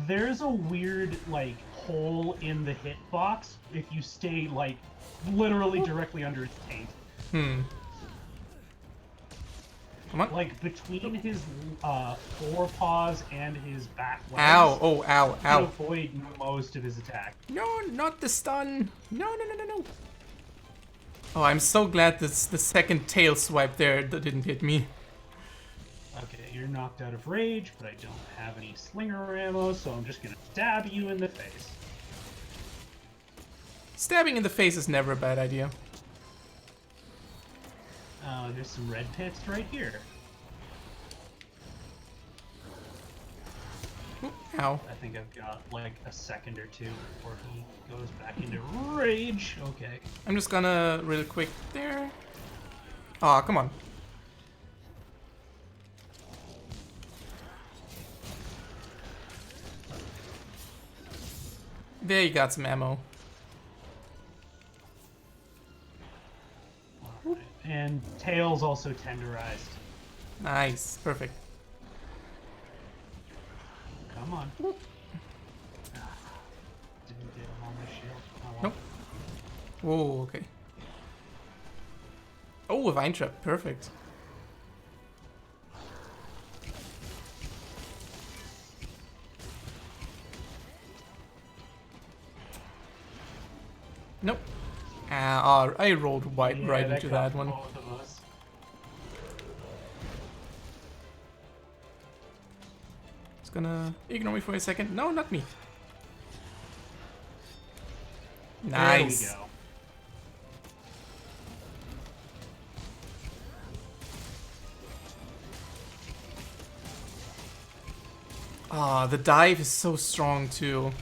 There's a weird, like, hole in the hitbox if you stay, like, literally directly under its taint. Come on. Like, between his forepaws and his back legs. Ow, oh, ow, You can ow. avoid most of his attack. No, not the stun. No, no, no, no, no. Oh, I'm so glad this the second tail swipe there that didn't hit me. Okay, you're knocked out of rage, but I don't have any slinger ammo, so I'm just gonna stab you in the face. Stabbing in the face is never a bad idea. There's some red pits right here. Ooh, ow. I think I've got like a second or two before he goes back into rage. Okay. I'm just gonna real quick there. Aw, come on. There you got some ammo. Alright. And tails also tenderized. Nice, perfect. Come on. Ah, didn't get him on my shield. Oh, well. Nope. Whoa, okay. Oh, a vine trap, perfect. Nope. I rolled right into that got one. both of us. It's gonna ignore me for a second. No, not me. Nice. There we go. Ah, the dive is so strong too.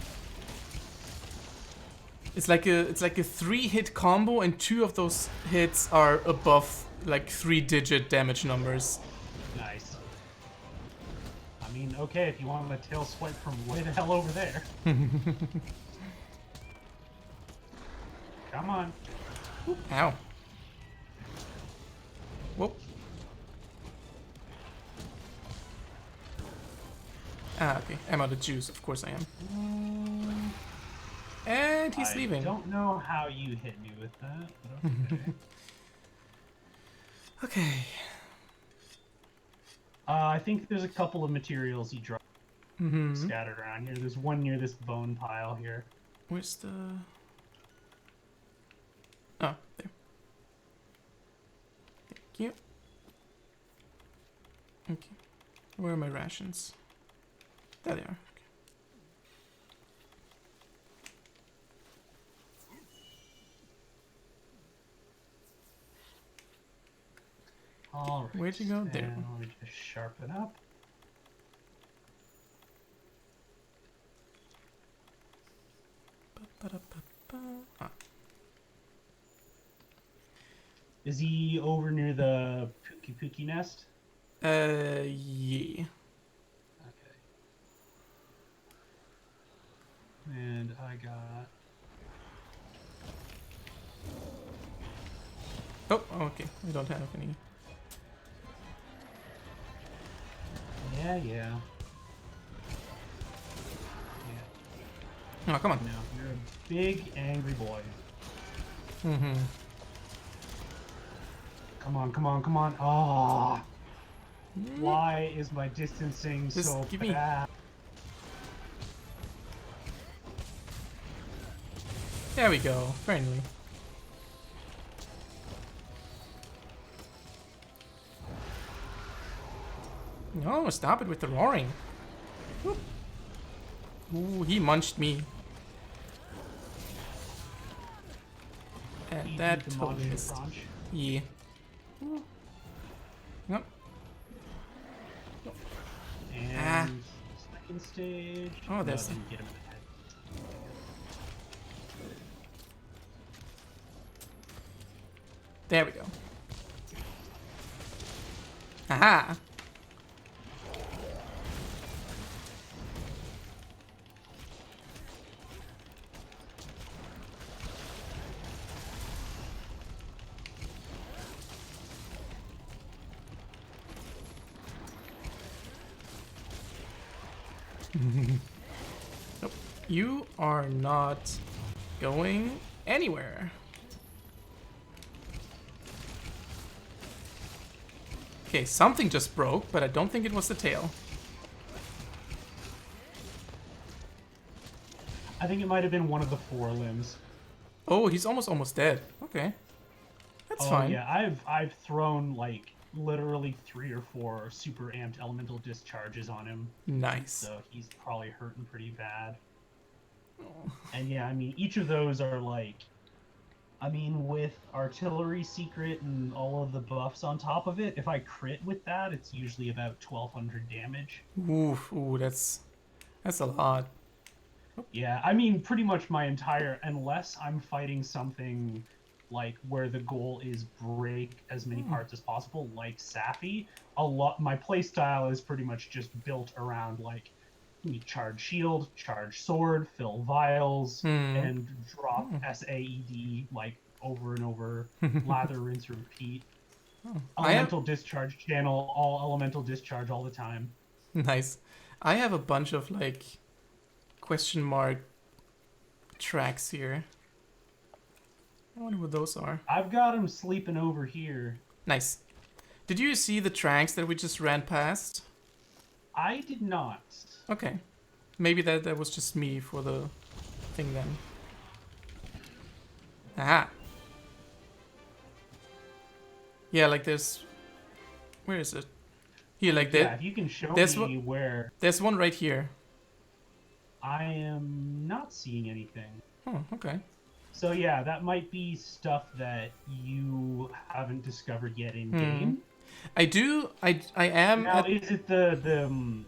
It's like a 3-hit combo, and 2 of those hits are above like 3-digit damage numbers. Nice. I mean, okay, if you want a tail swipe from way the hell over there. Come on. Ow. Whoop. Ah, okay. I'm out of juice. Of course I am. And he's leaving. I don't know how you hit me with that, but okay. Okay. I think there's a couple of materials he dropped scattered around here. There's one near this bone pile here. Where's the... Oh, there. Thank you. Okay. Where are my rations? There they are. All right. Where'd you go? There. And let me just sharpen up. Ah. Is he over near the Pookie nest? Yeah. Okay. And I got... Oh, okay. I don't have any. Yeah. Oh, come on. No, you're a big angry boy. Mm-hmm. Come on. Oh, why is my distancing Just so give me- bad? There we go. Friendly. No, stop it with the roaring. Whoop. Ooh, he munched me. And Eat that the totally monster missed. crunch. Yeah. Yep. And second stage. Oh, No, there's- didn't get him in the head. There we go. Aha! Nope. You are not going anywhere. Okay, something just broke, but I don't think it was the tail. I think it might have been one of the forelimbs. Oh, he's almost dead. Okay. That's fine. Yeah, I've thrown like literally 3 or 4 super amped elemental discharges on him. Nice. So he's probably hurting pretty bad. And yeah, I mean, each of those are like, I mean, with artillery secret and all of the buffs on top of it, if I crit with that, it's usually about 1200 damage. Ooh, that's a lot. Yeah, I mean, pretty much my entire, unless I'm fighting something like where the goal is break as many parts as possible, like Safi, my playstyle is pretty much just built around like charge shield, charge sword, fill vials, and drop SAED like over and over, lather, rinse, repeat. Elemental discharge channel, all elemental discharge all the time. Nice. I have a bunch of like question mark tracks here. I wonder what those are. I've got him sleeping over here. Nice. Did you see the tracks that we just ran past? I did not. Okay. Maybe that was just me for the thing then. Aha. Yeah, like there's... Where is it? Here, like Yeah, that. if you can show there's me where... There's one right here. I am not seeing anything. Oh, okay. So yeah, that might be stuff that you haven't discovered yet in game. I am Now, is it the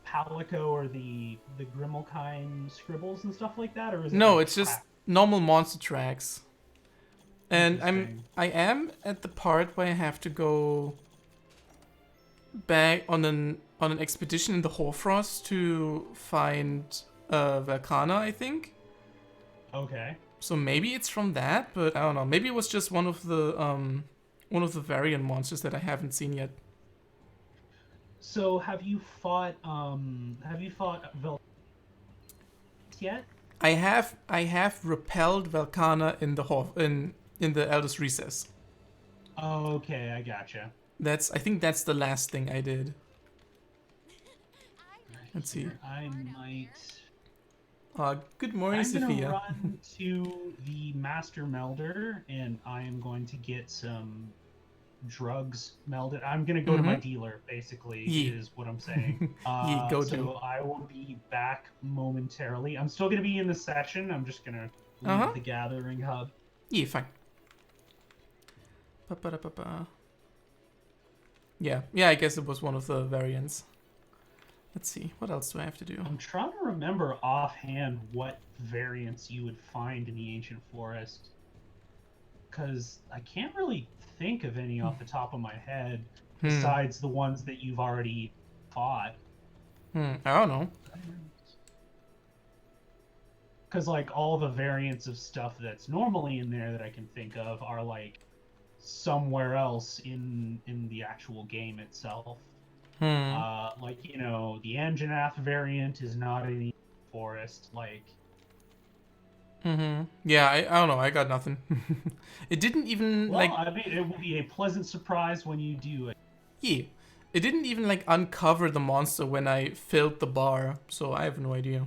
Palico or the Grimmelkind scribbles and stuff like that, or is it No, like it's just normal monster tracks. And Interesting. I am at the part where I have to go back on an expedition in the Hoarfrost to find Velkana, I think. Okay. So maybe it's from that, but I don't know. Maybe it was just one of the variant monsters that I haven't seen yet. So have you fought Vel yet? I have repelled Velkana in the in the Eldest Recess. Okay, I gotcha. I think that's the last thing I did. Let's see. Here, I might. Good morning, I'm gonna Sophia. run to the Master Melder, and I am going to get some drugs melded. I'm gonna go to my dealer, basically, Ye. is what I'm saying. Ye, go So do. I will be back momentarily. I'm still gonna be in the session. I'm just gonna leave Uh-huh. the gathering hub. Yeah, fine. Ba-ba-da-ba-ba. Yeah, I guess it was one of the variants. Let's see, what else do I have to do? I'm trying to remember offhand what variants you would find in the Ancient Forest, because I can't really think of any off the top of my head besides the ones that you've already fought. I don't know. Because like all the variants of stuff that's normally in there that I can think of are like somewhere else in the actual game itself. Like, you know, the Anjanath variant is not in the forest. Like, Yeah, I don't know. I got nothing. It didn't even well, like. I mean, it will be a pleasant surprise when you do it. Yeah, it didn't even like uncover the monster when I filled the bar. So I have no idea.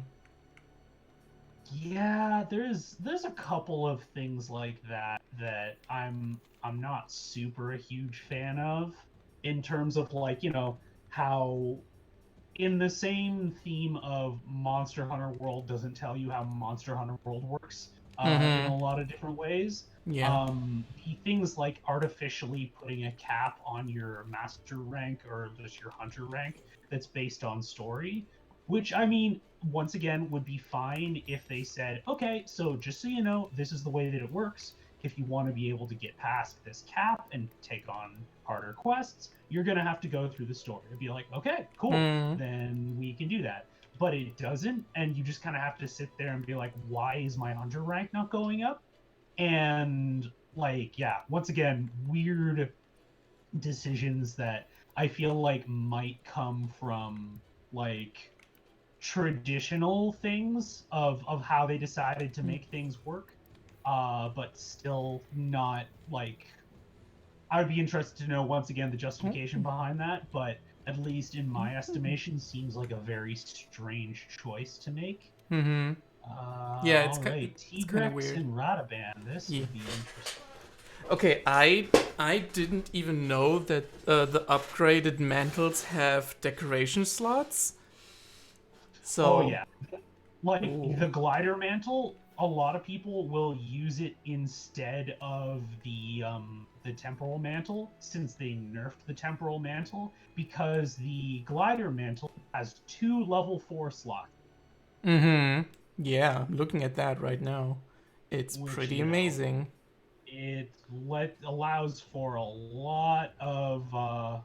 Yeah, there's a couple of things like that I'm not super a huge fan of, in terms of like, you know, how in the same theme of Monster Hunter World doesn't tell you how Monster Hunter World works in a lot of different ways. Yeah. The things like artificially putting a cap on your master rank or just your hunter rank that's based on story, which I mean, once again, would be fine if they said, okay, so just so you know, this is the way that it works. If you want to be able to get past this cap and take on harder quests, you're going to have to go through the story. It'd be like, okay, cool, then we can do that. But it doesn't, and you just kind of have to sit there and be like, why is my hunter rank not going up? And, like, yeah, once again, weird decisions that I feel like might come from, like, traditional things of how they decided to make things work, but still not, like, I would be interested to know once again the justification behind that, but at least in my estimation seems like a very strange choice to make. Yeah, All right, it's kind of Tigrex weird. and Radaban. This Yeah. would be interesting. Okay, I didn't even know that the upgraded mantles have decoration slots. So. Oh yeah, like Ooh. the glider mantle. A lot of people will use it instead of the temporal mantle, since they nerfed the temporal mantle, because the glider mantle has 2 level 4 slots. Yeah, I'm looking at that right now. It's Which, pretty you know, amazing. it allows for a lot of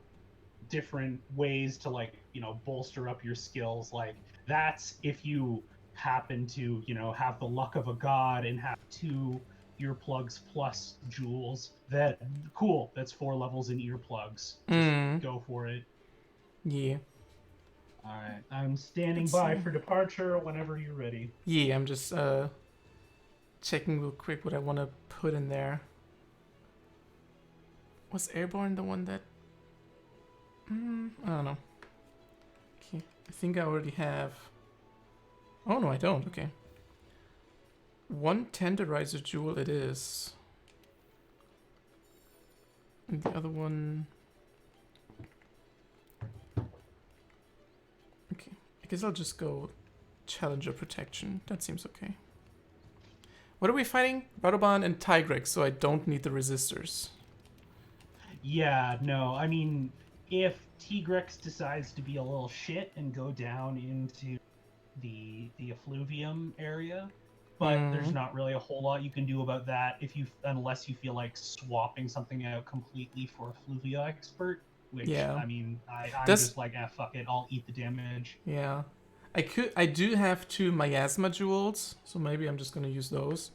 different ways to, like, you know, bolster up your skills. Like, that's if you happen to, you know, have the luck of a god and have 2 earplugs plus jewels. That cool, that's 4 levels in earplugs. Just go for it. Yeah. All right, I'm standing Let's by see. for departure whenever you're ready. Yeah, I'm just checking real quick what I want to put in there. Was Airborne the one that... I don't know. Okay, I think I already have... Oh no, I don't, okay. 1 tenderizer jewel it is. And the other one... Okay, I guess I'll just go Challenger Protection. That seems okay. What are we fighting? Radoban and Tigrex, so I don't need the resistors. Yeah, no, I mean, if Tigrex decides to be a little shit and go down into the effluvium area, but there's not really a whole lot you can do about that unless you feel like swapping something out completely for Effluvia Expert, which, Yeah. I mean, I'm just like, fuck it, I'll eat the damage. Yeah. I do have 2 miasma jewels, so maybe I'm just gonna use those.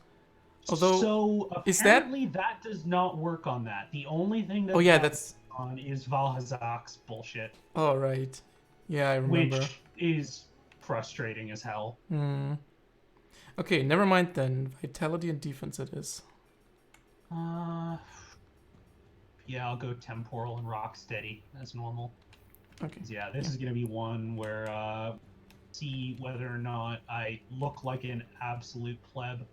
Although, So is that... apparently that does not work on that. The only thing that Oh yeah, works that's... on is Valhazak's bullshit, All right. Yeah, I remember. which is frustrating as hell. Hmm. Okay, never mind then. Vitality and defense it is. Yeah, I'll go temporal and rock steady as normal. Okay. Yeah, this is gonna be one where see whether or not I look like an absolute pleb.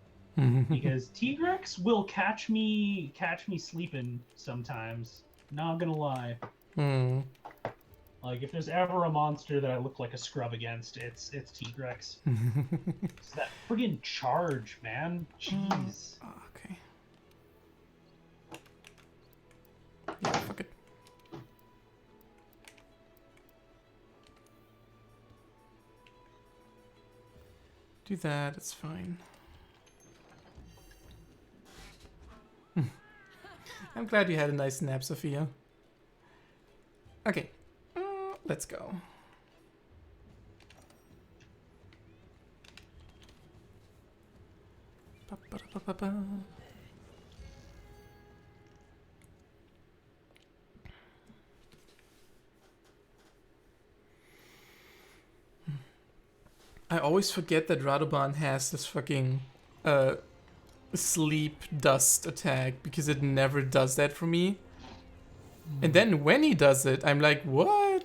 Because Tigrex will catch me sleeping sometimes. Not gonna lie. Hmm. Like if there's ever a monster that I look like a scrub against, it's Tigrex. It's that friggin' charge, man. Jeez. Okay. Yeah, fuck it. Do that, it's fine. I'm glad you had a nice nap, Sophia. Okay, let's go. Ba-ba-da-ba-ba-ba. I always forget that Radoban has this fucking sleep dust attack because it never does that for me. And then when he does it, I'm like, what?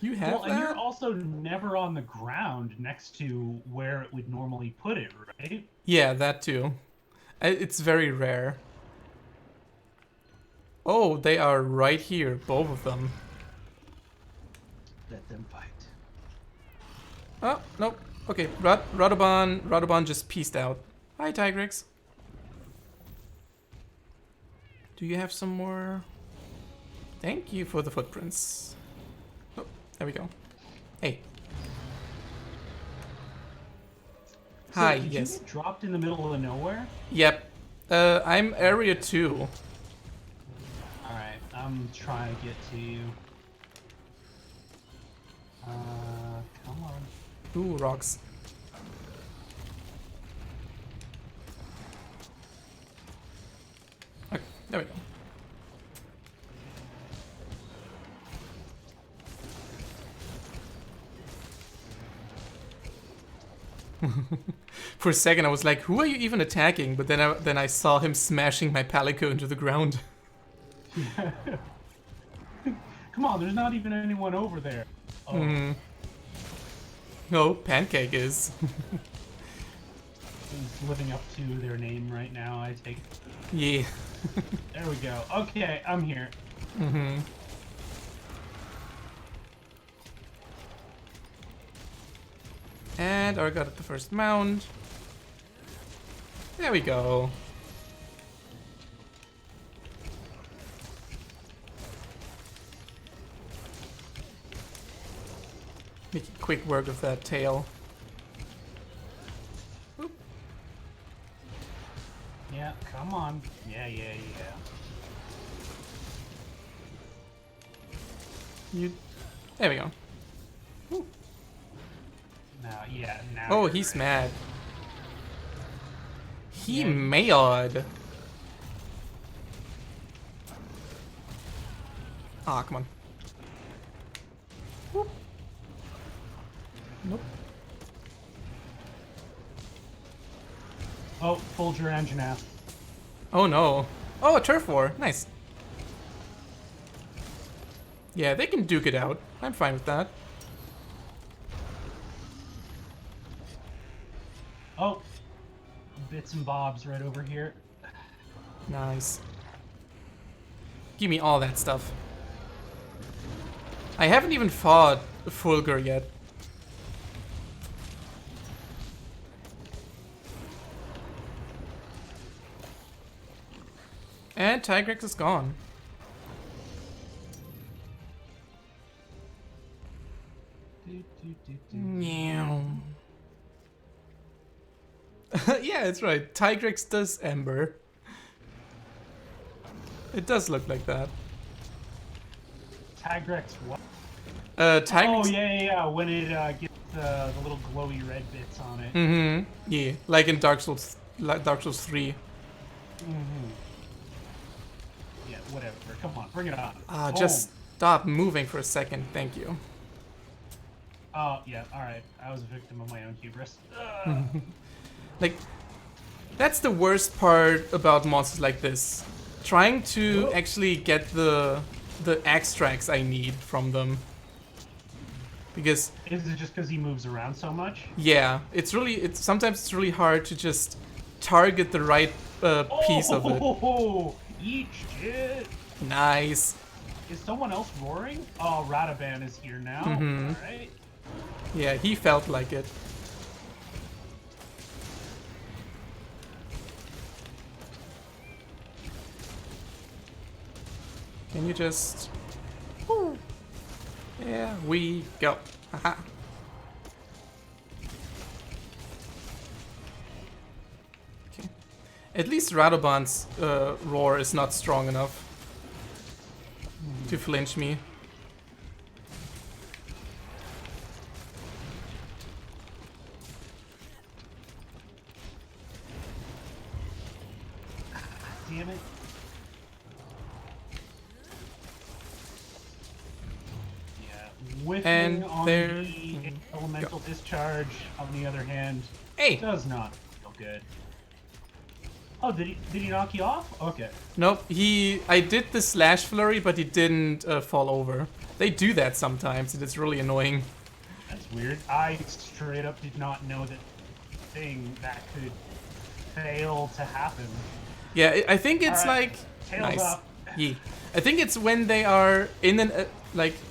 You have Well, that? and you're also never on the ground next to where it would normally put it, right? Yeah, that too. It's very rare. Oh, they are right here, both of them. Let them fight. Oh, nope. Okay, Radoban just peaced out. Hi, Tigrex. Do you have some more? Thank you for the footprints. Oh, there we go. Hey. So, Hi, did yes. you get dropped in the middle of nowhere? Yep. I'm area 2. Alright, I'm trying to get to you. Come on. Ooh, rocks. Okay, there we go. For a second, I was like, "Who are you even attacking?" But then I saw him smashing my palico into the ground. Come on, there's not even anyone over there. Oh, No, Pancake is. who's living up to their name right now, I take. Yeah. There we go. Okay, I'm here. And I got the first mound. There we go. Making quick work of that tail. Oop. Yeah, come on. Yeah. You. There we go. Now. Oh, you're he's ready. mad. He Yeah. mad. Ah, come on. Whoop. Nope. Oh, fooled your engine now. Oh no. Oh, a turf war. Nice. Yeah, they can duke it out. I'm fine with that. Oh, bits and bobs right over here. Nice. Give me all that stuff. I haven't even fought Fulgur yet. And Tigrex is gone. Meow. Yeah, that's right. Tigrex does Ember. It does look like that. Tigrex what? Tigrex. Oh, yeah. When it gets the little glowy red bits on it. Mm-hmm. Yeah, like in Dark Souls 3. Mm-hmm. Yeah, whatever. Come on, bring it on. Ah, Boom. just stop moving for a second. Thank you. Oh, yeah, alright. I was a victim of my own hubris. Like, that's the worst part about monsters like this. Trying to Whoa. actually get the extracts I need from them. Because Is it just because he moves around so much? yeah, sometimes it's really hard to just target the right piece of it. Oh, eat shit. Nice. Is someone else roaring? Oh, Radaban is here now. Mhm. Alright. Yeah, he felt like it. Can you just... Woo. Yeah, we go. Haha. Okay. At least Radoban's roar is not strong enough to flinch me. Damn it. Yeah, whiffing And on there- the elemental discharge, on the other hand, Hey! does not feel good. Oh, did he knock you off? Okay. Nope, I did the slash flurry, but he didn't fall over. They do that sometimes, and it's really annoying. That's weird. I straight up did not know that thing that could fail to happen. Yeah, I think it's Alright, like tails nice. up. Yeah, I think it's when they are in an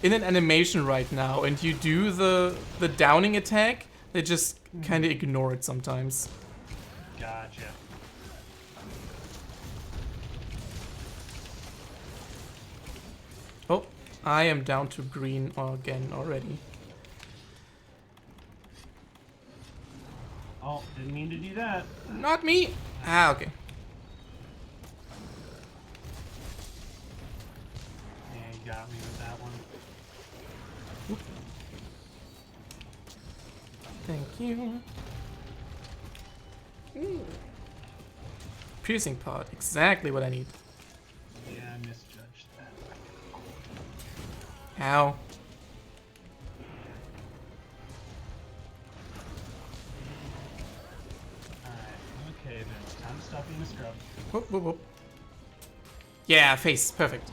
in an animation right now, and you do the downing attack. They just kind of ignore it sometimes. Gotcha. Oh, I am down to green again already. Oh, didn't mean to do that. Not me. Ah, okay. Yeah, you got me with that one. Thank you. Ooh. Piercing pod, exactly what I need. Yeah, I misjudged that. Ow. Alright, okay then. Time to stop being a scrub. Whoop, whoop, whoop. Yeah, face, perfect.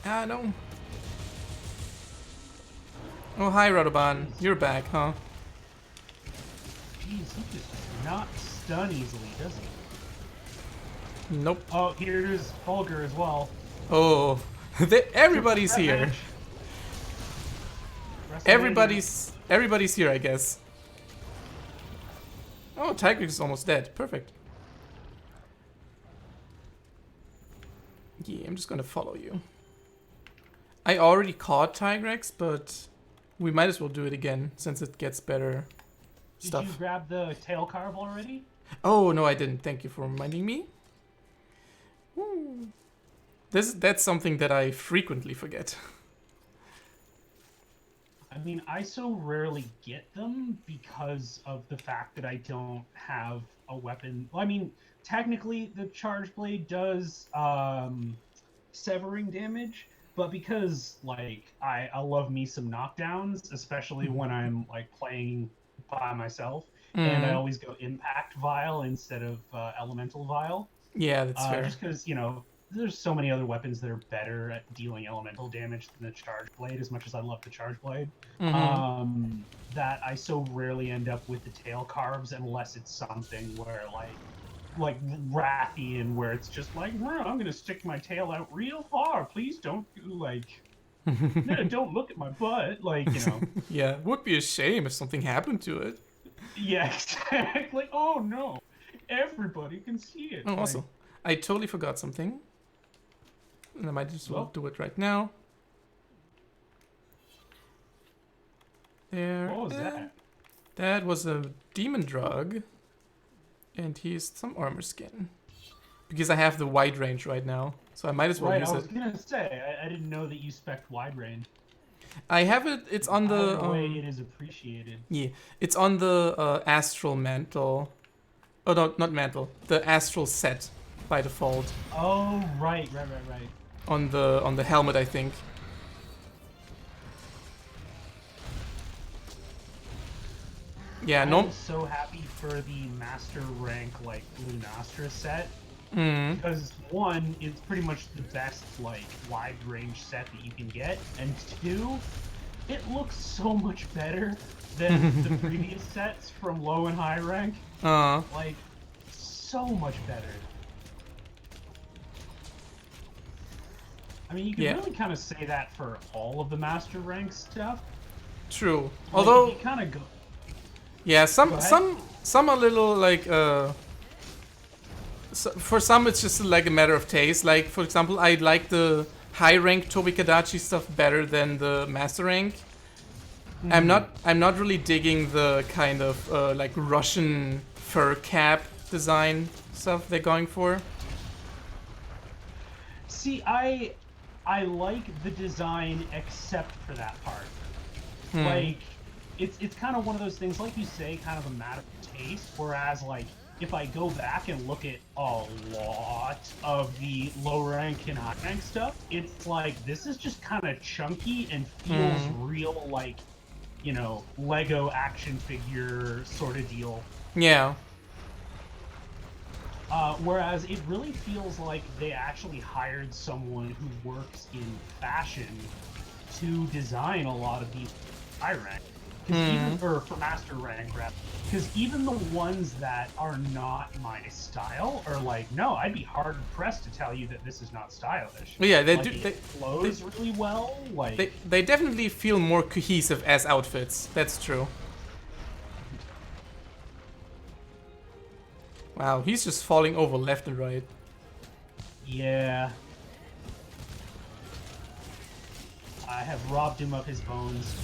Ah, no. Oh, hi, Radoban. You're back, huh? Jeez, he just does not stun easily, does he? Nope. Oh, here's Fulgur as well. Oh, everybody's That here. match. WrestleMania. Everybody's here, I guess. Oh, Tigrex is almost dead. Perfect. Yeah, I'm just gonna follow you. I already caught Tigrex, but we might as well do it again since it gets better Did stuff. you grab the tail carve already? Oh no, I didn't. Thank you for reminding me. Woo. That's something that I frequently forget. I mean, I so rarely get them because of the fact that I don't have a weapon. Well, I mean, technically, the charge blade does severing damage, but because like I love me some knockdowns, especially when I'm like playing by myself, and I always go impact vial instead of elemental vial. Yeah, that's fair. Just because there's so many other weapons that are better at dealing elemental damage than the charge blade. As much as I love the charge blade, that I so rarely end up with the tail carves unless it's something where like Rathian, where it's just like, I'm gonna stick my tail out real far. Please don't don't look at my butt, Yeah, would be a shame if something happened to it. Yeah, exactly. Oh no, everybody can see it. Oh, also, I totally forgot something. And I might just well do it right now. There. What was that? That was a demon drug. And here's some armor skin. Because I have the wide range right now. So I might as well Right, use I was it. gonna say, I didn't know that you spec'd wide range. I have it, it's on the... way it is appreciated. yeah, it's on the astral mantle. Oh no, not mantle. The astral set by default Oh, right. on the helmet, I think. Yeah, I'm so happy for the master rank like Lunastra set because one, it's pretty much the best like wide range set that you can get, and two, it looks so much better than the previous sets from low and high rank. Like, so much better. I mean, you can really kind of say that for all of the master rank stuff. True. Like, Although, if you kind of go. yeah, Go ahead. some are little like so for some it's just like a matter of taste. Like for example, I like the high rank Tobikadachi stuff better than the master rank. I'm not really digging the kind of like Russian fur cap design stuff they're going for. See, I like the design except for that part. Like, it's kind of one of those things, like you say, kind of a matter of taste. Whereas, like, if I go back and look at a lot of the low rank and high rank stuff, it's like this is just kind of chunky and feels real, like, you know, Lego action figure sort of deal. Yeah. Whereas it really feels like they actually hired someone who works in fashion to design a lot of these high rank. Or for master rank, rather. Because even the ones that are not my style are like, no, I'd be hard pressed to tell you that this is not stylish. But yeah, they like, do. It They flows really well. Like they definitely feel more cohesive as outfits. That's true. Wow, he's just falling over left and right. yeah. I have robbed him of his bones.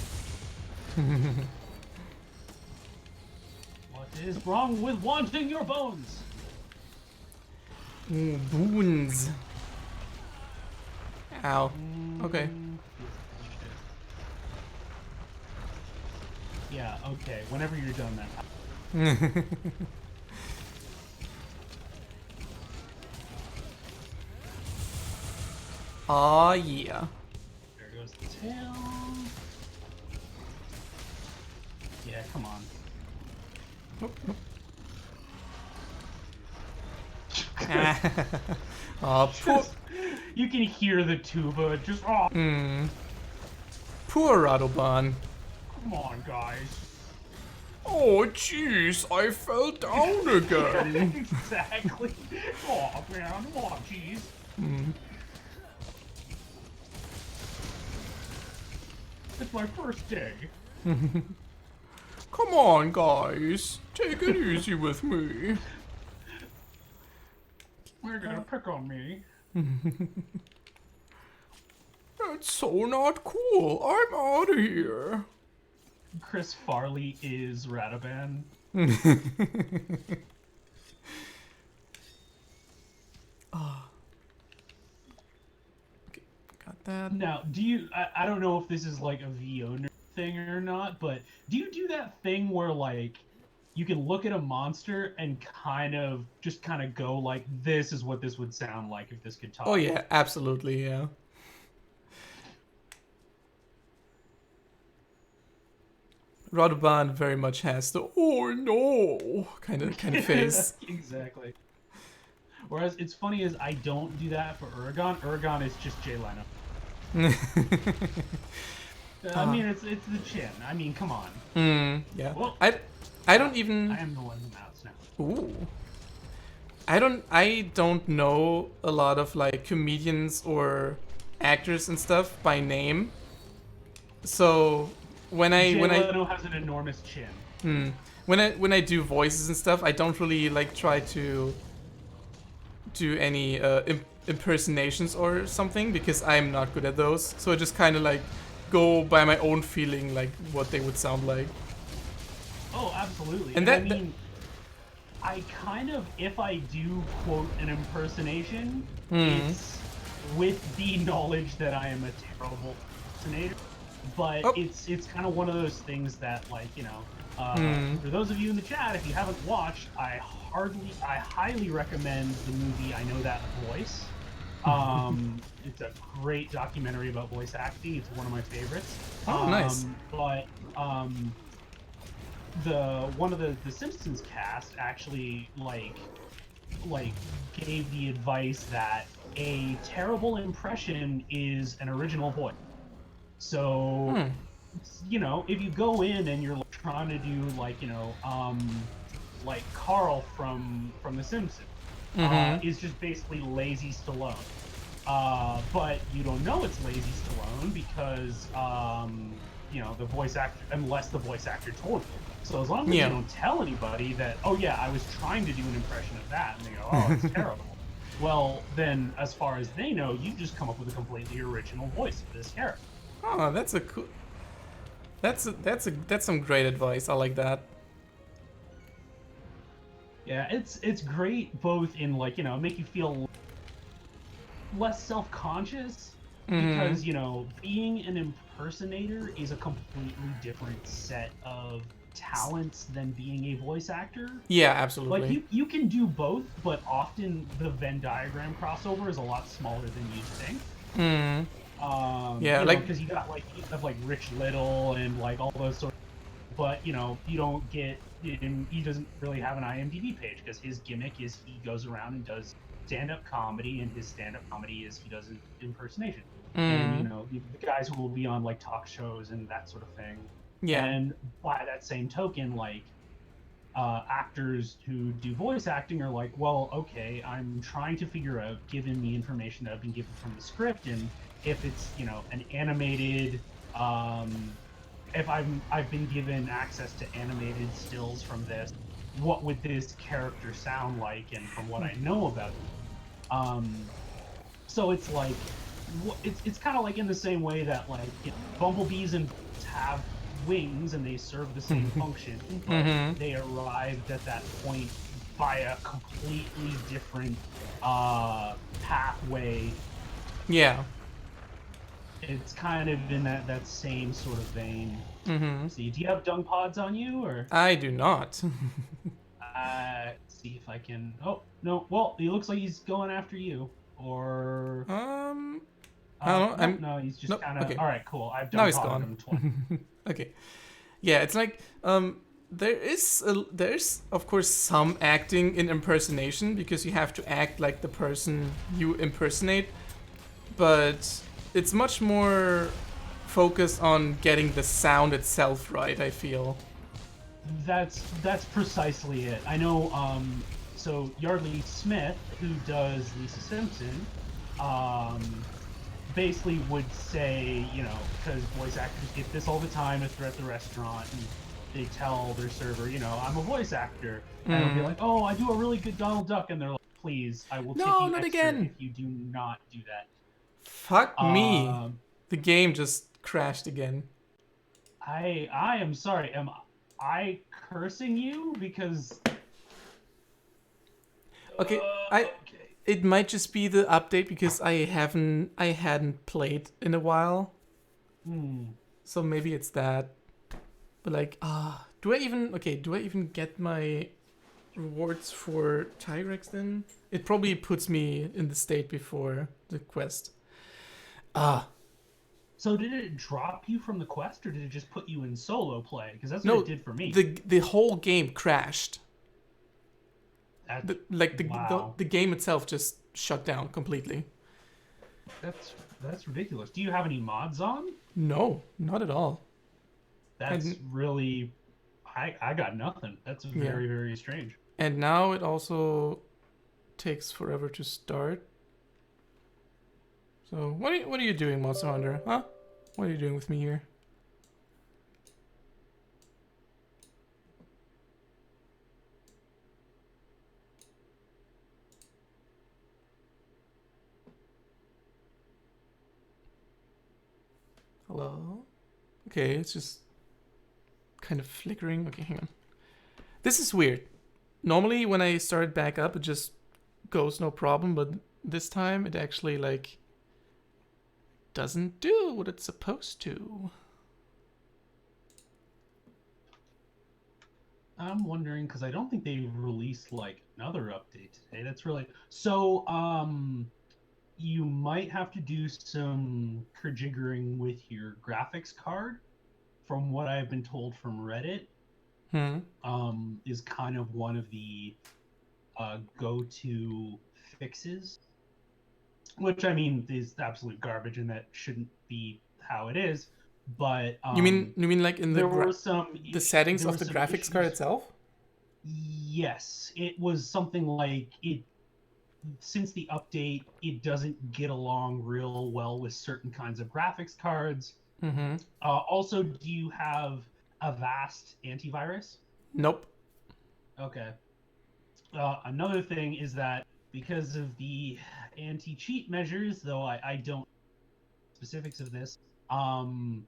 What is wrong with wanting your bones? Ooh, boons. Ow. Okay. Yeah, okay. Whenever you're done that. Aw, yeah. There goes the tail. Yeah, come on. Aw, poor, You can hear the tuba just, oh, poor Radoban. come on, guys. Oh, jeez, I fell down again. Exactly. Oh, man. Oh, jeez. It's my first day. Come on, guys. Take it easy with me. You're gonna pick on me. That's so not cool. I'm out of here. Chris Farley is Radaban. Okay, got that. Now, do you... I don't know if this is like a VO thing or not, but do you do that thing where, like, you can look at a monster and kind of go like, this is what this would sound like if this could talk? Oh yeah, absolutely, yeah. Radoban very much has the oh no kind of face. Exactly. Whereas it's funny is I don't do that for Uragon. Uragon is just Jay Leno. I mean, it's the chin. I mean, come on. Yeah. Well, I don't even. I am the one who mounts now. Ooh. I don't know a lot of like comedians or actors and stuff by name. So Jay Leno has an enormous chin. when I do voices and stuff, I don't really like try to do any impersonations or something because I'm not good at those. So I just kind of like go by my own feeling, like what they would sound like. Oh, absolutely. And I that- mean, I kind of, if I do quote an impersonation, it's with the knowledge that I am a terrible impersonator. But it's kind of one of those things that, like, you know, for those of you in the chat, if you haven't watched, I I highly recommend the movie I Know That Voice. It's a great documentary about voice acting. It's one of my favorites. Oh, nice. But the one of the Simpsons cast actually like gave the advice that a terrible impression is an original voice. So, you know, if you go in and you're like, trying to do like Carl from The Simpsons, is just basically lazy Stallone. But you don't know it's lazy Stallone because you know, the voice actor, unless the voice actor told you. So as long as you don't tell anybody that, oh yeah, I was trying to do an impression of that, and they go, oh, it's terrible. Well, then, as far as they know, you just come up with a completely original voice for this character. Oh, that's a cool. That's some great advice. I like that. Yeah, it's great both in like, you know, make you feel less self-conscious because, you know, being an impersonator is a completely different set of talents than being a voice actor. Yeah, absolutely. Like you can do both, but often the Venn diagram crossover is a lot smaller than you think. Yeah, like because you got like Rich Little and like all those sorts, but you know you don't get him. He doesn't really have an IMDb page because his gimmick is he goes around and does stand-up comedy, and his stand-up comedy is he does an impersonation. And you know the guys who will be on like talk shows and that sort of thing. Yeah. And by that same token, like actors who do voice acting are like, well, okay, I'm trying to figure out, given the information that I've been given from the script, and if it's, you know, an animated, if I've been given access to animated stills from this, what would this character sound like? And from what I know about it, so it's like, it's kind of like in the same way that like, you know, bumblebees and have wings and they serve the same function, but they arrived at that point by a completely different pathway. Yeah. It's kind of in that same sort of vein. See, do you have dung pods on you, or? I do not. See if I can. Oh no! Well, he looks like he's going after you, or. I don't know. No, he's just kind of. Okay. All right, cool. I've Now dung he's podded gone. him twice. Okay. Yeah, it's like there's of course some acting in impersonation because you have to act like the person you impersonate, but it's much more focused on getting the sound itself right, I feel. That's precisely it. I know. So Yardley Smith, who does Lisa Simpson, basically would say, you know, because voice actors get this all the time if they're at the restaurant and they tell their server, you know, I'm a voice actor, and they'll be like, oh, I do a really good Donald Duck, and they're like, please, I will tip you not extra again. if you do not do that. Fuck me. The game just crashed again. I am sorry. Am I cursing you because? Okay, it might just be the update because I hadn't played in a while. So maybe it's that. But like, do I even get my rewards for Tyrex then? It probably puts me in the state before the quest. So did it drop you from the quest, or did it just put you in solo play? Because that's what it did for me. The whole game crashed. Wow. The game itself just shut down completely. That's ridiculous. Do you have any mods on? No, not at all. That's really, I got nothing. That's very, very strange. And now it also takes forever to start. So what are you doing, Monster Hunter? Huh? What are you doing with me here? Hello? Okay, it's just kind of flickering. Okay, hang on. This is weird. Normally when I start it back up, it just goes no problem, but this time it actually like doesn't do what it's supposed to. I'm wondering because I don't think they released like another update today. That's really so. You might have to do some rejiggering with your graphics card. From what I've been told from Reddit, Hmm. is kind of one of the go-to fixes. Which I mean is absolute garbage, and that shouldn't be how it is. But You mean like in there were some the settings there of were the some graphics card issues. itself? Yes, it was something like it. Since the update, it doesn't get along real well with certain kinds of graphics cards. Mm-hmm. Also, do you have Avast antivirus? Nope. Okay. Another thing is that because of the anti-cheat measures, though I don't specifics of this, um,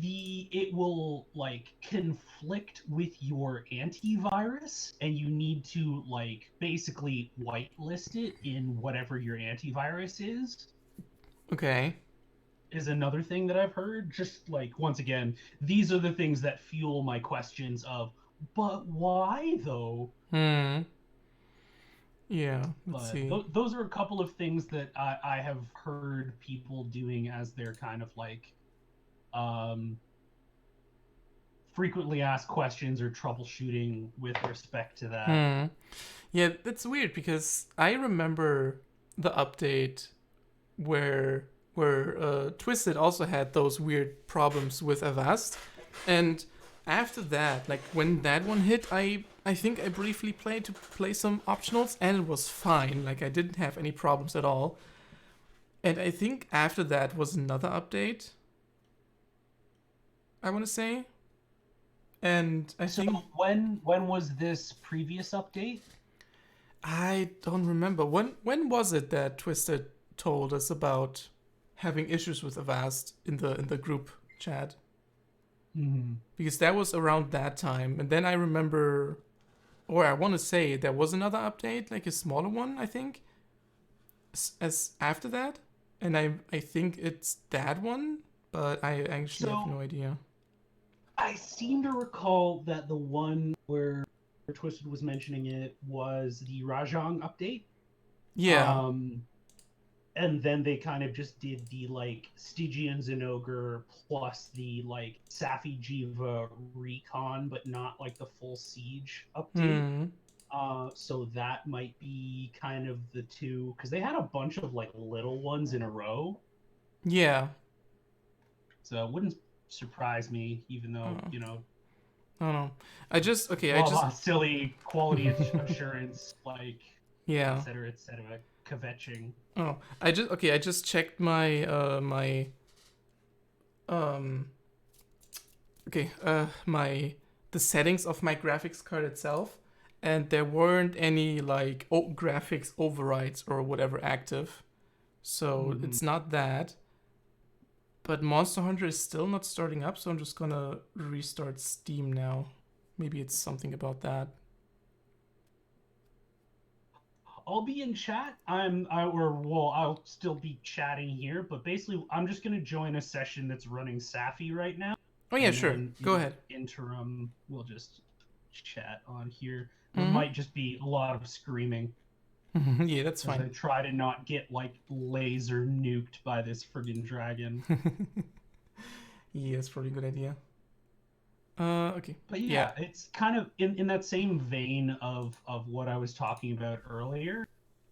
it will like conflict with your antivirus, and you need to like basically whitelist it in whatever your antivirus Okay. is another thing that I've heard. Just like once again, these are the things that fuel my questions of, but why though? Hmm. Yeah. Let's But see. those are a couple of things that I have heard people doing as their kind of like um, frequently asked questions or troubleshooting with respect to that. Hmm. Yeah, that's weird because I remember the update where Twisted also had those weird problems with Avast, and after that, like when that one hit, I think I briefly played to play some optionals, and it was fine. Like I didn't have any problems at all. And I think after that was another update, I want to say, and I So think when was this previous update? I don't remember when was it that Twisted told us about having issues with Avast in the group chat, Hmm. because that was around that time. And then I remember, or I want to say there was another update, like a smaller one, I think, as after that. And I think it's that one, but I actually have So no idea. I seem to recall that the one where Twisted was mentioning it was the Rajang update. Yeah. Um, and then they kind of just did the like Stygian Zinogre plus the like Safi Jiva recon, but not like the full siege update. Hmm. So that might be kind of the two because they had a bunch of like little ones in a row. Yeah. So it wouldn't surprise me, even though Oh, you know I don't know. I just okay. I just blah silly quality assurance, like yeah. et cetera, kvetching. Oh, I just okay. I just checked my um my the settings of my graphics card itself, and there weren't any like graphics overrides or whatever active, so Mm-hmm. it's not that. But Monster Hunter is still not starting up, so I'm just gonna restart Steam now. Maybe it's something about that. I'll be in chat. I'll still be chatting here, but basically, I'm just gonna join a session that's running Safi right now, Oh yeah, and sure. then Go in ahead. interim, we'll just chat on here. There Mm-hmm. might just be a lot of screaming Yeah, that's as fine. I try to not get like laser nuked by this friggin' dragon. Yeah, it's probably a good idea. Okay. But Yeah. yeah, it's kind of in that same vein of what I was talking about earlier.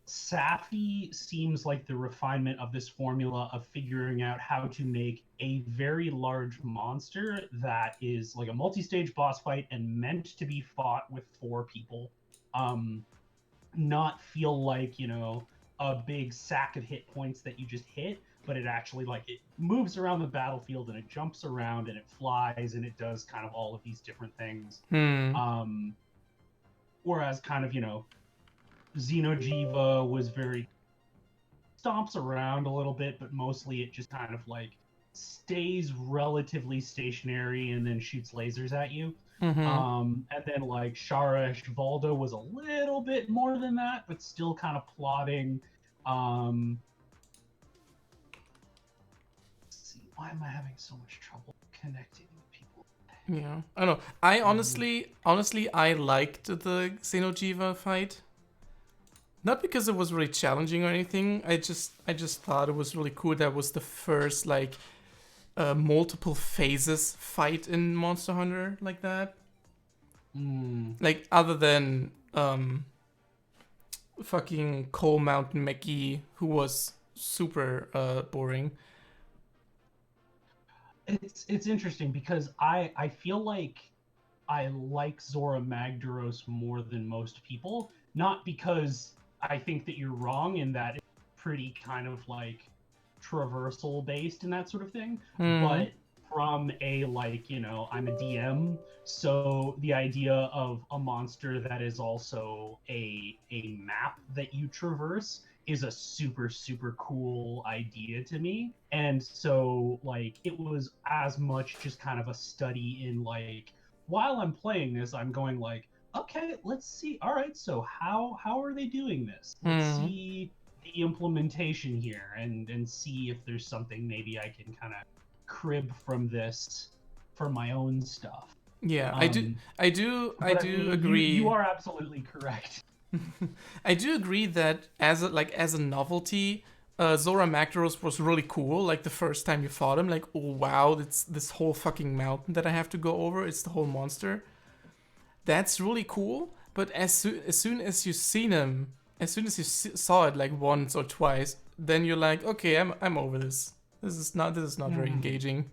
Safi seems like the refinement of this formula of figuring out how to make a very large monster that is like a multi-stage boss fight and meant to be fought with four people. Um, Not feel like, a big sack of hit points that you just hit, but it actually like it moves around the battlefield and it jumps around and it flies and it does kind of all of these different things. Hmm. Um, Whereas kind of, Xenojiva was very stomps around a little bit, but mostly it just kind of like stays relatively stationary and then shoots lasers at you. Mm-hmm. And then like Shara Valdo was a little bit more than that, but still kind of plotting. Um, Why am I having so much trouble connecting with people? Yeah, I don't know. I honestly, I liked the Xenojiva fight. Not because it was really challenging or anything. I just thought it was really cool. That was the first like multiple phases fight in Monster Hunter like that. Like other than fucking Coal Mountain Meki, who was super boring. It's interesting because I feel like I like Zora Magdaros more than most people, not because I think that you're wrong in that it's pretty kind of like traversal based and that sort of thing, but from a like, I'm a DM, so the idea of a monster that is also a map that you traverse is a super super cool idea to me. And so like it was as much just kind of a study in like while I'm playing this, I'm going like, okay, let's see. All right, so how are they doing this? Let's see the implementation here and see if there's something maybe I can kind of crib from this for my own stuff. Yeah, I do But I mean, agree. You are absolutely correct. I do agree that as a novelty, Zora Magdaros was really cool. Like the first time you fought him, like, oh wow, it's this whole fucking mountain that I have to go over. It's the whole monster. That's really cool. But as soon as you seen him, as soon as you saw it like once or twice, then you're like, okay, I'm over this. This is not very engaging.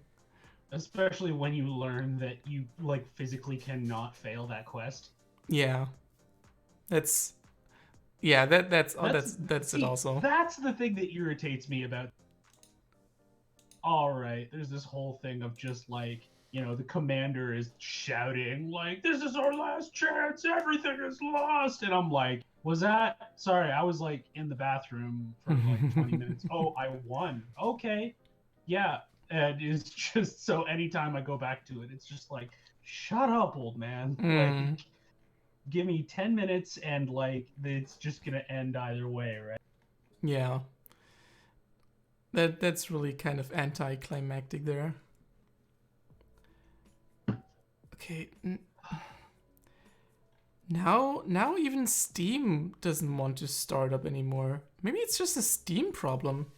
Especially when you learn that you like physically cannot fail that quest. Yeah. That's See, it also. That's the thing that irritates me about. All right, there's this whole thing of just like, the commander is shouting like, "This is our last chance. Everything is lost." And I'm like, "Was that? Sorry, I was like in the bathroom for like 20 minutes. Oh, I won. Okay. Yeah." And it's just so anytime I go back to it, it's just like, "Shut up, old man." Like give me 10 minutes and like it's just gonna end either way, right? Yeah. That's really kind of anticlimactic there. Okay. Now even Steam doesn't want to start up anymore. Maybe it's just a Steam problem.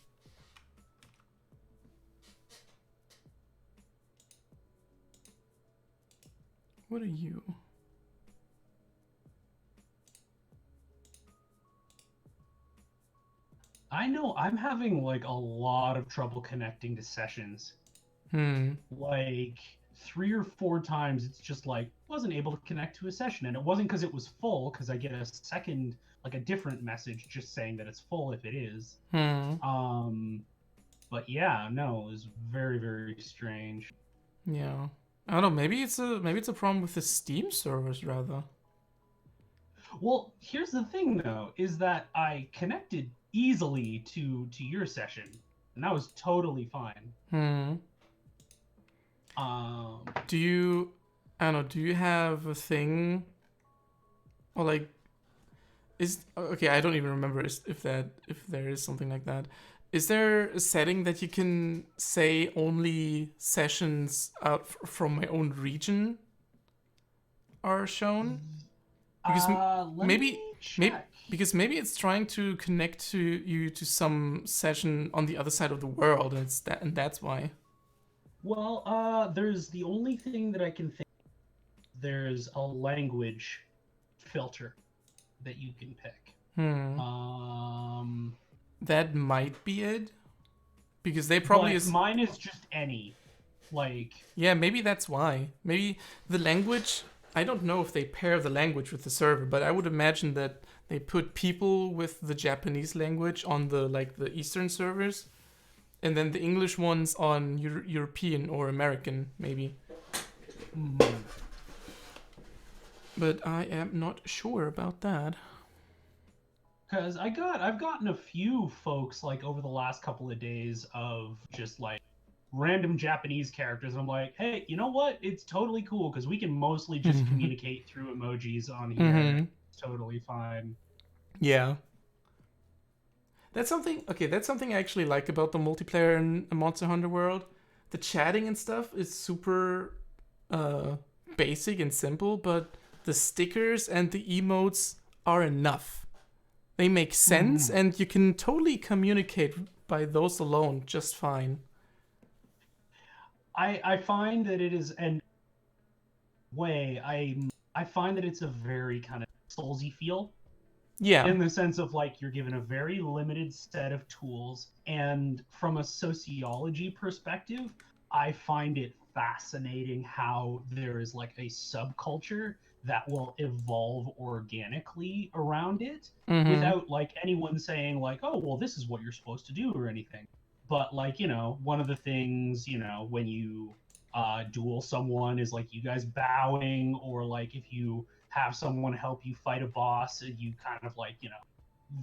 What are you? I know I'm having like a lot of trouble connecting to sessions. Like 3 or 4 times it's just like wasn't able to connect to a session, and it wasn't because it was full, because I get a second like a different message just saying that it's full if it is. But yeah, no, it was very very strange. Yeah. I don't know, maybe it's a problem with the Steam servers rather. Well, here's the thing though, is that I connected easily to your session, and that was totally fine. Do you, I don't know, do you have a thing, or like, is okay? I don't even remember if there is something like that. Is there a setting that you can say only sessions out from my own region are shown? Because maybe because maybe it's trying to connect to you to some session on the other side of the world, and that's why. Well, there's the only thing that I can think. There's a language filter that you can pick. That might be it, because they probably mine is just any, like. Yeah, maybe that's why. Maybe the language. I don't know if they pair the language with the server, but I would imagine that they put people with the Japanese language on the Eastern servers, and then the English ones on European or American, maybe. But I am not sure about that. Because I've gotten a few folks like over the last couple of days of just like random Japanese characters. And I'm like, hey, you know what? It's totally cool because we can mostly just communicate through emojis on here. It's totally fine. Yeah. That's something I actually like about the multiplayer in Monster Hunter World. the chatting and stuff is super basic and simple, but the stickers and the emotes are enough. They make sense, and you can totally communicate by those alone just fine. I find that it is an way I find that it's a very kind of Soulsy feel Yeah. in the sense of like you're given a very limited set of tools, and from a sociology perspective, I find it fascinating how there is like a subculture that will evolve organically around it without like anyone saying like, oh well, this is what you're supposed to do or anything. But like, one of the things, when you duel someone is like you guys bowing, or like if you have someone help you fight a boss, you kind of like,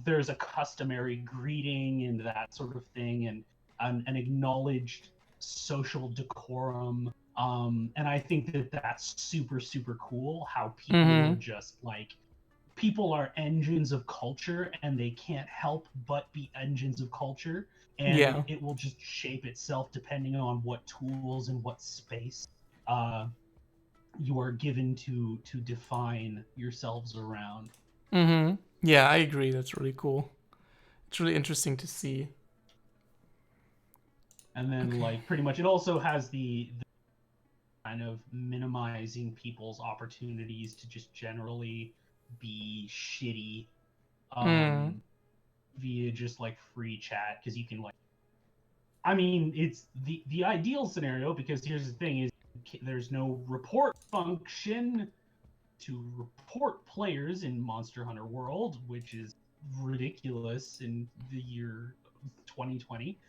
there's a customary greeting and that sort of thing, and an acknowledged social decorum. And I think that that's super, super cool how people will just like, people are engines of culture and they can't help but be engines of culture. And Yeah. it will just shape itself depending on what tools and what space you are given to define yourselves around. Yeah, I agree. That's really cool. It's really interesting to see. And then like pretty much it also has the kind of minimizing people's opportunities to just generally be shitty via just like free chat, because you can like, I mean, it's the ideal scenario, because here's the thing is there's no report function to report players in Monster Hunter World, which is ridiculous in the year 2020.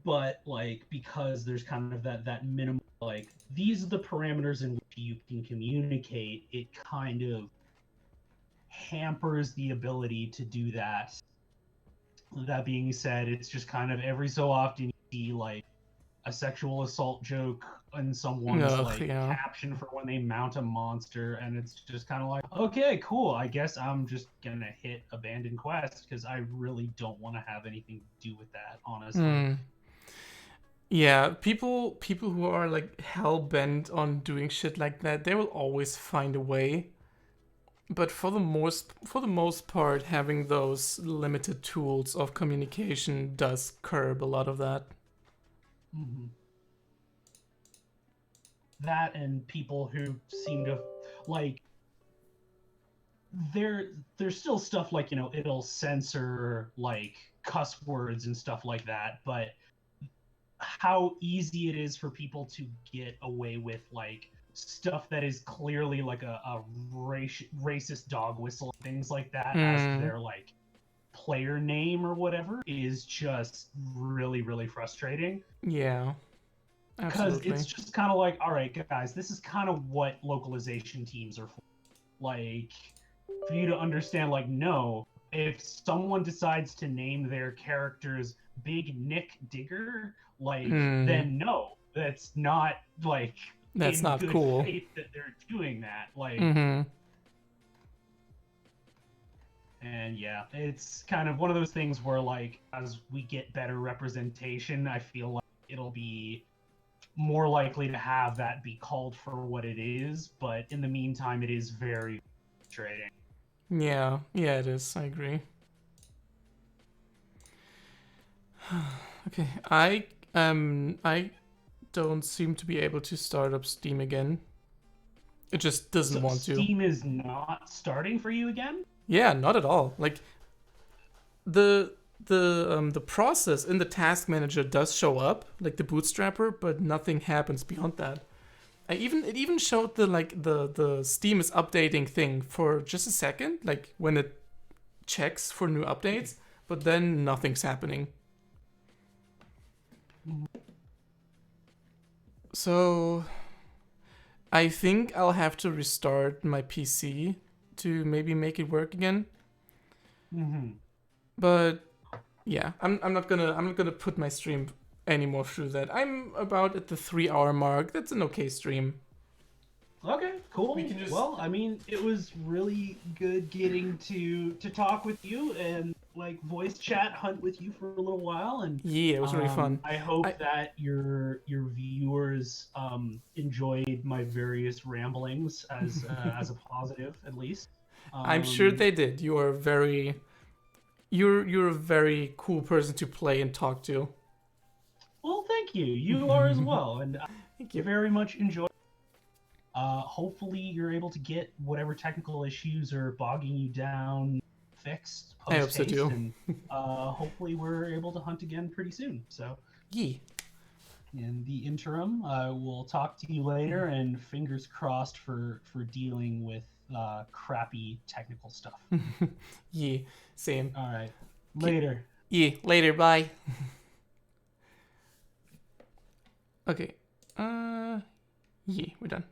But like, because there's kind of that minimum, like these are the parameters in which you can communicate, it kind of hampers the ability to do that. That being said, it's just kind of every so often you see like a sexual assault joke in someone's caption for when they mount a monster, and it's just kind of like, okay, cool, I guess I'm just gonna hit abandon quest because I really don't want to have anything to do with that, honestly. Yeah, people who are like hell bent on doing shit like that, they will always find a way. But for the most part, having those limited tools of communication does curb a lot of that. That, and people who seem to like, there's still stuff like, it'll censor like cuss words and stuff like that, but how easy it is for people to get away with like stuff that is clearly like a racist dog whistle, things like that, as their like player name or whatever, is just really, really frustrating. Yeah, because absolutely. it's just kind of like, all right guys, this is kind of what localization teams are for. Like, for you to understand, like, no, if someone decides to name their characters Big Nick Digger, like, then no, that's not like that's in not good cool. faith that they're doing that. Like, and yeah, it's kind of one of those things where like, as we get better representation, I feel like it'll be more likely to have that be called for what it is, but in the meantime, it is very frustrating. Yeah, it is. I agree. Okay, I don't seem to be able to start up Steam again. It just doesn't want to. Steam is not starting for you again? Yeah, not at all. Like the process in the task manager does show up, like the bootstrapper, but nothing happens beyond that. It even showed the Steam is updating thing for just a second, like when it checks for new updates, but then nothing's happening. So I think I'll have to restart my PC to maybe make it work again. But yeah, I'm not gonna put my stream anymore through that. I'm about at the 3-hour mark. That's an okay stream. Okay, cool. We can just... Well, I mean, it was really good getting to talk with you, and like voice chat hunt with you for a little while, and Yeah, it was really fun. I hope I- that your viewers enjoyed my various ramblings as a positive, at least. I'm sure Um, they did. You're a very cool person to play and talk to. well, thank you. You are as well, and I Thank you. very much enjoy. Hopefully, you're able to get whatever technical issues are bogging you down fixed I hope post so haste, too. and hopefully, we're able to hunt again pretty soon. So, Yeah. in the interim, I will talk to you later, and fingers crossed for dealing with crappy technical stuff. Yeah. Same. All right, later. Yeah. Later. Bye. Okay. Yeah, we're done.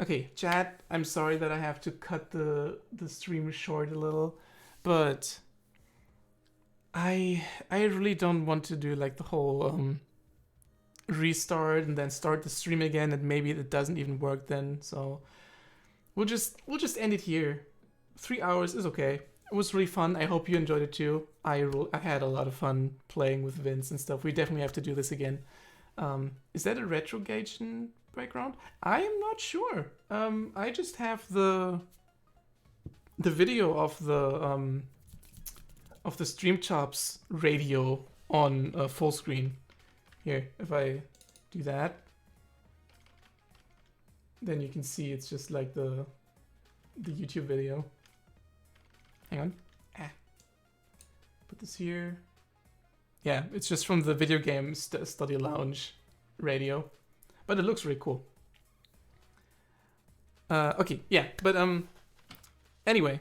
Okay, chat. I'm sorry that I have to cut the stream short a little, but I really don't want to do like the whole restart and then start the stream again, and maybe it doesn't even work then. So we'll just end it here. 3 hours is okay. It was really fun. I hope you enjoyed it too. I had a lot of fun playing with Vince and stuff. We definitely have to do this again. Is that a retro gauge in background? I am not sure. I just have the video of the Stream Chops radio on full screen. Here, if I do that, then you can see it's just like the YouTube video. Hang on. Put this here. Yeah, it's just from the video game study lounge radio, but it looks really cool. Okay, yeah, but anyway,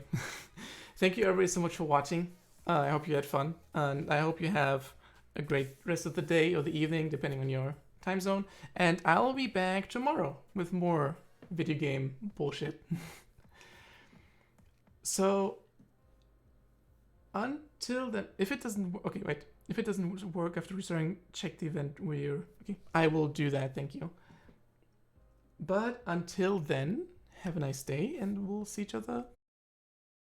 thank you everybody so much for watching. I hope you had fun, and I hope you have a great rest of the day or the evening, depending on your time zone. And I'll be back tomorrow with more video game bullshit. So until then, if it doesn't, okay, wait. If it doesn't work after restarting, check the event where you're... Okay, I will do that, thank you. But until then, have a nice day, and we'll see each other